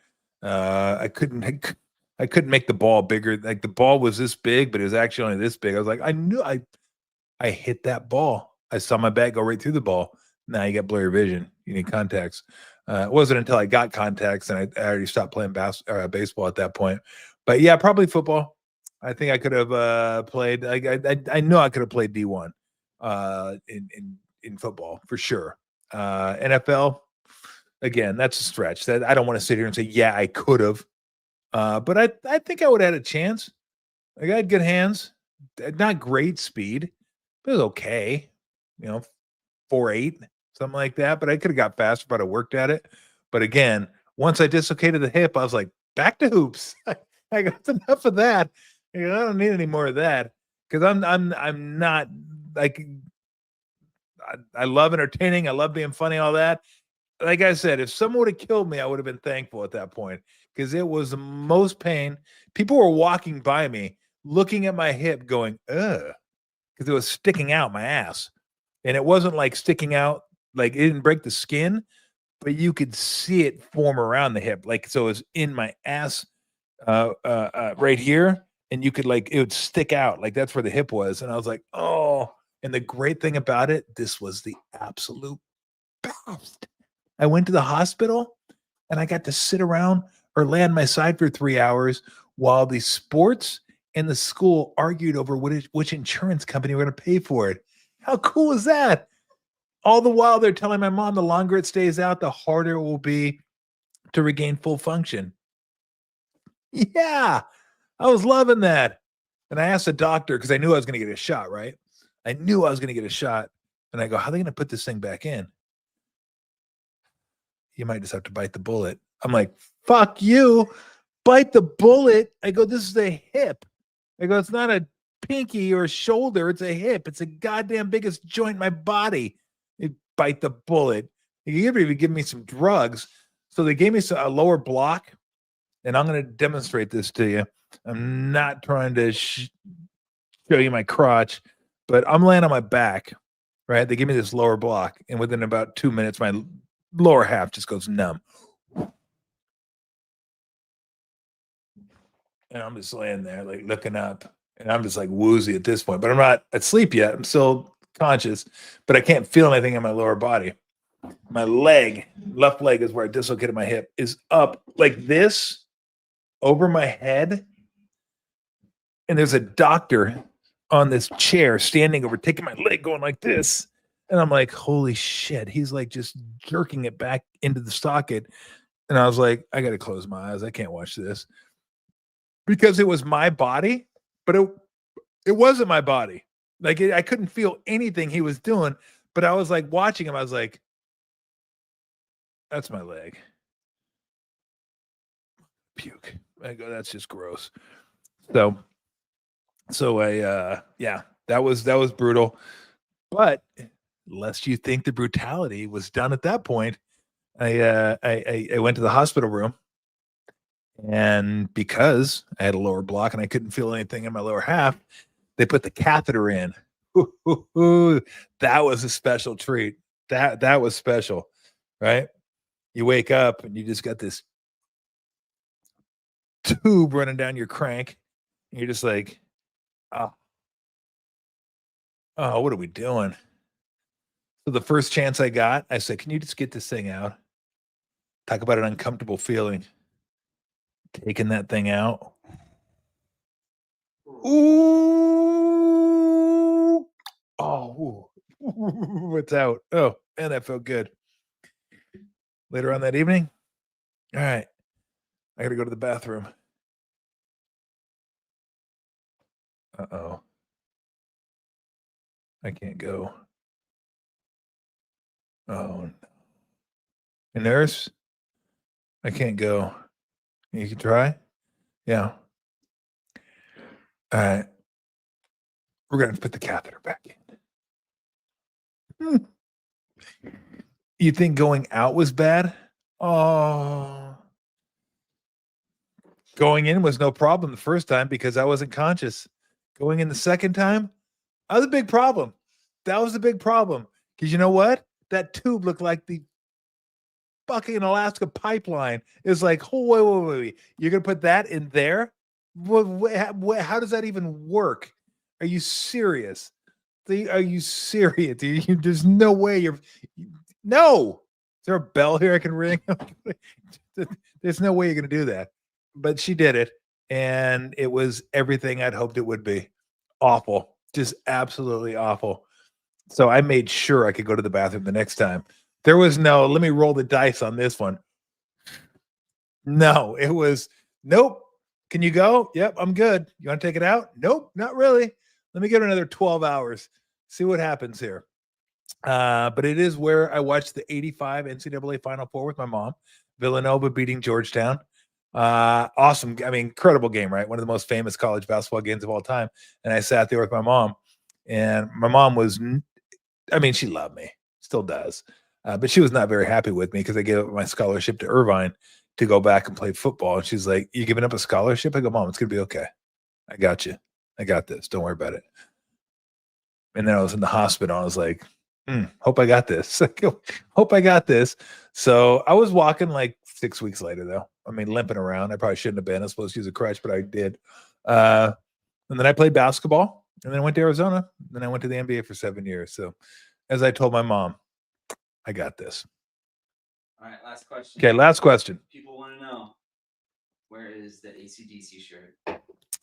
I couldn't make the ball bigger. Like the ball was this big, but it was actually only this big. I was like, I knew I hit that ball. I saw my bat go right through the ball. Now you got blurry vision. You need contacts. It wasn't until I got contacts and I already stopped playing baseball at that point. But yeah, probably football. I think I could have played. I know I could have played D1 in football for sure. NFL, again, that's a stretch. That I don't want to sit here and say, yeah, I could have. But I think I would have had a chance. Like I had good hands, not great speed, but it was okay. 4.8, something like that. But I could have got faster if I'd have worked at it. But again, once I dislocated the hip, I was like, back to hoops. I got enough of that. I don't need any more of that because I'm not like I love entertaining. I love being funny, all that. Like I said, if someone would have killed me, I would have been thankful at that point because it was the most pain. People were walking by me, looking at my hip, going, ugh, because it was sticking out my ass. And it wasn't like sticking out, like it didn't break the skin, but you could see it form around the hip. Like, so it was in my ass right here. And you could it would stick out. Like that's where the hip was. And I was like, oh. And the great thing about it, this was the absolute best. I went to the hospital and I got to sit around or lay on my side for 3 hours while the sports and the school argued over which insurance company were going to pay for it. How cool is that? All the while they're telling my mom the longer it stays out, the harder it will be to regain full function. Yeah, I was loving that. And I asked the doctor because I knew I was going to get a shot, right? I knew I was going to get a shot. And I go, how are they going to put this thing back in? You might just have to bite the bullet. I'm like, fuck you. Bite the bullet. I go, this is a hip. I go, it's not a pinky or a shoulder. It's a hip. It's a goddamn biggest joint in my body. You bite the bullet. You even give me some drugs. So they gave me a lower block. And I'm going to demonstrate this to you. I'm not trying to show you my crotch, but I'm laying on my back, right? They give me this lower block. And within about 2 minutes, my lower half just goes numb. And I'm just laying there, like looking up. And I'm just like woozy at this point, but I'm not asleep yet. I'm still conscious, but I can't feel anything in my lower body. My leg, left leg is where I dislocated my hip, is up like this over my head. And there's a doctor on this chair standing over, taking my leg, going like this. And I'm like, holy shit. He's like just jerking it back into the socket. And I was like, I got to close my eyes. I can't watch this. Because it was my body, but it wasn't my body. Like I couldn't feel anything he was doing, but I was like watching him. I was like, that's my leg. Puke. I go, that's just gross. So I yeah, that was brutal. But lest you think the brutality was done at that point, I went to the hospital room. And because I had a lower block and I couldn't feel anything in my lower half, they put the catheter in. That was a special treat. That was special, right? You wake up and you just got this tube running down your crank. And you're just like, oh, what are we doing? So the first chance I got, I said, can you just get this thing out? Talk about an uncomfortable feeling. Taking that thing out. Ooh. Oh, it's out. Oh, man, that felt good. Later on that evening, all right, I got to go to the bathroom. Uh-oh. I can't go. Oh, no. A nurse? I can't go. You can try? Yeah. All right. We're going to put the catheter back in. You think going out was bad? Oh. Going in was no problem the first time because I wasn't conscious. Going in the second time, that was a big problem. That was a big problem. Because you know what? That tube looked like the fucking Alaska pipeline. It's like, oh, wait. You're going to put that in there? How does that even work? Are you serious? Are you serious? There's no way you're. No. Is there a bell here I can ring? There's no way you're going to do that. But she did it. And it was everything I'd hoped it would be. Awful. Just absolutely awful. So I made sure I could go to the bathroom the next time. There was no, let me roll the dice on this one. No, it was, nope. Can you go? Yep, I'm good. You want to take it out? Nope, not really. Let me get another 12 hours. See what happens here. But it is where I watched the 85 NCAA Final Four with my mom. Villanova beating Georgetown. Awesome. I mean, incredible game, right? One of the most famous college basketball games of all time. And I sat there with my mom, and my mom was, I mean, she loved me, still does. But she was not very happy with me because I gave up my scholarship to Irvine to go back and play football. And she's like, you giving up a scholarship? I go, Mom, it's going to be okay. I got you. I got this. Don't worry about it. And then I was in the hospital. I was like, hope I got this. Hope I got this. So I was walking like 6 weeks later, though. I mean, limping around. I probably shouldn't have been. I was supposed to use a crutch, but I did. And then I played basketball, and then I went to Arizona. Then I went to the NBA for 7 years. So as I told my mom, I got this. All right, last question. Okay, last question. People want to know, Where is the AC/DC shirt?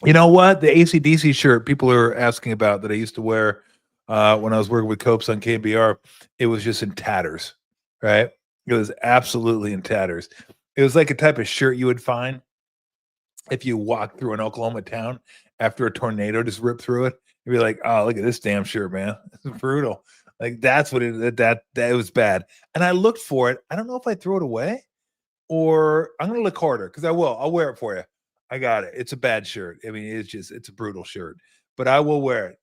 You know what? The AC/DC shirt people are asking about that I used to wear when I was working with Copes on KBR, it was just in tatters, right? It was absolutely in tatters. It was like a type of shirt you would find if you walk through an Oklahoma town after a tornado just ripped through it. You'd be like, "Oh, look at this damn shirt, man! It's brutal." Like that's what that was bad. And I looked for it. I don't know if I threw it away or I'm gonna look harder because I will. I'll wear it for you. I got it. It's a bad shirt. I mean, it's a brutal shirt, but I will wear it.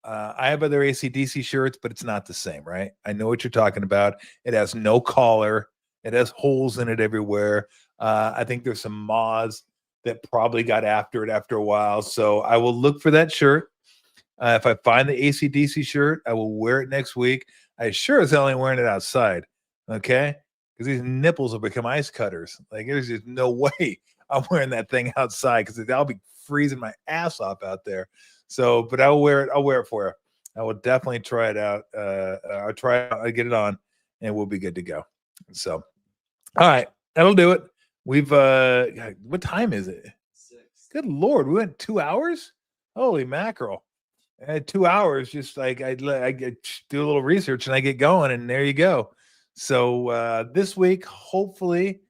I have other AC/DC shirts, but it's not the same, right? I know what you're talking about. It has no collar. It has holes in it everywhere. I think there's some moths that probably got after it after a while. So I will look for that shirt. If I find the AC/DC shirt, I will wear it next week. I sure as hell ain't wearing it outside. Okay. Because these nipples will become ice cutters. Like there's just no way I'm wearing that thing outside because I'll be freezing my ass off out there. So, but I'll wear it. I'll wear it for you. I will definitely try it out. I'll try it. I'll get it on and we'll be good to go. So, all right. That'll do it. We've, what time is it? 6. Good Lord. We went 2 hours. Holy mackerel. 2 hours, just like I do a little research and I get going, and there you go. So this week, hopefully,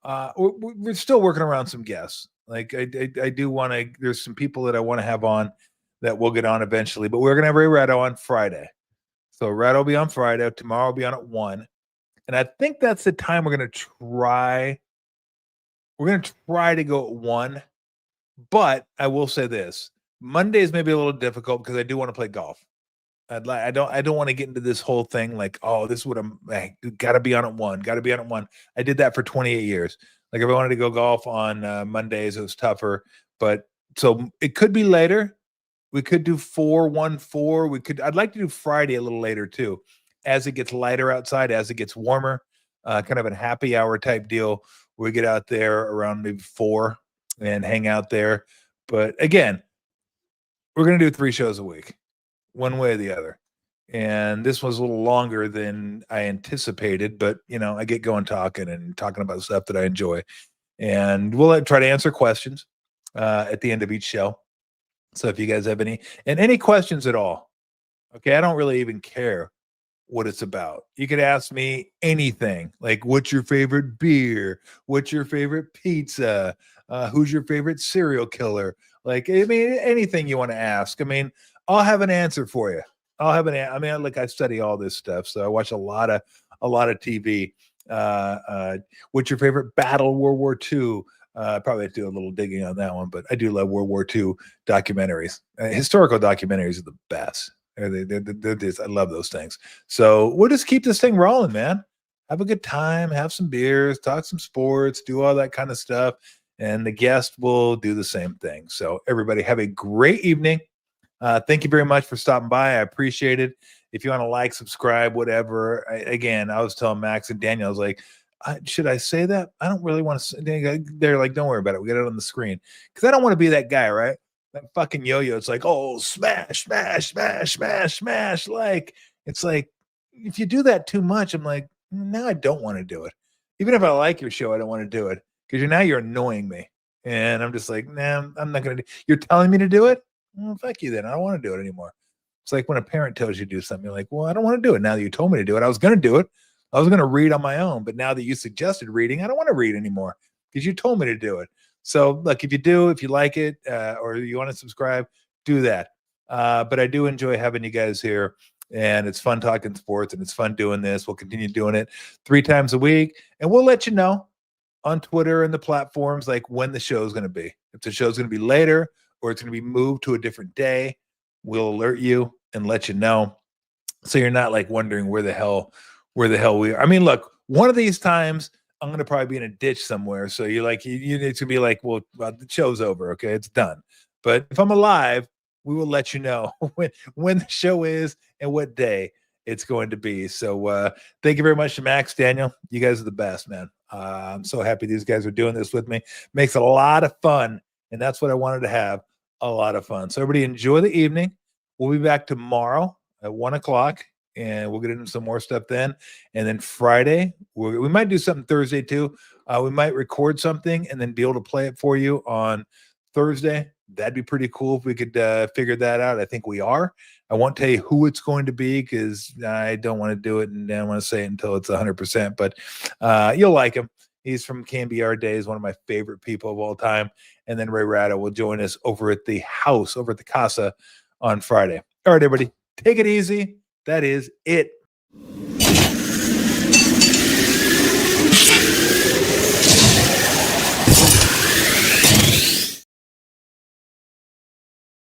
we're still working around some guests. Like I do want to. There's some people that I want to have on that we'll get on eventually, but we're gonna have Ray Ratto on Friday. So Ratto will be on Friday. Tomorrow will be on at 1, and I think that's the time we're gonna try. We're gonna try to go at 1, but I will say this. Mondays may be a little difficult because I do want to play golf. I don't want to get into this whole thing like, oh, this is what I'm got to be on at 1, got to be on at 1. I did that for 28 years. Like if I wanted to go golf on Mondays, it was tougher. But so it could be later. We could do 4-1-4. I'd like to do Friday a little later too, as it gets lighter outside, as it gets warmer. Kind of a happy hour type deal. We get out there around maybe 4 and hang out there. But again, we're going to do 3 shows a week, one way or the other. And this was a little longer than I anticipated, but I get going talking about stuff that I enjoy. And we'll try to answer questions at the end of each show. So if you guys have any questions at all, okay, I don't really even care what it's about. You could ask me anything, like what's your favorite beer? What's your favorite pizza? Who's your favorite serial killer? Like, I mean, anything you want to ask. I mean, I'll have an answer for you. Like I study all this stuff, so I watch a lot of TV. What's your favorite battle? World War II. Probably have to do a little digging on that one, but I do love World War II documentaries. Historical documentaries are the best. I love those things. So we'll just keep this thing rolling, man. Have a good time, have some beers, talk some sports, do all that kind of stuff. And the guest will do the same thing. So everybody have a great evening. Thank you very much for stopping by. I appreciate it. If you want to like, subscribe, whatever. Again, I was telling Max and Daniel, I was like, should I say that? I don't really want to. They're like, don't worry about it. We got it on the screen. Because I don't want to be that guy, right? That fucking yo-yo. It's like, oh, smash, smash, smash, smash, smash. Like, it's like, if you do that too much, I'm like, now I don't want to do it. Even if I like your show, I don't want to do it. Because you're annoying me. And I'm just like, nah, I'm not going to do. You're telling me to do it? Well, fuck you then. I don't want to do it anymore. It's like when a parent tells you to do something, you're like, well, I don't want to do it. Now that you told me to do it, I was going to do it. I was going to read on my own. But now that you suggested reading, I don't want to read anymore because you told me to do it. So look, if you like it or you want to subscribe, do that. But I do enjoy having you guys here. And it's fun talking sports and it's fun doing this. We'll continue doing it 3 times a week. And we'll let you know on Twitter and the platforms like when the show is going to be. If the show is going to be later or it's going to be moved to a different day, we'll alert you and let you know. So you're not like wondering where the hell we are. I mean, look, one of these times I'm going to probably be in a ditch somewhere. So you're like, you need to be like, well, the show's over. Okay. It's done. But if I'm alive, we will let you know when the show is and what day it's going to be. So thank you very much to Max, Daniel. You guys are the best, man. I'm so happy these guys are doing this with me. Makes a lot of fun. And that's what I wanted to have, a lot of fun. So everybody enjoy the evening. We'll be back tomorrow at 1 o'clock. and we'll get into some more stuff then. And then Friday, we might do something Thursday too. We might record something and then be able to play it for you on Thursday. That'd be pretty cool if we could figure that out. I think we are. I won't tell you who it's going to be because I don't want to do it and I don't want to say it until it's 100%. But you'll like him. He's from KBR Days, one of my favorite people of all time. And then Ray Rada will join us over at the house, over at the Casa on Friday. All right, everybody, take it easy. That is it.